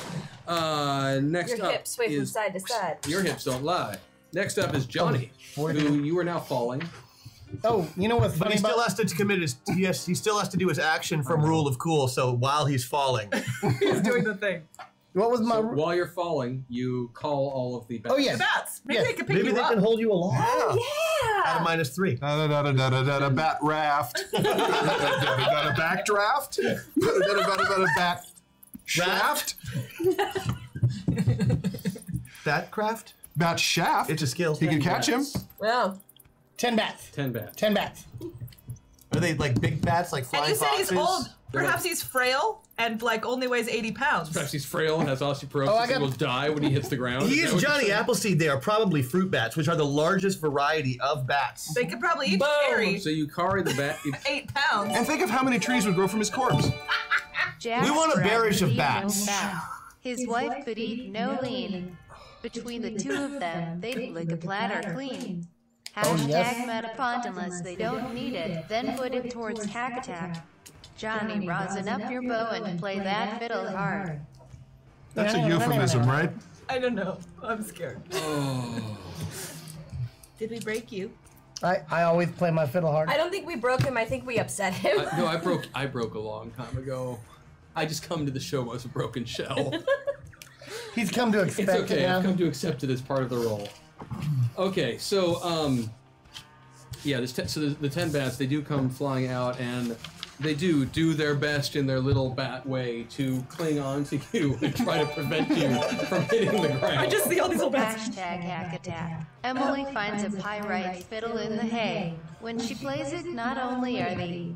Next Your up hips sway from is side to side. your hips don't lie. Next up is Johnny, who you are now falling. Oh, you know what's But funny he still about has to commit his. Yes, he still has to do his action from Rule of Cool. So while he's falling, He's doing the thing. what was my? So while you're falling, you call all of the bats. Oh yes. Bats. Maybe Yes. they can pick maybe you they up. can hold you along. Yeah. Out of -3. Da-da-da-da-da-da-da, bat raft. Da-da-da-da-da, backdraft. Da-da-da-da-da-da, bat shaft. That craft? Bat shaft. It's a skill. He can catch him. Wow. 10 bats. 10 bats. 10 bats. Are they like big bats, like And flying you said foxes? he's old. Perhaps he's frail and like only weighs 80 pounds. Perhaps he's frail and has osteoporosis Oh, I got- and will die when he hits the ground. He Is is that what you're Johnny saying? Appleseed. They are probably fruit bats, which are the largest variety of bats. They could probably each carry So you carry the bat. 8 pounds. And think of how many trees would grow from his corpse. Jack's We want a brat bearish would of eat bats. No fat. His wife could eat no lean. Between the two of them, they'd lick a platter clean. Hashtag yes. Metapont unless they don't need it, then put it towards hack attack. Johnny, rosin up your bow and play that fiddle hard. That's a euphemism, right? I don't know. I'm scared. Did we break you? I always play my fiddle hard. I don't think we broke him. I think we upset him. No, I broke a long time ago. I just come to the show as a broken shell. He's come to expect It's okay. it now. I've come to accept it as part of the role. Okay, so yeah, the 10 bats, they do come flying out, and they do their best in their little bat way to cling on to you and try to prevent you from hitting the ground. I just see all these little bats. Hashtag hack attack. Emily finds a pyrite fiddle in the hay. When she plays it, not only are the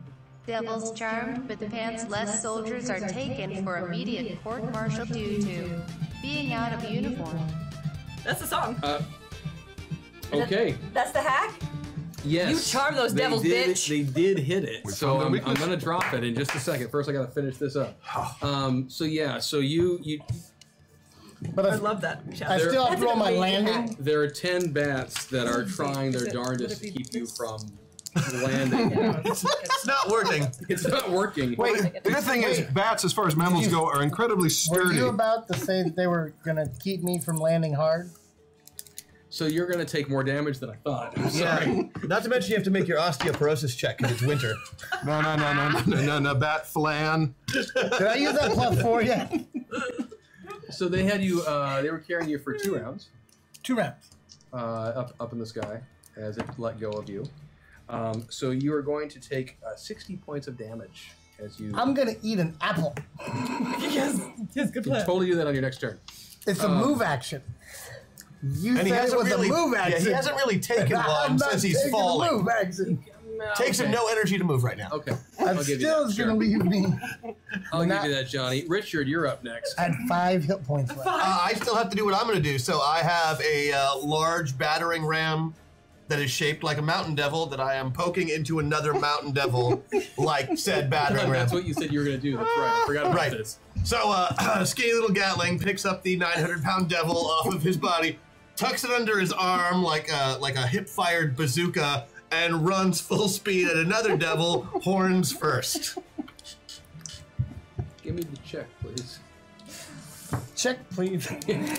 devils charmed, but the pants-less soldiers are taken for immediate court-martial due to being out of uniform. That's the song. Okay. That's the hack? Yes. You charm those they devils, did, bitch. They did hit it. We So found their I'm weakness. going to drop it in just a second. First, I got to finish this up. So yeah, so you But I love that. I Chapter. still have That's to roll an my amazing landing. hack. there are 10 bats that are trying their Is it- darndest would to it be keep you this? from landing. It's not working. It's not working. Wait, The good thing is, bats, as far as mammals go, are incredibly were sturdy. you about to say that they were going to keep me from landing hard? So you're going to take more damage than I thought. I'm sorry. Yeah. Not to mention you have to make your osteoporosis check because it's winter. No, bat flan. Did I use that +4 yet? So they had you. They were carrying you for 2 rounds 2 rounds. up in the sky as it let go of you. So you are going to take 60 points of damage as you. I'm going to eat an apple. Yes, good can plan. totally do that on your next turn. It's a move action. You And he said it hasn't was really, a move yeah, action. he hasn't really taken I'm one not since he's taking a falling. move action. Takes him no energy to move right now. Okay. I'm I'll give you still that. going to Sure. leave me I'll not- give you that, Johnny. Richard, you're up next. at 5 hit points left. I still have to do what I'm going to do. So I have a large battering ram that is shaped like a mountain devil that I am poking into another mountain devil like said battering ram. That's what you said you were going to do. That's right. I forgot about Right. this. So skinny little Gatling picks up the 900-pound devil off of his body, tucks it under his arm like a hip-fired bazooka, and runs full speed at another devil, horns first. Give me the check, please. Check, please.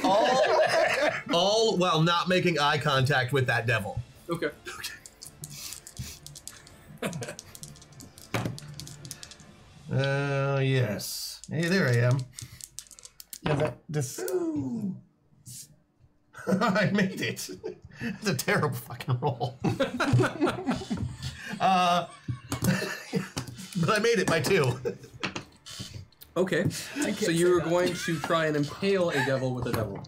All while not making eye contact with that devil. Okay. Yes. Hey, there I am. Yeah, this. I made it. It's a terrible fucking roll. But I made it by 2. Okay. So you're going to try and impale a devil with a devil.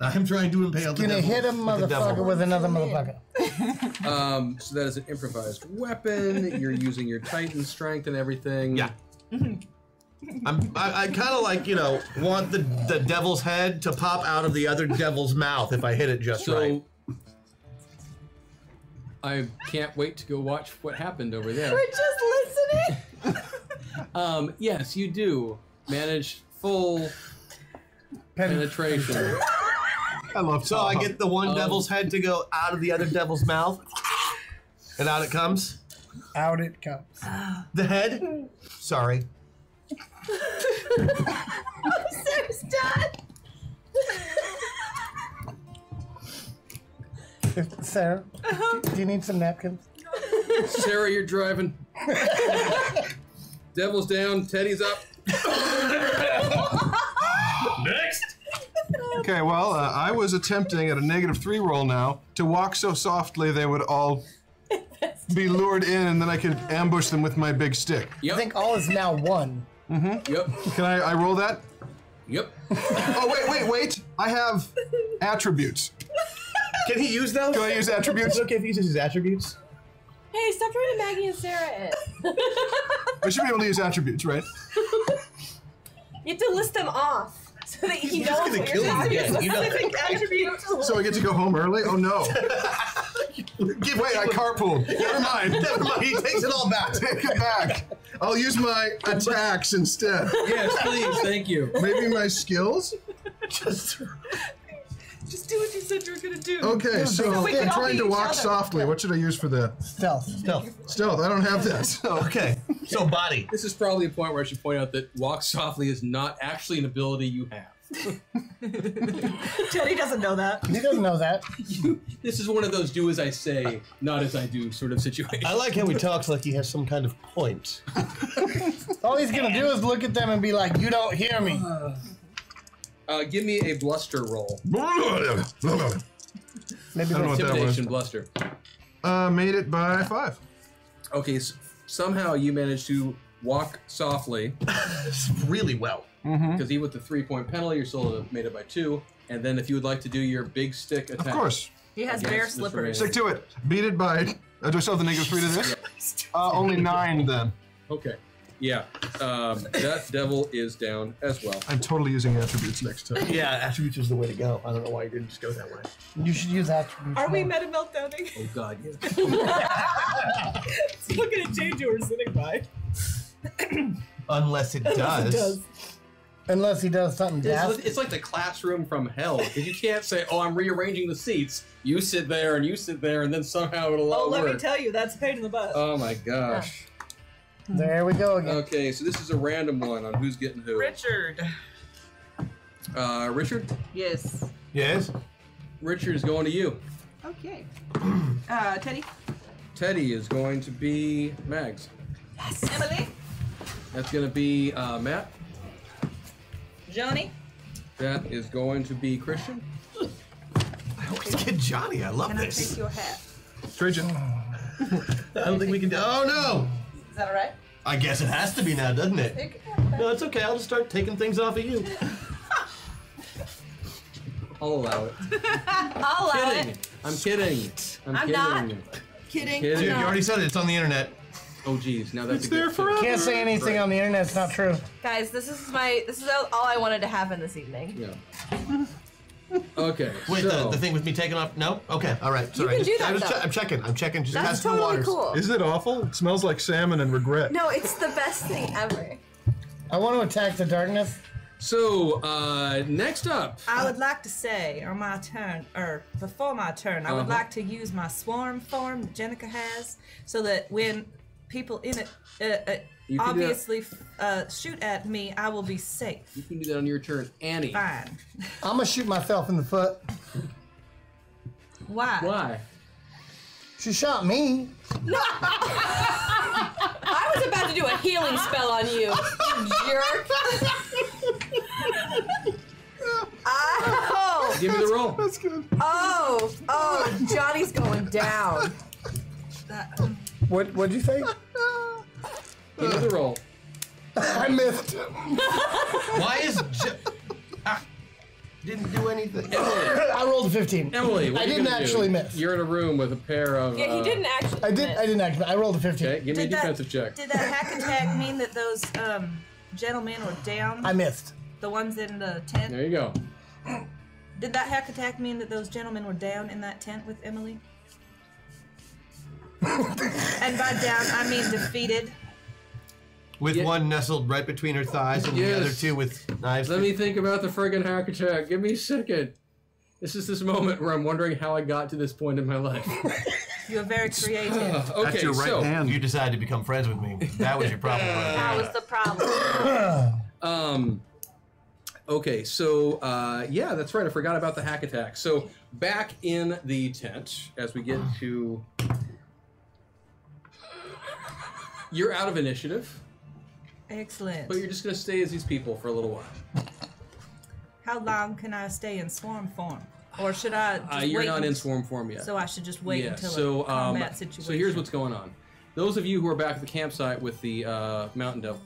I'm trying to impale the Gonna devil. hit a motherfucker with another motherfucker. So that is an improvised weapon. You're using your Titan strength and everything. Yeah. I kind of like, want the devil's head to pop out of the other devil's mouth if I hit it just right. I can't wait to go watch what happened over there. We're just listening. Yes, you do manage full penetration. I love So I get the one devil's head to go out of the other devil's mouth, and out it comes. Out it comes. The head? Sorry. Sarah's done. Sarah, do you need some napkins? Sarah, you're driving. Devil's down, Teddy's up. Next! Okay, well, I was attempting at a -3 roll now to walk so softly they would all be lured in, and then I could ambush them with my big stick. Yep. I think all is now 1. Yep. Can I roll that? Yep. Oh, wait. I have attributes. Can he use those? Can I use attributes? It's okay if he uses his attributes. Hey, stop trying to Maggie and Sarah in. I should be able to use attributes, right? You have to list them off so that you know gonna what kill you're you talking again. about. You know. Specific attributes. So I get to go home early? Oh no. Wait, I carpooled. Never mind. Never mind, he takes it all back. Take it back. I'll use my attacks instead. Yes, please, thank you. Maybe my skills? Just do what you said you were gonna do. Okay, so We can I'm all trying be to each walk other. softly. What should I use for that? Stealth. Stealth. I don't have that. So. Okay, so body. This is probably a point where I should point out that walk softly is not actually an ability you have. Teddy doesn't know that. He doesn't know that. This is one of those do as I say, not as I do sort of situations. I like how he talks like he has some kind of point. All he's gonna do is look at them and be like, "You don't hear me." Give me a bluster roll. Maybe I don't know what that was. Intimidation bluster. Made it by 5. Okay, so somehow you managed to walk softly. Really well. Because even with the 3-point penalty, you're still made it by 2. And then if you would like to do your big stick attack. Of course. He has against bear this slippers. Stick to it. Beat it by... do I still have the -3 to this? Only 9 then. Okay. Yeah. That devil is down as well. I'm totally using attributes next time. Yeah, attributes is the way to go. I don't know why you didn't just go that way. You should use attributes. Are we more. meta meltdowning? Oh god, yeah. Look at a change you were sitting by. Unless it does. Unless he does something daft. It's like the classroom from hell. Because you can't say, oh, I'm rearranging the seats. You sit there and you sit there, and then somehow it'll all Oh, let work. me tell you, that's a pain in the butt. Oh my gosh. There we go again. Okay, so this is a random one on who's getting who. Richard. Richard? Yes. Yes? Richard is going to you. Okay. Teddy. Teddy is going to be Mags. Yes. Emily. That's going to be Matt. Johnny. That is going to be Christian. I always get Johnny. I love Can I this. take your hat? Trajan. I don't think we can do. Oh no! Is that alright? I guess it has to be now, doesn't it? Take your hat back. No, it's okay. I'll just start taking things off of you. I'll allow it. I'll allow Kidding. it. I'm kidding. I'm I'm kidding. not. Kidding. Kidding. Dude, you already said it. It's on the internet. Oh geez, now that's It's a good there fit. forever. Can't say anything on the internet. It's not true. Guys, this is all I wanted to happen this evening. Yeah. Okay. Wait, so, the thing with me taking off? No? Okay, all right. Sorry. can do that, I'm though. checking. I'm checking. Just That's testing the totally waters. cool. Isn't it awful? It smells like salmon and regret. No, it's the best thing ever. I want to attack the darkness, So, next up. I would like to say on my turn, or before my turn, I would like to use my swarm form that Jenica has, so that when people in it obviously shoot at me, I will be safe. You can do that on your turn, Annie. Fine. I'm gonna shoot myself in the foot. Why? Why? She shot me. No. I was about to do a healing spell on you, you jerk. Oh! Give me the roll. That's good. Oh, Johnny's going down. What'd you say? Give me the roll. I missed. Why is didn't do anything? I rolled a 15. Emily, what I are you didn't gonna actually do? miss. You're in a room with a pair of. Yeah, he didn't actually. I didn't actually. I rolled a 15. Okay, give me a defensive check. Did that hack attack mean that those gentlemen were down? I missed. The ones in the tent? There you go. Did that hack attack mean that those gentlemen were down in that tent with Emily? And by down, I mean defeated. With one nestled right between her thighs and the other two with knives. Let me think about the friggin' hack attack. Give me a second. This is this moment where I'm wondering how I got to this point in my life. You are very creative. Okay, That's your right hand. You decided to become friends with me. That was your problem. That was the problem. Okay, so yeah, that's right. I forgot about the hack attack. So back in the tent, as we get to, you're out of initiative. Excellent. But you're just gonna stay as these people for a little while. How long can I stay in swarm form? Or should I just you're wait not in swarm form yet. So I should just wait until so, a combat situation. So here's what's going on. Those of you who are back at the campsite with the mountain devil.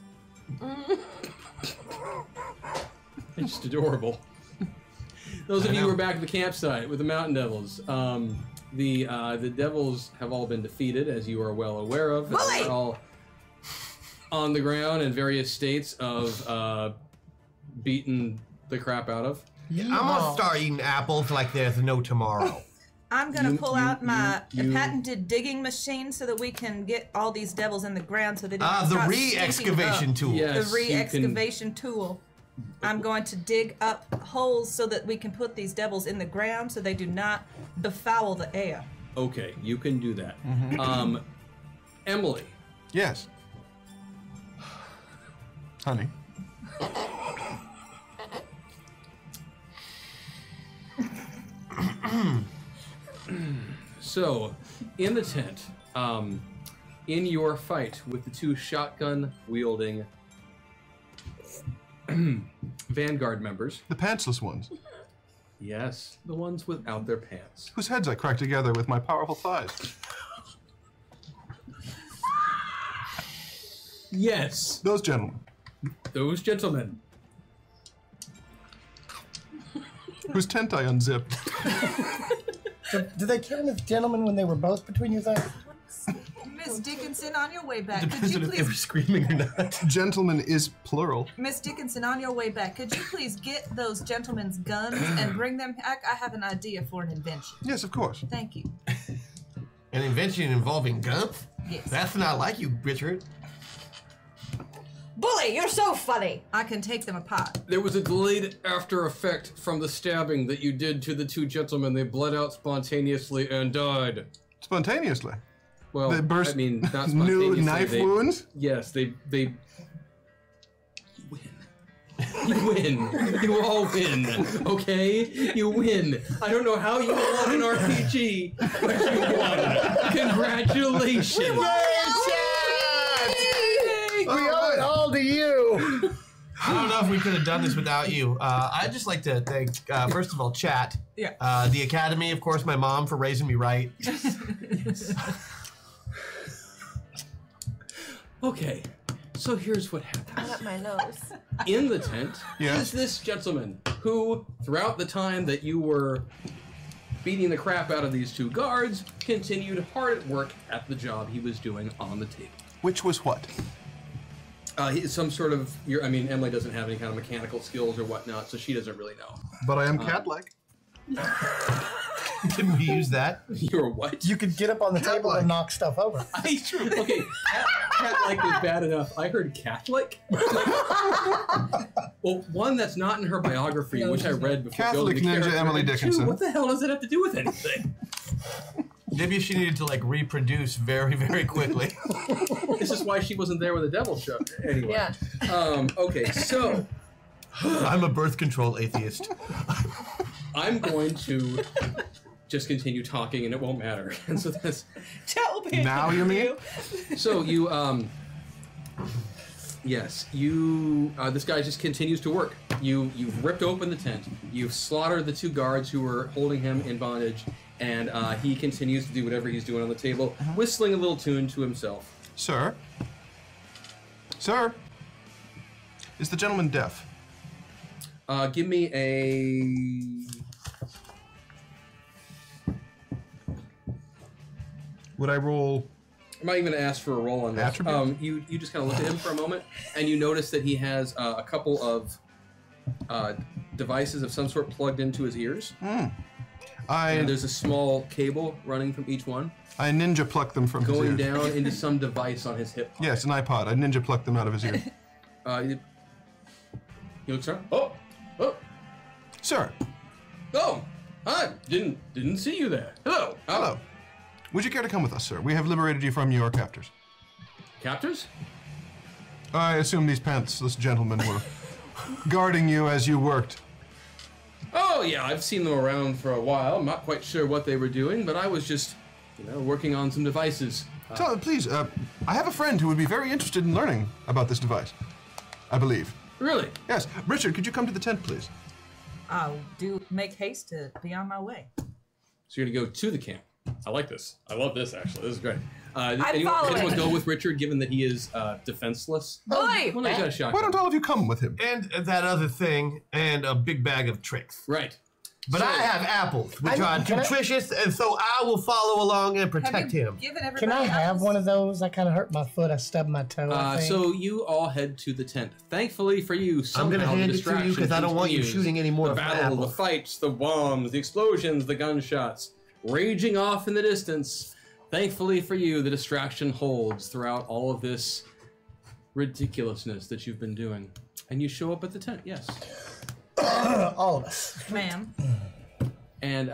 It's just adorable. Those of you who are back at the campsite with the mountain devils. The devils have all been defeated, as you are well aware of. Bully! They're all on the ground in various states of beaten the crap out of. Yeah, I'm gonna start eating apples like there's no tomorrow. I'm gonna pull out my patented digging machine so that we can get all these devils in the ground so they don't The start re-excavation stinking up. tool. Yes, The re-excavation tool. I'm going to dig up holes so that we can put these devils in the ground so they do not befoul the air. Okay, you can do that. Emily. Yes. Honey. So, in the tent, in your fight with the two shotgun-wielding Vanguard members. The pantsless ones. Yes, the ones without their pants. Whose heads I cracked together with my powerful thighs. Yes. Those gentlemen. Those gentlemen. Whose tent I unzipped. Did they count as gentlemen when they were both between your thighs? Miss Dickinson, on your way back, could Depends you on if they were please... screaming or not. Gentleman is plural. Miss Dickinson, on your way back, could you please get those gentlemen's guns and bring them back? I have an idea for an invention. Yes, of course. Thank you. An invention involving guns? Yes. That's not like you, Richard. Bully, you're so funny. I can take them apart. There was a delayed after effect from the stabbing that you did to the two gentlemen. They bled out spontaneously and died. Spontaneously? Well, They burst I mean, not new spontaneously. knife wounds? Yes, they... You win. You win. You all win. Okay? You win. I don't know how you won an RPG, but you won. Congratulations. We owe it all to you. I don't know if we could have done this without you. I'd just like to thank, first of all, chat. Yeah. The Academy, of course, my mom for raising me right. Okay, so here's what happened. I got my nose. In the tent Yes. is this gentleman who, throughout the time that you were beating the crap out of these two guards, continued hard at work at the job he was doing on the table. Which was what? He's some sort of... Emily doesn't have any kind of mechanical skills or whatnot, so she doesn't really know. But I am cat-like. Didn't we use that? You're what? You could get up on the table and knock stuff over. Okay, cat-like was bad enough. I heard Catholic. Well, one that's not in her biography, which I read before. Catholic building the ninja character, Emily and Dickinson. Two, what the hell does it have to do with anything? Maybe she needed to like reproduce very, very quickly. This is why she wasn't there when the devil showed. Anyway. Yeah. Okay, so I'm a birth control atheist. I'm going to just continue talking, and it won't matter. And so that's Now you mean? so you yes, you this guy just continues to work. You've ripped open the tent. You've slaughtered the 2 guards who were holding him in bondage, and he continues to do whatever he's doing on the table, whistling a little tune to himself. Sir? Sir? Is the gentleman deaf? Give me a... Would I roll... I'm not even going to ask for a roll on this. Attribute? You just kind of look at him for a moment, and you notice that he has a couple of devices of some sort plugged into his ears. And there's a small cable running from each one. I ninja pluck them from his going ears. down into some device on his hip. Yes, an iPod. I ninja pluck them out of his ear. He looks around. Oh! Sir. Oh! I didn't see you there. Hello! Hello. Would you care to come with us, sir? We have liberated you from your captors. Captors? I assume these pantless gentlemen were guarding you as you worked. Oh, yeah, I've seen them around for a while. I'm not quite sure what they were doing, but I was just, working on some devices. Please, I have a friend who would be very interested in learning about this device. I believe. Really? Yes. Richard, could you come to the tent, please? I'll make haste to be on my way. So you're going to go to the camp. I like this. I love this, actually. This is great. following. Anyone go with Richard, given that he is defenseless? Boy! Well, no, he's got a shotgun. Why don't all of you come with him? And that other thing, and a big bag of tricks. Right. But I have apples, which are nutritious, and so I will follow along and protect him. Can I have one of those? I kind of hurt my foot. I stubbed my toe. I think. So you all head to the tent. Thankfully for you, I'm going to somehow the hand it to you distraction because I don't want you continues. shooting any more The of my battle, the apples. fights, the bombs, the explosions, the gunshots, raging off in the distance. Thankfully for you, the distraction holds throughout all of this ridiculousness that you've been doing. And you show up at the tent, yes. All of us. Ma'am. And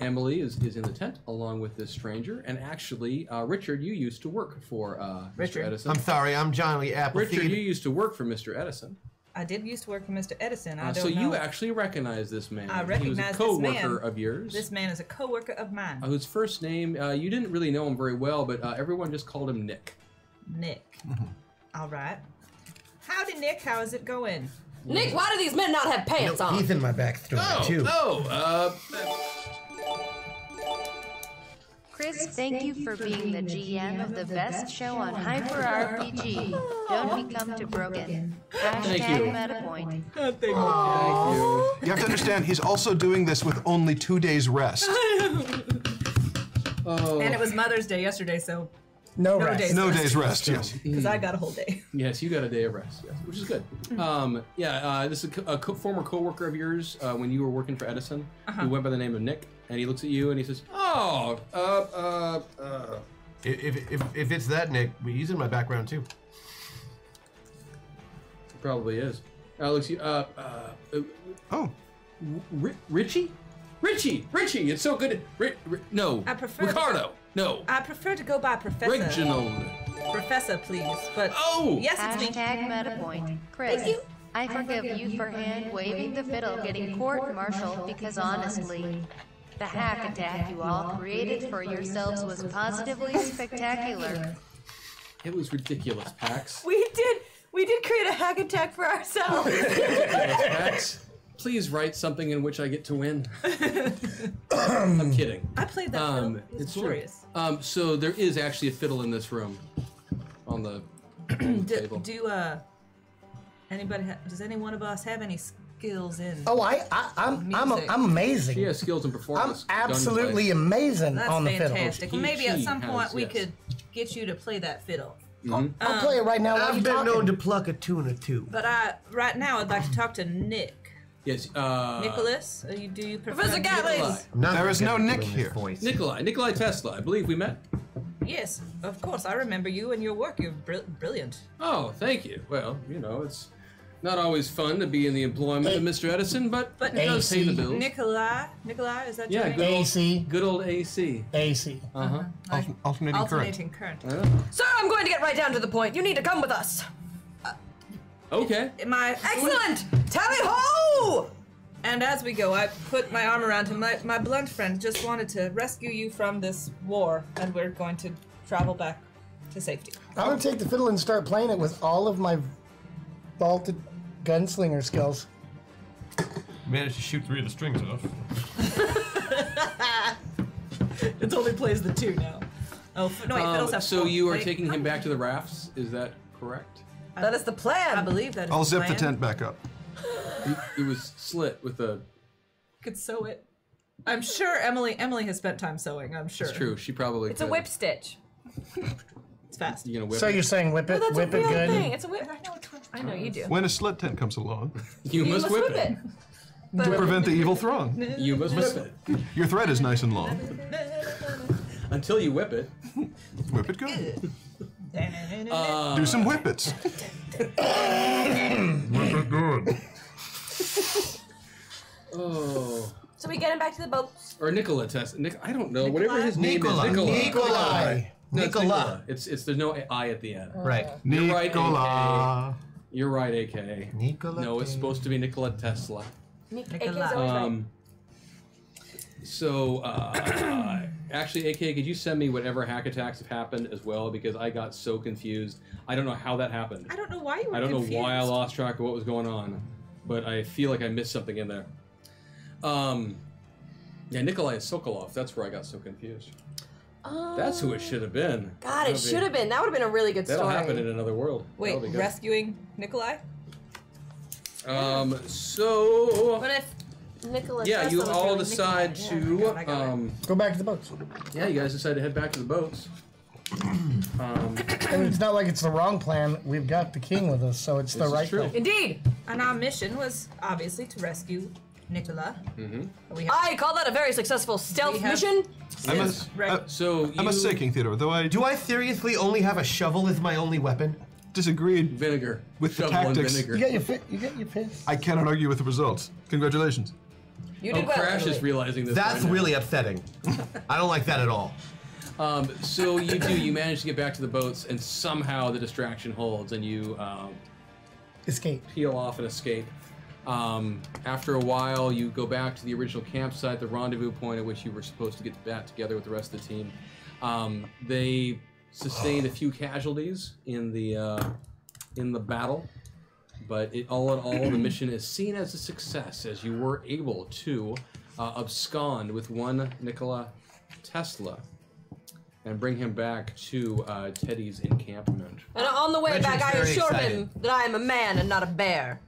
Emily is in the tent along with this stranger. And actually, Richard, you used to work for Mr. Edison. I'm sorry, I'm Johnny Appleseed. Richard, you used to work for Mr. Edison. I did used to work for Mr. Edison. I don't So know. you actually recognize this man. I recognize he was a this man. co-worker of yours. This man is a co-worker of mine. Whose first name, you didn't really know him very well, but everyone just called him Nick. Nick. All right. Howdy, Nick. How is it going? Nick, why do these men not have pants on? He's in my backstory, too. Chris, thank you for being the GM of the best show on Hyper RPG. Don't become too broken. Hashtag MetaPoint. Thank you. You have to understand, he's also doing this with only 2 days rest. And it was Mother's Day yesterday, so No rest. No days rest, yes. because I got a whole day. Yes, you got a day of rest, yes, which is good. This is a former co-worker of yours when you were working for Edison, who went by the name of Nick, and he looks at you and he says, If it's that, Nick, he's in my background, too. probably is. Looks at you, Richie? Richie, it's so good. No, I prefer Ricardo, no. I prefer to go by Professor. Reginald. Professor, please. But yes, it's me. Hashtag MetaPoint. Chris, I forgive you for hand waving the fiddle getting court-martialed because honestly, the hack attack you all created for yourselves was positively spectacular. It was ridiculous, Pax. We did create a hack attack for ourselves. Pax, please write something in which I get to win. I'm kidding. I played that film. It was It's glorious. true. So there is actually a fiddle in this room, on the table. Does any one of us have any skills in? Oh, I'm amazing. She has skills in I'm performance. absolutely amazing That's on the fantastic. fiddle. Well, maybe at She some point has, we yes. could get you to play that fiddle. I'll play it right now while I've you're been talking. known to pluck a tune or two. But right now I'd like to talk to Nick. Yes, Nicholas, do you prefer Professor Gatlins! There is no Nick here. Nikolai Tesla, I believe we met. Yes, of course. I remember you and your work. You're brilliant. Oh, thank you. Well, it's Not always fun to be in the employment of Mr. Edison, but it does pay the bills. Nikola, is that your Yeah, name? good old AC. AC. Alternating current. Sir, I'm going to get right down to the point. You need to come with us. Okay. Excellent! Tally ho! And as we go, I put my arm around him. My blunt friend just wanted to rescue you from this war, and we're going to travel back to safety. I'm gonna take the fiddle and start playing it with all of my vaulted gunslinger skills. Managed to shoot 3 of the strings off. It only plays the 2 now. Oh, no, wait, fiddles have So 4. you are Wait, taking him back to the rafts, is that correct? That is the plan. I believe that is I'll the zip the plan. tent back up. It was slit with a... Could sew it. I'm sure Emily has spent time sewing, I'm sure. It's true, she probably It's a could. whip stitch. It's fast. You gonna whip So it? you're saying whip it, That's a whip it real good? thing. It's a whip. I know you do. When a slit tent comes along, You must whip it. to prevent the evil throng. You must whip it. Your thread is nice and long. Until you whip it. Whip it good. Do some whippets. Whip it good. Oh. So we get him back to the boats. Or Nikola test. I don't know. Whatever his name Nikola. is. Nikola. Nikolai. No, it's Nikola. Nikola. There's no I at the end. Right. You're right, Nikola. You're right, AK. Nikola. No, it's supposed to be Nikola Tesla. Nikola. So, actually, AK, could you send me whatever hack attacks have happened as well? Because I got so confused. I don't know how that happened. I don't know why you were I don't confused. know why I lost track of what was going on, but I feel like I missed something in there. Yeah, Nikolai Sokolov. That's where I got so confused. That's who it should have been. God, it should have been. That would have been a really good That'll story. happen in another world. Wait, That'll be good. rescuing Nikolai? So... But if Nikola Yeah, Tesla you was all really decide Nikola, I got it. Go back to the boats. yeah, you guys decide to head back to the boats. And it's not like it's the wrong plan. We've got the king with us, so it's the This is right true. plan. Indeed. And our mission was obviously to rescue Nikola. We have, I call that a very successful stealth We have- mission. So I must say, King Theodore, though I Do I seriously only have a shovel as my only weapon? disagreed vinegar with the Shovel and tactics, vinegar. You got your fit. You got your fit. I cannot argue with the results. Congratulations. You Oh, did well. Crash is Emily. realizing this. That's right now. really upsetting. I don't like that at all. So you manage to get back to the boats, and somehow the distraction holds, and you Escape. peel off and escape. After a while, you go back to the original campsite, the rendezvous point at which you were supposed to get back together with the rest of the team. They sustained a few casualties in the battle, but all in all, the mission is seen as a success, as you were able to abscond with one Nikola Tesla and bring him back to Teddy's encampment. And on the way Richard's back, I very assured him excited. that I am a man and not a bear.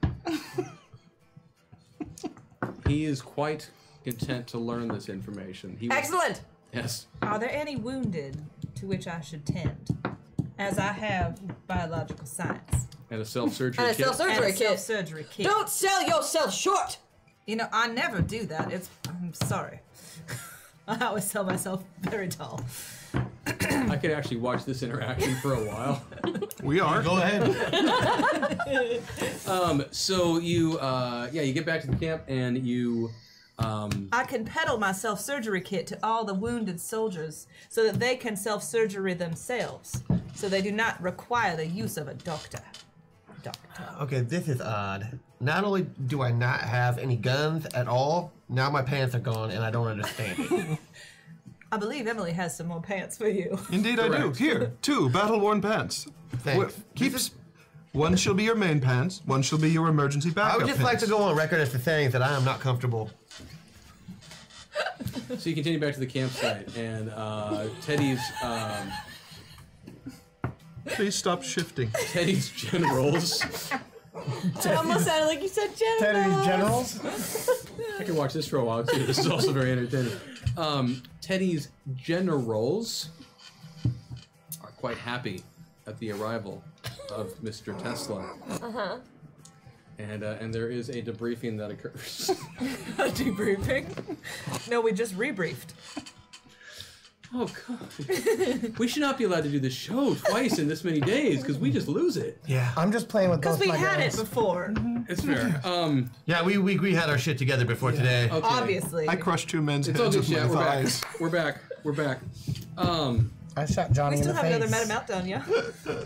He is quite content to learn this information. He was- Excellent. Yes. are there any wounded to which I should tend? As I have biological science. And a self-surgery And a kit. self-surgery And a kit. self-surgery kit. Don't sell yourself short. You know, I never do that. I'm sorry. I always sell myself very tall. I could actually watch this interaction for a while. We are. Go ahead. So you get back to the camp and you I can peddle my self-surgery kit to all the wounded soldiers so that they can self-surgery themselves, so they do not require the use of a doctor. Okay, this is odd. Not only do I not have any guns at all, now my pants are gone and I don't understand it. I believe Emily has some more pants for you. Indeed, I do. Correct. Here, 2 battle-worn pants. Thanks. Keeps. One shall be your main pants. One shall be your emergency backup. I would just like to go on record as to saying that I am not comfortable. So you continue back to the campsite, and Teddy's Please stop shifting. Teddy's generals. It almost sounded like you said Teddy's generals. generals. I can watch this for a while too. This is also very entertaining. Teddy's generals are quite happy at the arrival of Mr. Tesla. And there is a debriefing that occurs. A debriefing? No, we just rebriefed. Oh God! We should not be allowed to do this show twice in this many days because we just lose it. Yeah. I'm just playing with Because both we my had guys. it before. It's fair. Yeah, we had our shit together before today. Okay. Obviously. I crushed 2 men's It's all heads good, with my chat. We're thighs. back. We're back. We're back. I shot Johnny We still in the have face. another meta meltdown, yeah?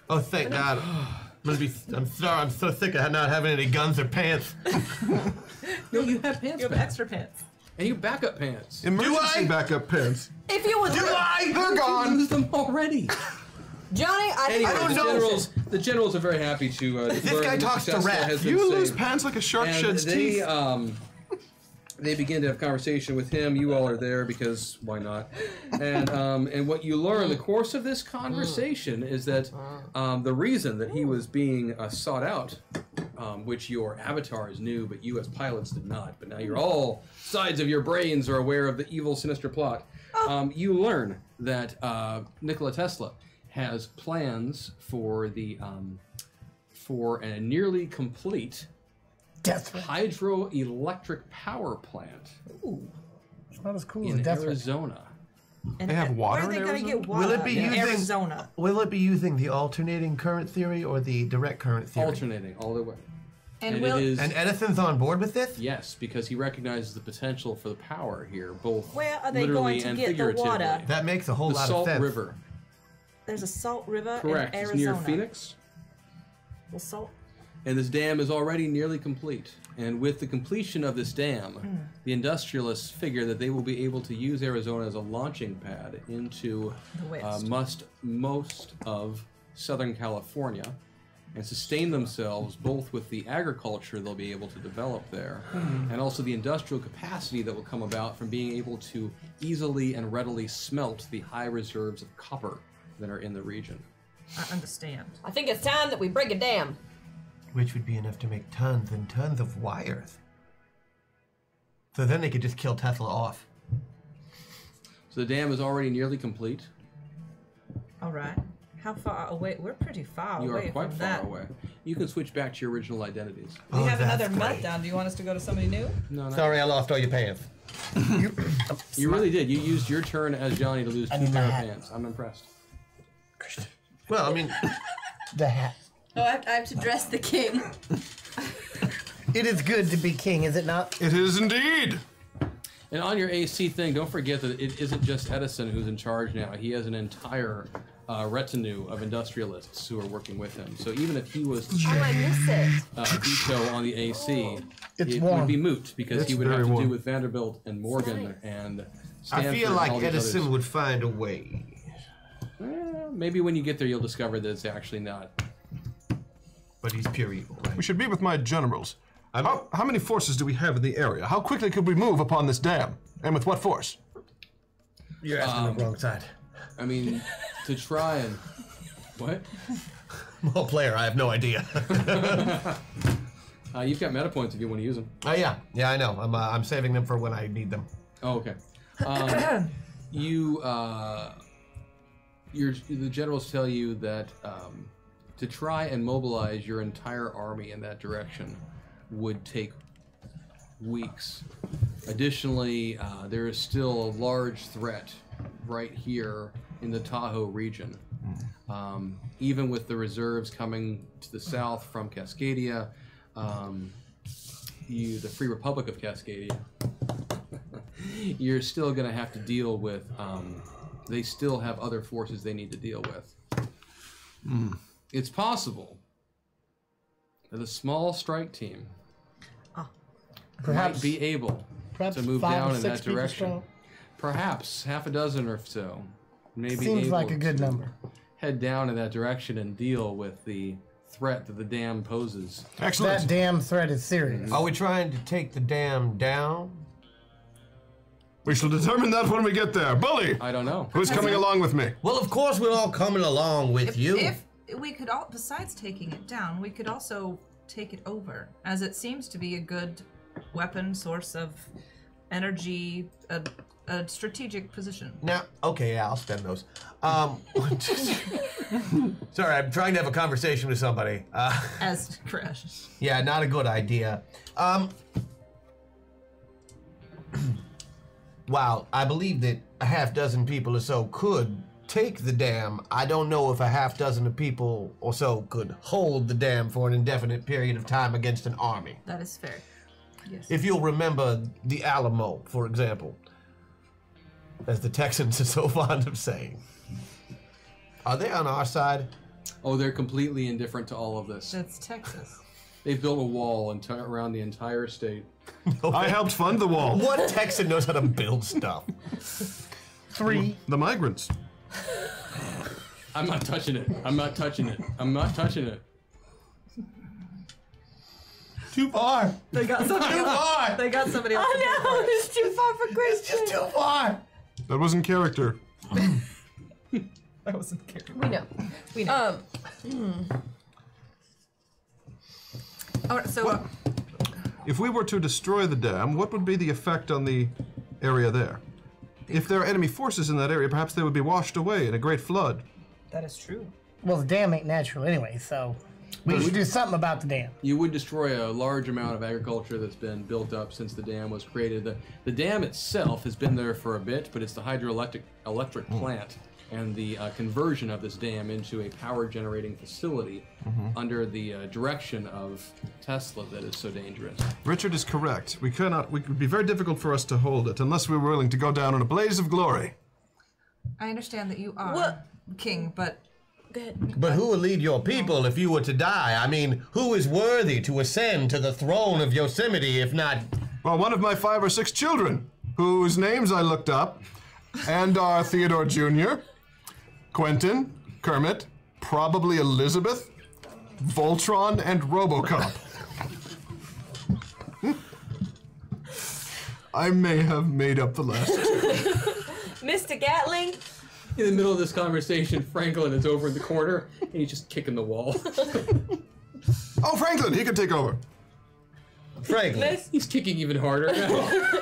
Oh, thank God. I'm sorry. I'm so sick of not having any guns or pants. No, you have pants You have back. extra pants. And you backup pants. Emergency backup pants. If you would, They're gone. Lose them already. Johnny, Anyway, don't the know. generals are very happy to. This learn guy that talks to Shasta rats. has been You lose saved. pants like a shark And sheds teeth. they begin to have conversation with him. You all are there because why not? And what you learn in the course of this conversation is that the reason that he was being sought out, which your avatars knew, but you as pilots did not. But now you're all sides of your brains are aware of the evil, sinister plot. You learn that Nikola Tesla has plans for the for a nearly complete Death ray. hydroelectric power plant It's not as cool as in a death ray. Arizona. And They have water Where are they in going to Arizona? get water? Will it be in using- Arizona? Will it be using the alternating current theory or the direct current theory? Alternating all the way. And it will is And Edison's on board with this? yes, because he recognizes the potential for the power here, both Where are they literally going to and get the figuratively. water? That makes a whole The lot Salt of sense. River, there's a salt river correct? in It's Arizona. near Phoenix, Well, salt. and this dam is already nearly complete. And with the completion of this dam, the industrialists figure that they will be able to use Arizona as a launching pad into The West. most of Southern California, and sustain themselves both with the agriculture they'll be able to develop there, and also the industrial capacity that will come about from being able to easily and readily smelt the high reserves of copper that are in the region. I understand. I think it's time that we break a dam. Which would be enough to make tons and tons of wires. So then they could just kill Tesla off. So the dam is already nearly complete. All right. How far away? We're pretty far You away are quite from far that. away. You can switch back to your original identities. We Oh, have that's another great. meltdown. Do you want us to go to somebody new? No, no. Sorry, I lost all your pants. You really did. You used your turn as Johnny to lose I 2 need my pair of hat. pants. I'm impressed. Well, I mean, The hat. Oh, I have to dress the king. It is good to be king, is it not? It is indeed. And on your AC thing, don't forget that it isn't just Edison who's in charge now. He has an entire retinue of industrialists who are working with him. So even if he was to Oh, I miss it. veto on the AC, It's it warm. would be moot because It's he would very have to warm. do with Vanderbilt and Morgan and Stanford. I feel and like all these Edison others. would find a way. Maybe when you get there, you'll discover that it's actually not. But he's pure evil, right? We should be with my generals. How many forces do we have in the area? How quickly could we move upon this dam? And with what force? You're asking the wrong side. I mean, to try and what? Well, player, I have no idea. You've got meta points if you want to use them. Oh yeah, I know. I'm saving them for when I need them. Oh, okay. The generals tell you that to try and mobilize your entire army in that direction would take weeks. Additionally, there is still a large threat right here in the Tahoe region. Even with the reserves coming to the south from Cascadia, the Free Republic of Cascadia, you're still going to have to deal with, they still have other forces they need to deal with. It's possible that a small strike team Perhaps might be able perhaps to move 5 or down in 6 that people direction. strong. Perhaps half a dozen or so. Maybe Seems able like a good to number. head down in that direction and deal with the threat that the dam poses. Excellent. That damn threat is serious. Are we trying to take the dam down? We shall determine that when we get there. Bully, I don't know. who's coming along with me? Well, of course we're all coming along with you. If we could all, besides taking it down, we could also take it over, as it seems to be a good weapon source of energy, a strategic position. Now, okay, yeah, I'll spend those. Sorry, I'm trying to have a conversation with somebody. As Crash. Yeah, not a good idea. while I believe that a half dozen people or so could take the dam, I don't know if a half dozen of people or so could hold the dam for an indefinite period of time against an army. That is fair. Yes. If you'll remember the Alamo, for example, as the Texans are so fond of saying. Are they on our side? Oh, they're completely indifferent to all of this. That's Texas. They've built a wall around the entire state. I helped fund the wall. What Texan knows how to build stuff? 3. The migrants. I'm not touching it. I'm not touching it. I'm not touching it. Too far. They got somebody Too else. far. They got somebody else. Oh no, it's too far for Christian. Just too far. That wasn't character. That wasn't character. We know. We know. All right, so If we were to destroy the dam, what would be the effect on the area there? If there are enemy forces in that area, perhaps they would be washed away in a great flood. that is true. Well, the dam ain't natural anyway, so we should do something about the dam. You would destroy a large amount of agriculture that's been built up since the dam was created. The dam itself has been there for a bit, but it's the electric plant and the conversion of this dam into a power generating facility under the direction of Tesla that is so dangerous. Richard is correct. It would be very difficult for us to hold it unless we were willing to go down in a blaze of glory. I understand that you are What? king, but Good. But who will lead your people if you were to die? I mean, who is worthy to ascend to the throne of Yosemite if not... Well, one of my 5 or 6 children, whose names I looked up, and are Theodore Jr., Quentin, Kermit, probably Elizabeth, Voltron, and Robocop. I may have made up the last two. Mr. Gatling, In the middle of this conversation, Franklin is over in the corner and he's just kicking the wall. Oh, Franklin, he can take over. Franklin. He's kicking even harder now.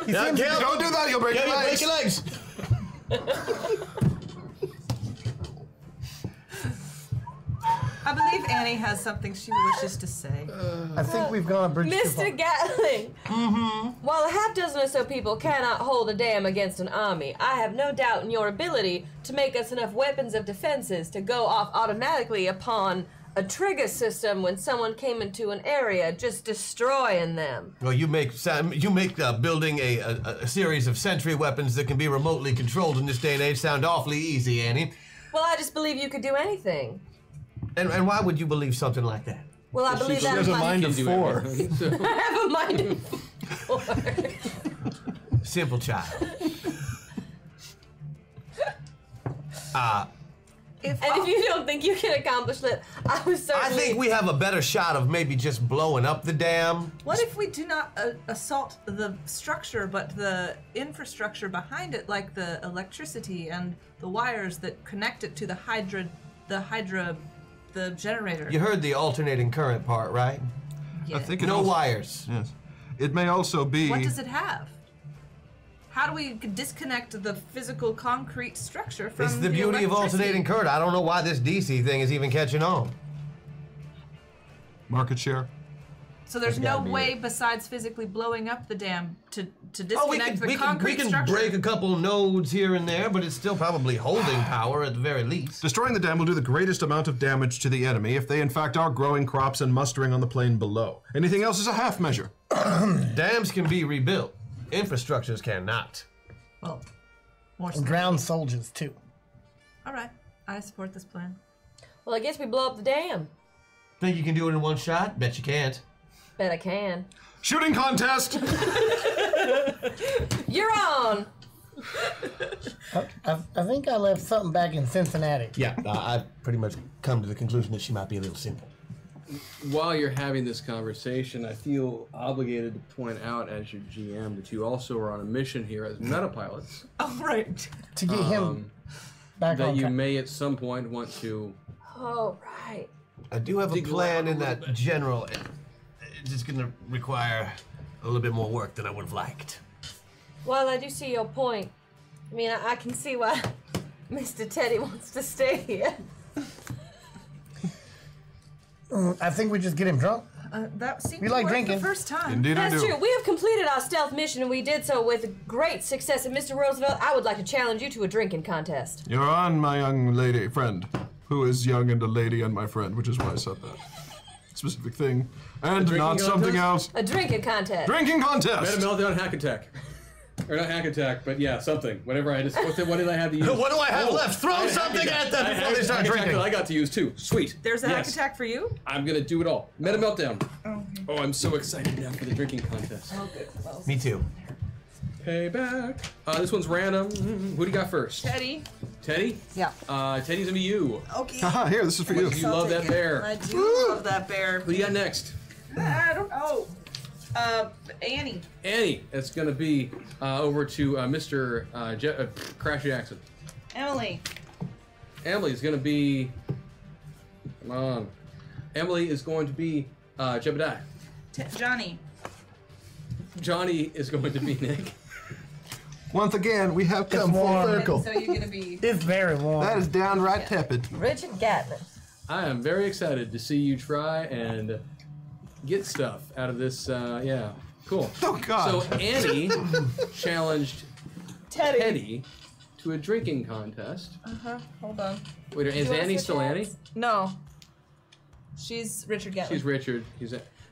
Now, Don't do that, you'll break your legs. break your legs. I believe Annie has something she wishes to say. I think we've gone a bridge too far. Mr. Gatling. While a half dozen or so people cannot hold a dam against an army, I have no doubt in your ability to make us enough weapons of defenses to go off automatically upon a trigger system when someone came into an area, just destroying them. Well, you make building a series of sentry weapons that can be remotely controlled in this day and age sound awfully easy, Annie. Well, I just believe you could do anything. And why would you believe something like that? Well, I believe that has a my- mind of Can do 4. everything, so- I have a mind of 4. Simple child. And if you don't think you can accomplish it, I was certainly... I think we have a better shot of maybe just blowing up the dam. What if we do not assault the structure, but the infrastructure behind it, like the electricity and the wires that connect it to the generator? You heard the alternating current part, right? Yeah. I think it No also- wires. Yes. It may also be... What does it have? How do we disconnect the physical concrete structure from It's the beauty of electricity? alternating current. I don't know why this DC thing is even catching on. Market share? So there's That's no gotta be way it. besides physically blowing up the dam to disconnect Oh, we the concrete can structure. break a couple nodes here and there, but it's still probably holding power at the very least. Destroying the dam will do the greatest amount of damage to the enemy if they in fact are growing crops and mustering on the plain below. Anything else is a half measure. Dams can be rebuilt. Infrastructures cannot. Well, more And ground soldiers too. All right, I support this plan. Well, I guess we blow up the dam. Think you can do it in one shot? Bet you can't. Bet I can. Shooting contest! You're on! I think I left something back in Cincinnati. Yeah, I've pretty much come to the conclusion that she might be a little simple. While you're having this conversation, I feel obligated to point out as your GM that you also are on a mission here as metapilots. Oh, right. To get him back That on you track. may at some point want to... Oh, right. I do have a Dig plan around in a little that bit. general. It's just going to require a little bit more work than I would have liked. Well, I do see your point. I mean, I can see why Mr. Teddy wants to stay here. I think we just get him drunk. That seemed We to like work drinking. the first time. Indeed I That's do. true. We have completed our stealth mission, and we did so with great success. And Mr. Roosevelt, I would like to challenge you to a drinking contest. You're on, my young lady friend, who is young and a lady and my friend, which is why I said that specific thing. And drinking not something else. contest? A drinking contest. Drinking contest! Meta meltdown hack attack. Or not hack attack, but yeah, something. Whatever I just. What did I have to use? What do I have left? Throw I- something hack at them attack. before they start Hack attack drinking. that I got to use too. Sweet. There's a hack Yes. attack for you? I'm gonna do it all. Meta meltdown. Oh, I'm so excited now for the drinking contest. Oh, good. Well, Me too. Payback. This one's random. Who do you got first? Teddy. Teddy? Yeah. Teddy's gonna be you. Okay. Haha, here, this is for you. You love that bear. I do love that bear. Who do you got next? I don't know. Annie. Annie. It's gonna be over to Mr. Crash Jackson. Emily. Emily's gonna be. Come on. Emily is going to be Jebediah. Johnny. Johnny is going to be Nick. Once again, we have come full warm. circle. So you're gonna be. It's very warm. That is downright tepid. Richard Gatlin. I am very excited to see you try and get stuff out of this. Yeah, cool. Oh, God. So Annie challenged Teddy to a drinking contest. Hold on. Wait, is you wanna Annie switch still hats? Annie? No. She's Richard Gatlin. She's Richard.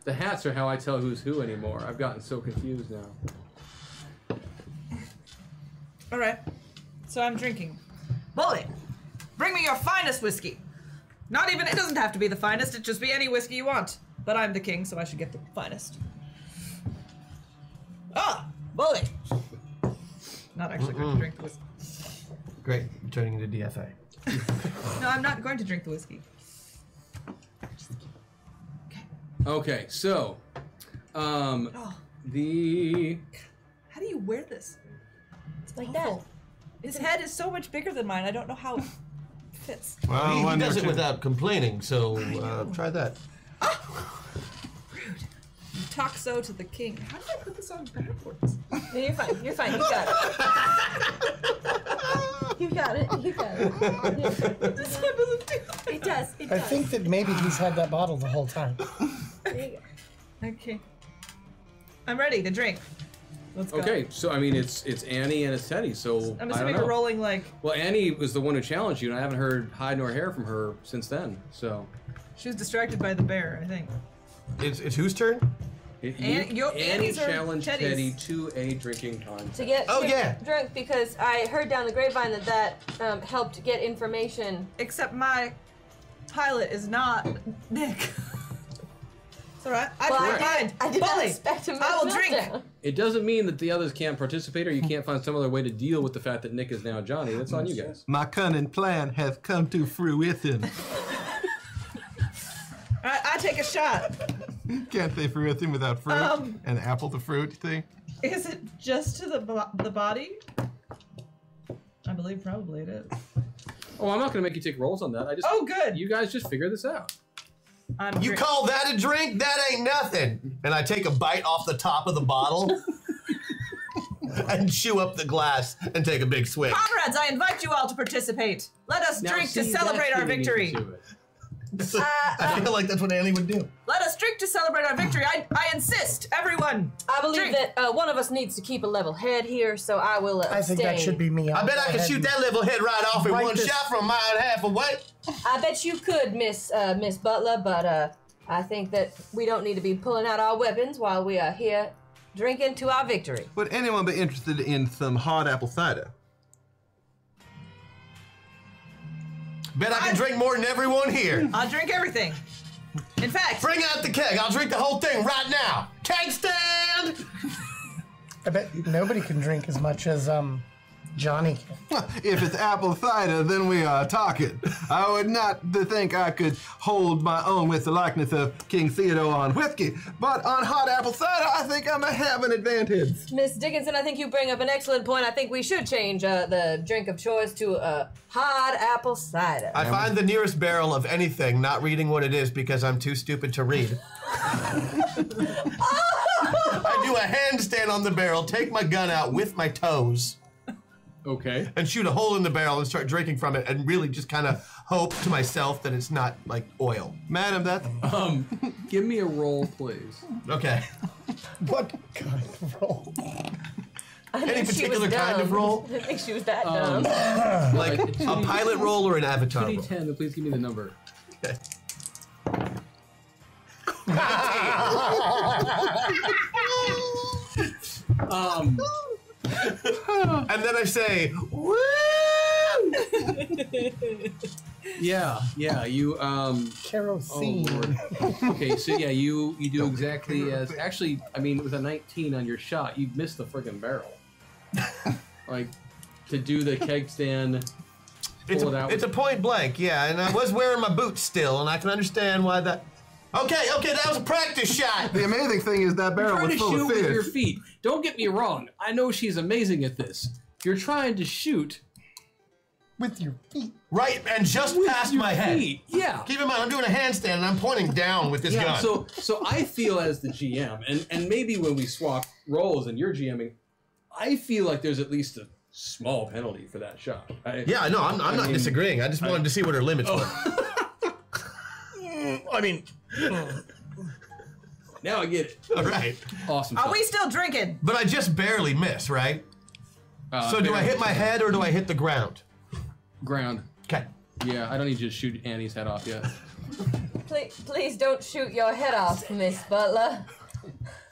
The hats are how I tell who's who anymore. I've gotten so confused now. All right. So I'm drinking. Bully, bring me your finest whiskey. Not even. It doesn't have to be the finest. It just be any whiskey you want. But I'm the king, so I should get the finest. Ah, Bully. Not actually going to drink the whiskey. Great. I'm turning into DFA. No, I'm not going to drink the whiskey. Okay, so Oh, the how do you wear this? It's like that. His head is so much bigger than mine. I don't know how it fits. Well, He one does or it two. without complaining, so try that. Rude. You talk so to the king. How did I put this on backwards? No, you're fine. You're fine. You got it. You got it. You got it. This one doesn't do that. It does. It I does. think that maybe he's had that bottle the whole time. There you go. Okay. I'm ready to drink. Let's go. okay. So I mean, it's Annie and it's Teddy. So I'm I don't assuming know. we're rolling like Well, Annie was the one who challenged you, and I haven't heard hide nor hair from her since then. So she was distracted by the bear, I think. It's whose turn? Annie Annie's or challenged Teddy's? Teddy to a drinking contest. To get Oh, yeah. drunk because I heard down the grapevine that helped get information. Except my pilot is not Nick. It's alright. I Well, don't mind. I did not Bully, expect him. I will drink. It doesn't mean that the others can't participate, or you can't find some other way to deal with the fact that Nick is now Johnny. That's on you guys. My cunning plan has come to fruition. Alright, I take a shot. Can't say fruition without fruit. An apple to fruit thing. Is it just to the body? I believe probably it is. Oh, I'm not going to make you take rolls on that. I just. Oh, good. You guys just figure this out. You call that a drink? That ain't nothing. And I take a bite off the top of the bottle and chew up the glass and take a big swig. Comrades, I invite you all to participate. Let us Now, drink to see, celebrate that's our giving me victory. to it. I feel like that's what Annie would do. Let us drink to celebrate our victory. I insist, everyone. I believe Drink. that one of us needs to keep a level head here, so I will I think that should be me. I bet I could shoot that level head right off in Right one this- shot from a mile and a half away. I bet you could, Miss Butler, but I think that we don't need to be pulling out our weapons while we are here drinking to our victory. Would anyone be interested in some hard apple cider? Bet I can drink more than everyone here. I'll drink everything. In fact, Bring out the keg. I'll drink the whole thing right now. Keg stand! I bet nobody can drink as much as Johnny can. If it's apple cider, then we are talking. I would not think I could hold my own with the likeness of King Theodore on whiskey, but on hot apple cider, I think I might have an advantage. Miss Dickinson, I think you bring up an excellent point. I think we should change the drink of choice to hard apple cider. I find the nearest barrel of anything, not reading what it is because I'm too stupid to read. I do a handstand on the barrel, take my gun out with my toes. Okay. And shoot a hole in the barrel and start drinking from it, and really just kind of hope to myself that it's not like oil. Madam, that. Give me a roll, please. Okay. What kind of roll? Any particular kind of roll? I think she was that dumb. Like a pilot roll or an avatar roll? 2d10, then please give me the number. Okay. And then I say, woo! Yeah, you Kerosene. Oh Lord. Okay, so yeah, you do exactly as actually. I mean, with a 19 on your shot, you missed the friggin' barrel. Like to do the keg stand. It's a point blank, yeah. And I was wearing my boots still, and I can understand why that. Okay, that was a practice shot. The amazing thing is that barrel was full of shoot with fish. your feet. Don't get me wrong. I know she's amazing at this. You're trying to shoot with your feet. Right, and just with past your my head. feet. Yeah. Keep in mind, I'm doing a handstand and I'm pointing down with this gun. So I feel as the GM, and maybe when we swap roles and you're GMing, I feel like there's at least a small penalty for that shot. I'm not disagreeing. I just wanted to see what her limits were. I mean, now I get it. All right. Awesome. Are we still drinking? But I just barely miss, right? So do I hit my head or do I hit the ground? Ground. Okay. Yeah, I don't need you to shoot Annie's head off yet. Please don't shoot your head off, Miss Butler.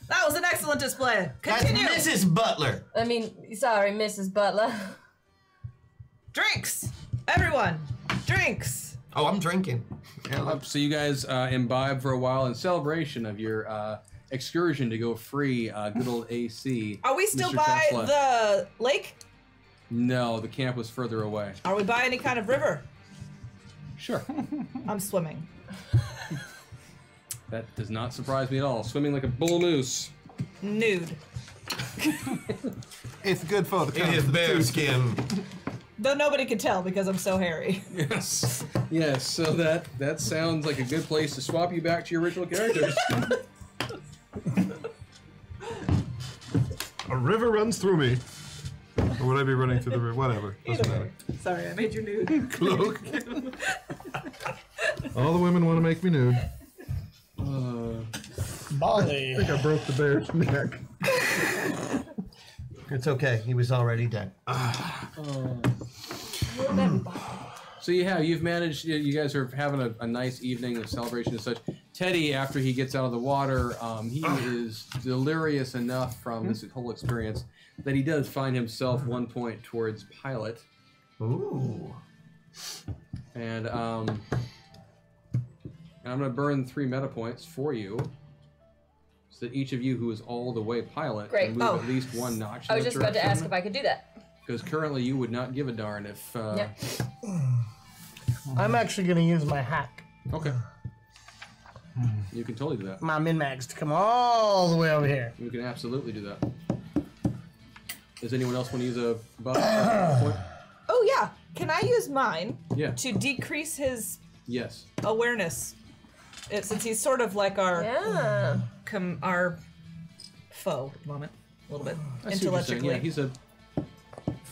That was an excellent display. Continue. That's Mrs. Butler. I mean, sorry, Mrs. Butler. Drinks. Everyone. Drinks. Oh, I'm drinking. So you guys imbibe for a while in celebration of your excursion to go free good old AC. Are we still Mr. by Tesla. the lake? No, the camp was further away. Are we by any kind of river? Sure. I'm swimming. That does not surprise me at all. Swimming like a bull moose. Nude. It's good for the It is bear skin. Though nobody can tell because I'm so hairy. Yes. Yes, so that sounds like a good place to swap you back to your original characters. A river runs through me. Or would I be running through the river? Whatever. Doesn't matter. Sorry, I made you nude. Cloak. All the women want to make me nude. Molly. I think I broke the bear's neck. It's okay. He was already dead. So you've managed. You guys are having a nice evening of celebration and such. Teddy, after he gets out of the water, he is delirious enough from this whole experience that he does find himself 1 point towards pilot. Ooh. And I'm gonna burn 3 meta points for you, so that each of you who is all the way pilot Great. can move at least 1 notch. I was just about to ask if I could do that. Because currently you would not give a darn if. Yep. I'm actually going to use my hack. Okay. You can totally do that. My min-max to come all the way over here. You can absolutely do that. Does anyone else want to use a buff point? Oh yeah. Can I use mine Yeah. to decrease his Yes. awareness? Since he's sort of like our our foe at the moment, a little bit I see what you're saying. intellectually. Yeah, he's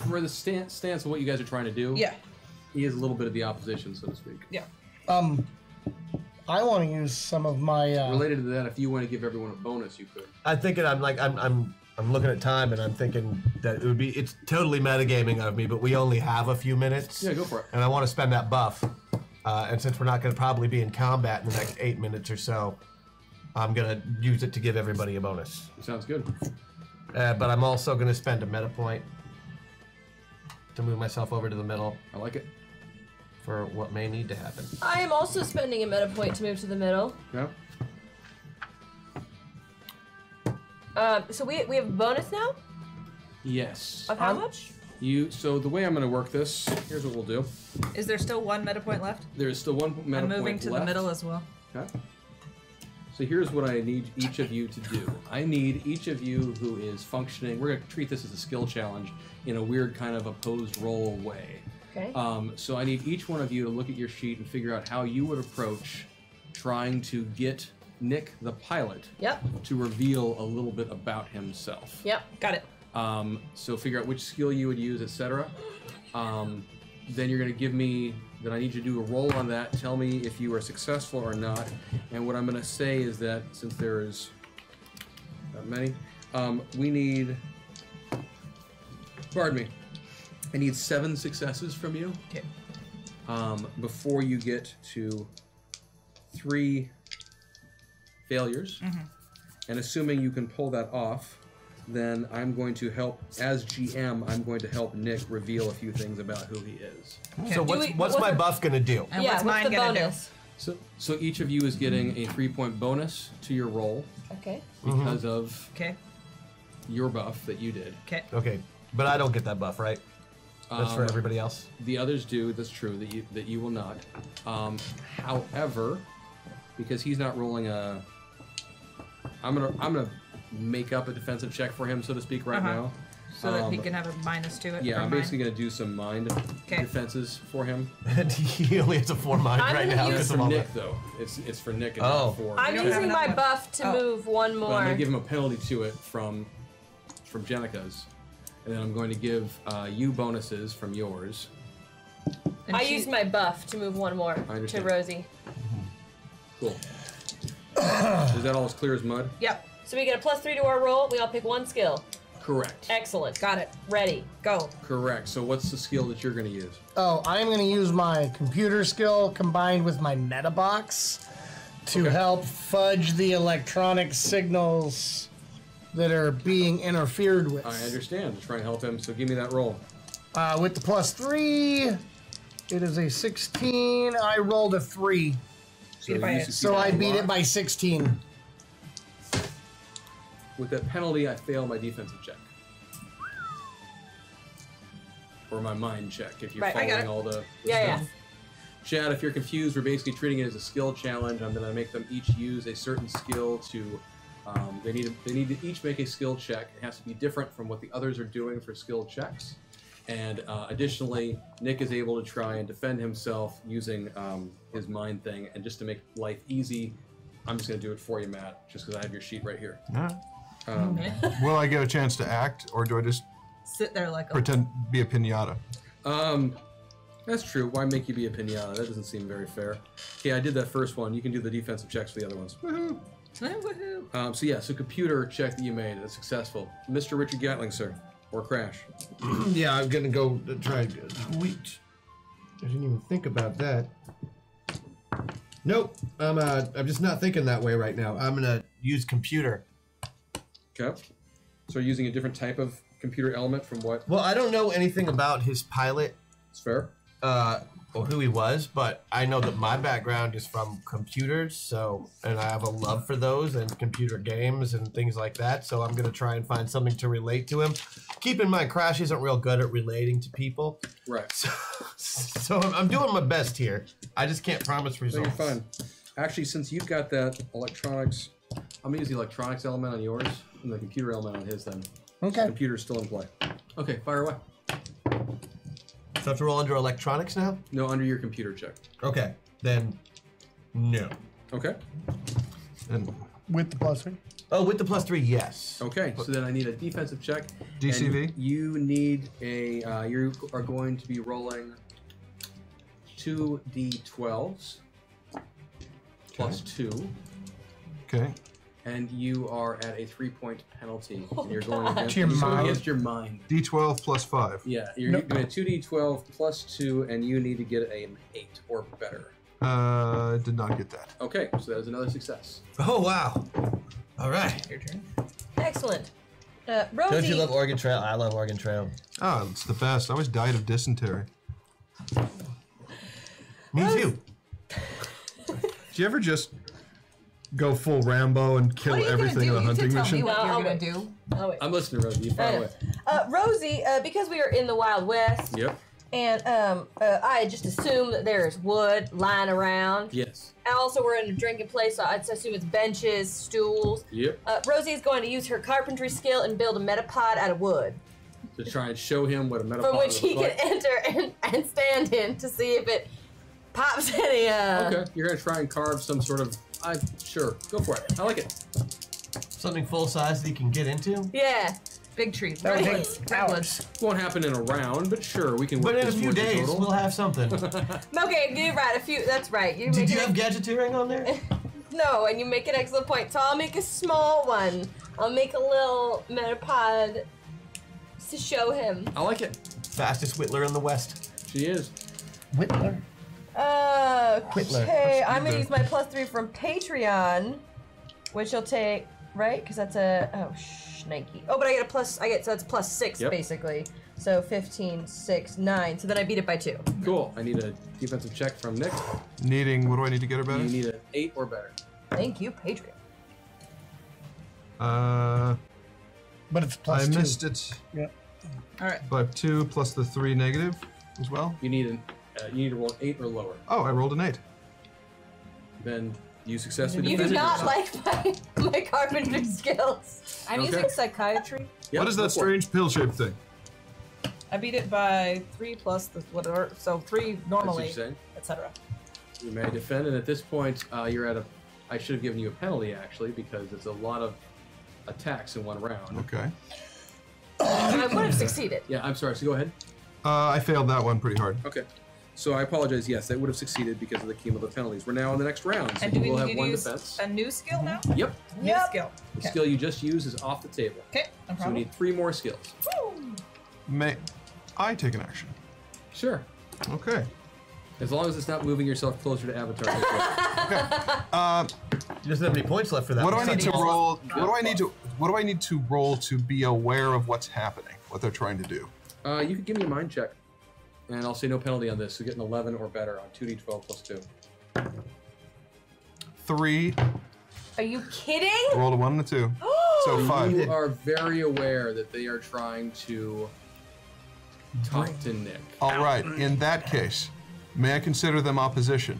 for the stance of what you guys are trying to do. Yeah. He is a little bit of the opposition, so to speak. Yeah. I want to use some of my. Related to that, if you want to give everyone a bonus, you could. I'm thinking. I'm looking at time, and I'm thinking that it's totally metagaming of me, but we only have a few minutes. Yeah, go for it. And I want to spend that buff. And since we're not going to probably be in combat in the next 8 minutes or so, I'm going to use it to give everybody a bonus. Sounds good. But I'm also going to spend a meta point to move myself over to the middle. I like it. For what may need to happen. I am also spending a meta point to move to the middle. Yeah. So we have a bonus now? Yes. Of how much? So the way I'm going to work this, here's what we'll do. Is there still 1 meta point left? There is still 1 meta point I'm moving to left. the middle as well. Okay. So here's what I need each of you to do. I need each of you who is functioning. We're going to treat this as a skill challenge in a weird kind of opposed role way. Okay. So I need each one of you to look at your sheet and figure out how you would approach trying to get Nick, the pilot, Yep. to reveal a little bit about himself. Yep. Got it. So figure out which skill you would use, etc. Then you're going to give me, then I need you to do a roll on that. Tell me if you are successful or not. And what I'm going to say is that since there's that many, we need, pardon me, I need 7 successes from you. Okay. Before you get to 3 failures. And assuming you can pull that off, then I'm going to help, as GM, I'm going to help Nick reveal a few things about who he is. So what's my buff gonna do? And what's mine the gonna bonus? So each of you is getting a 3-point bonus to your roll Okay. because of do? Okay. your buff that you did. Okay. Okay, but I don't get that buff, right? That's for everybody else. The others do. That's true. That you will not. However, because he's not rolling a, I'm gonna make up a defensive check for him, so to speak, right now. So that he can have a minus to it. Yeah, from I'm mine. basically gonna do some mind defenses for him. And he only has a 4 mind I'm right gonna now. use- It's because for of all Nick that. though. It's for Nick and Oh. not for. I'm don't have using my enough buff to move one But more. I'm gonna give him a penalty to it from Jenica's, and then I'm going to give you bonuses from yours. And I she- used my buff to move one more I to understand. Rosie. Cool. Is that all as clear as mud? Yep. So we get a +3 to our roll. We all pick one skill. Correct. Excellent. Got it. Ready. Go. Correct. So what's the skill that you're going to use? Oh, I'm going to use my computer skill combined with my meta box to help fudge the electronic signals that are being interfered with. I understand. To try and help him. So give me that roll. With the +3, it is a 16. I rolled a 3. So, Beat it by you it. succeed So I a beat lot. it by 16. With that penalty, I fail my defensive check. Or my mind check, if you're Right, I got following it. all the Yeah, stuff. Chad, if you're confused, we're basically treating it as a skill challenge. I'm going to make them each use a certain skill to. They need to each make a skill check. It has to be different from what the others are doing for skill checks. And additionally, Nick is able to try and defend himself using his mind thing. And just to make life easy, I'm just going to do it for you, Matt, just because I have your sheet right here. Will I get a chance to act, or do I just Sit there like a. pretend be a pinata? That's true. Why make you be a pinata? That doesn't seem very fair. Okay, I did that first one. You can do the defensive checks for the other ones. Woohoo. So computer check that you made, that's successful. Mr. Richard Gatling, sir. Or Crash. Yeah, I'm gonna go try. Sweet. I didn't even think about that. Nope. I'm just not thinking that way right now. I'm gonna use computer. Okay. So using a different type of computer element from what? Well, I don't know anything about his pilot, It's fair. or who he was, but I know that my background is from computers, so, and I have a love for those and computer games and things like that, so I'm gonna try and find something to relate to him. Keep in mind, Crash isn't real good at relating to people, Right. so I'm doing my best here. I just can't promise So results. you're fine. Actually, since you've got that electronics, I'm gonna use the electronics element on yours and the computer element on his then. Okay. Computer's still in play. Okay, fire away. So I have to roll under electronics now? No, under your computer check. Okay, then no. Okay. And With the +3. Oh, with the +3, yes. Okay, so then I need a defensive check. DCV? And you need a, you are going to be rolling 2 D12s plus 2, okay. and you are at a 3-point penalty. And you're going God. against, To your you're going mind. against your mind. D12 plus 5. Yeah, you're doing a 2D12 plus 2, and you need to get an 8 or better. Did not get that. Okay, so that is another success. Oh, wow. All right. Your turn. Excellent. Rosie. Don't you love Oregon Trail? I love Oregon Trail. Oh, it's the best. I always died of dysentery. Me too. Do you ever just go full Rambo and kill What are you gonna everything do? in a You hunting can tell me mission? what No, you're I'll gonna wait. do. Oh, wait. I'm listening, Rosie. You fire away. Rosie, because we are in the Wild West, Yep. and I just assume that there is wood lying around. Yes. And also, we're in a drinking place, so I assume it's benches, stools. Yep. Rosie is going to use her carpentry skill and build a metapod out of wood, To try and show him what a metapod from which looks he like. can enter and stand in to see if it pops any. Okay, you're gonna try and carve some sort of. Sure, go for it. I like it. Something full size that you can get into? Yeah. Big trees. That would Redwoods. take Redwoods. Won't happen in a round, but sure, we can work But in a this few towards the days, total. we'll have something. Okay, you're right. That's right. Did you have gadgeteering on there? No, and you make an excellent point. So I'll make a small one. I'll make a little metapod to show him. I like it. Fastest Whittler in the West. She is. Whittler. Whittler. Okay, I'm gonna use my +3 from Patreon, which will take right because that's a Nike. Oh, but I get a plus. So it's +6 Yep. basically. So 15, 6, 9. So then I beat it by 2. Cool. I need a defensive check from Nick. Needing, what do I need to get her better? You need an 8 or better. Thank you, Patreon. But it's +2. I missed it. Yep. All right. By 2 plus the 3 negative as well. You need to roll an 8 or lower. Oh, I rolled an 8. Then you successfully You do defended not yourself. like my carpentry skills. I'm Okay. using psychiatry. Yep, What is go that for it. strange pill-shaped thing? I beat it by 3 plus the whatever. So 3 That's what normally, you're saying. etc. You may defend, and at this point, you're at a. I should have given you a penalty actually because it's a lot of attacks in one round. Okay. I would have succeeded. Yeah, I'm sorry. So go ahead. I failed that one pretty hard. Okay. So I apologize. Yes, that would have succeeded because of the cumulative penalties. We're now in the next round, so And do we you will need have to one use defense. a new skill now? Yep. New skill. The Okay. skill you just used is off the table. Okay, no So we problem. need 3 more skills. May I take an action? Sure. Okay. As long as it's not moving yourself closer to Avatar. He doesn't have any points left for that. What do I need to roll? Yeah. What do I need to roll to be aware of what's happening? What they're trying to do? You could give me a mind check, and I'll say no penalty on this. So get an 11 or better on 2d12 plus 2. 3. Are you kidding? Rolled a 1 and a 2. So 5. You are very aware that they are trying to talk to Nick. All right. In that case, may I consider them opposition?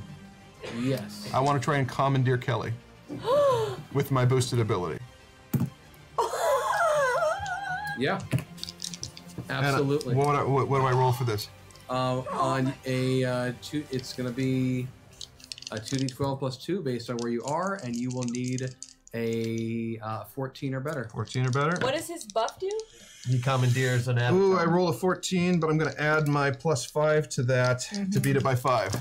Yes. I want to try and commandeer Kelly with my boosted ability. Yeah. And, Absolutely. what do I roll for this? On a it's going to be a 2d12 plus 2 based on where you are, and you will need a 14 or better. 14 or better? What does his buff do? He commandeers an avatar. Ooh, I roll a 14, but I'm going to add my +5 to that to beat it by 5.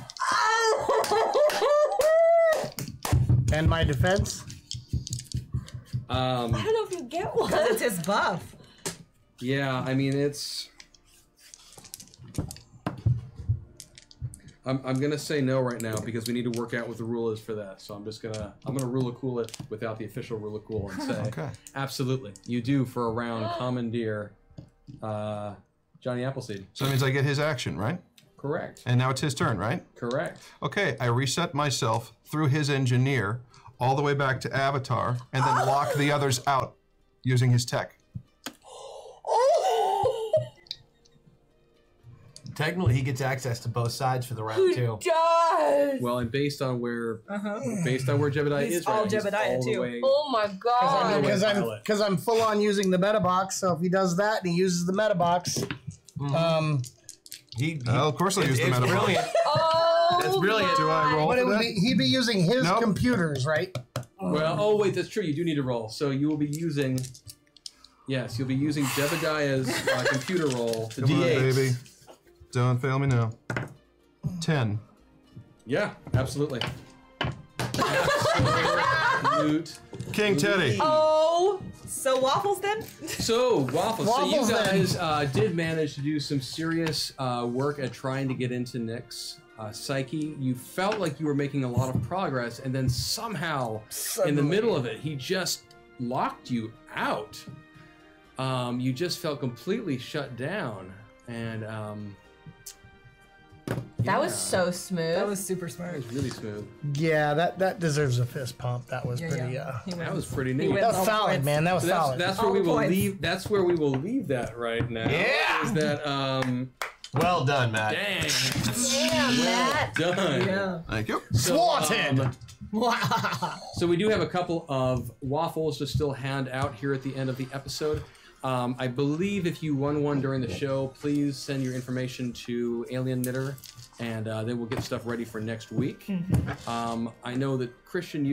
And my defense? I don't know if you get one. Because it's his buff. Yeah, I mean it's. I'm gonna say no right now because we need to work out what the rule is for that. So I'm gonna rule of cool it without the official rule of cool and say Okay. absolutely you do for a round commandeer Johnny Appleseed. So that means I get his action, right? Correct. And now it's his turn, right? Correct. Okay, I reset myself through his engineer all the way back to Avatar and then lock the others out using his tech. Technically, he gets access to both sides for the round too. Does. Well, and based on where Jebediah He's is right all now, Jebediah, all the too. way- Oh my god. Because I'm full on using the meta box, so if he does that and he uses the meta box, Of course I'll use the it's meta box. brilliant. Oh, That's brilliant. Do I roll but it for would that? be, he'd be using his Nope. computers, right? Well, oh wait, that's true. You do need to roll. So you will be using. Yes, you'll be using Jebediah's computer roll to Come on, D8. baby. Don't fail me now. 10. Yeah, absolutely. Absolute. King Teddy. Oh. So waffles then? So Waffles. So Waffles, you then. guys did manage to do some serious work at trying to get into Nick's psyche. You felt like you were making a lot of progress, and then somehow, in the middle of it, he just locked you out. You just felt completely shut down, and That was yeah, so smooth. That was super that smart. was really smooth. Yeah, that deserves a fist pump. That was Yeah, pretty. yeah. He That wins. was pretty He neat. wins That was all solid, points. man. That was So solid. that's All where we the will points. leave. That's where we will leave that right now. Yeah. Is that Well done, Matt. dang Yeah, Matt. done. Yeah. Thank you. So, Swatted. So we do have a couple of waffles to still hand out here at the end of the episode. I believe if you won one during the show, please send your information to Alien Knitter, and then we'll get stuff ready for next week. I know that Christian, do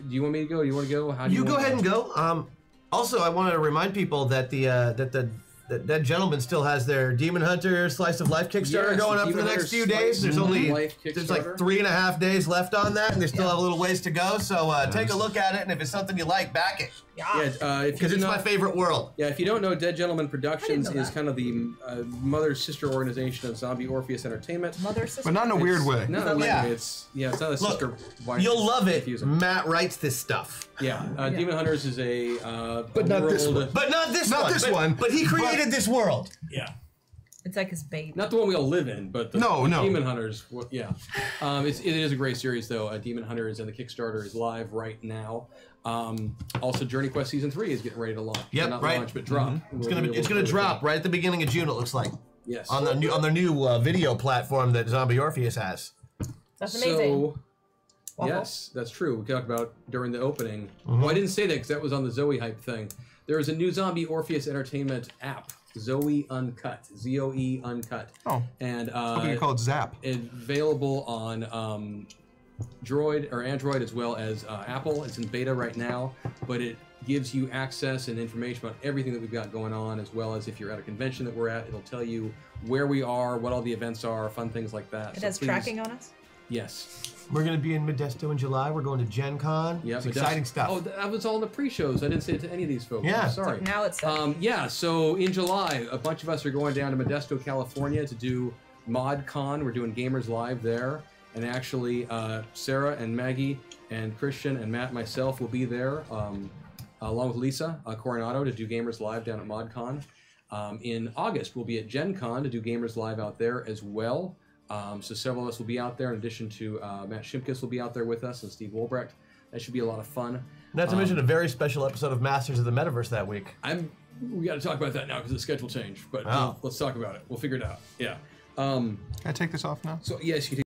you want me to go? Do you want to go? How do You go want ahead and go. Also, I wanted to remind people that that gentleman still has their Demon Hunter Slice of Life Kickstarter going up for the next few days. There's like 3.5 days left on that, and they still have a little ways to go. So take a look at it, and if it's something you like, back it. Because it's my favorite world. Yeah, if you don't know, Dead Gentleman Productions is kind of the mother-sister organization of Zombie Orpheus Entertainment. Mother-sister? But not in a weird way. Not in a weird way. It's not a sister. You'll love it. Matt writes this stuff. Yeah, Demon Hunters is a but not this one. But not this one. Not this one. But he created this world. Yeah. It's like his baby. Not the one we all live in, but the no. Demon Hunters. Yeah, it is a great series though. Demon Hunters and the Kickstarter is live right now. Also, Journey Quest Season 3 is getting ready to launch. Yep, not right. launch, but drop. It's gonna drop right at the beginning of June. It looks like. Yes. On the new video platform that Zombie Orpheus has. That's amazing. So, yes, that's true. We talked about during the opening. Well, I didn't say that because that was on the Zoe hype thing. There is a new Zombie Orpheus Entertainment app. Zoe Uncut, ZOE Uncut. Oh, and you call it Zap. Available on Droid or Android as well as Apple. It's in beta right now, but it gives you access and information about everything that we've got going on, as well as if you're at a convention that we're at, it'll tell you where we are, what all the events are, fun things like that. It has tracking on us? Yes. We're going to be in Modesto in July. We're going to Gen Con. Yeah, it's exciting stuff. Oh, that was all in the pre-shows. I didn't say it to any of these folks. Yeah. I'm sorry. So now it's yeah, so in July, a bunch of us are going down to Modesto, California to do ModCon. We're doing Gamers Live there. And actually, Sarah and Maggie and Christian and Matt and myself will be there, along with Lisa Coronado, to do Gamers Live down at ModCon. In August, we'll be at Gen Con to do Gamers Live out there as well. So several of us will be out there, in addition to Matt Shimkus will be out there with us, and Steve Wolbrecht. That should be a lot of fun. Not to mention a very special episode of Masters of the Metaverse that week. We got to talk about that now because the schedule changed, but let's talk about it. We'll figure it out. Yeah. Can I take this off now? So yes, you can.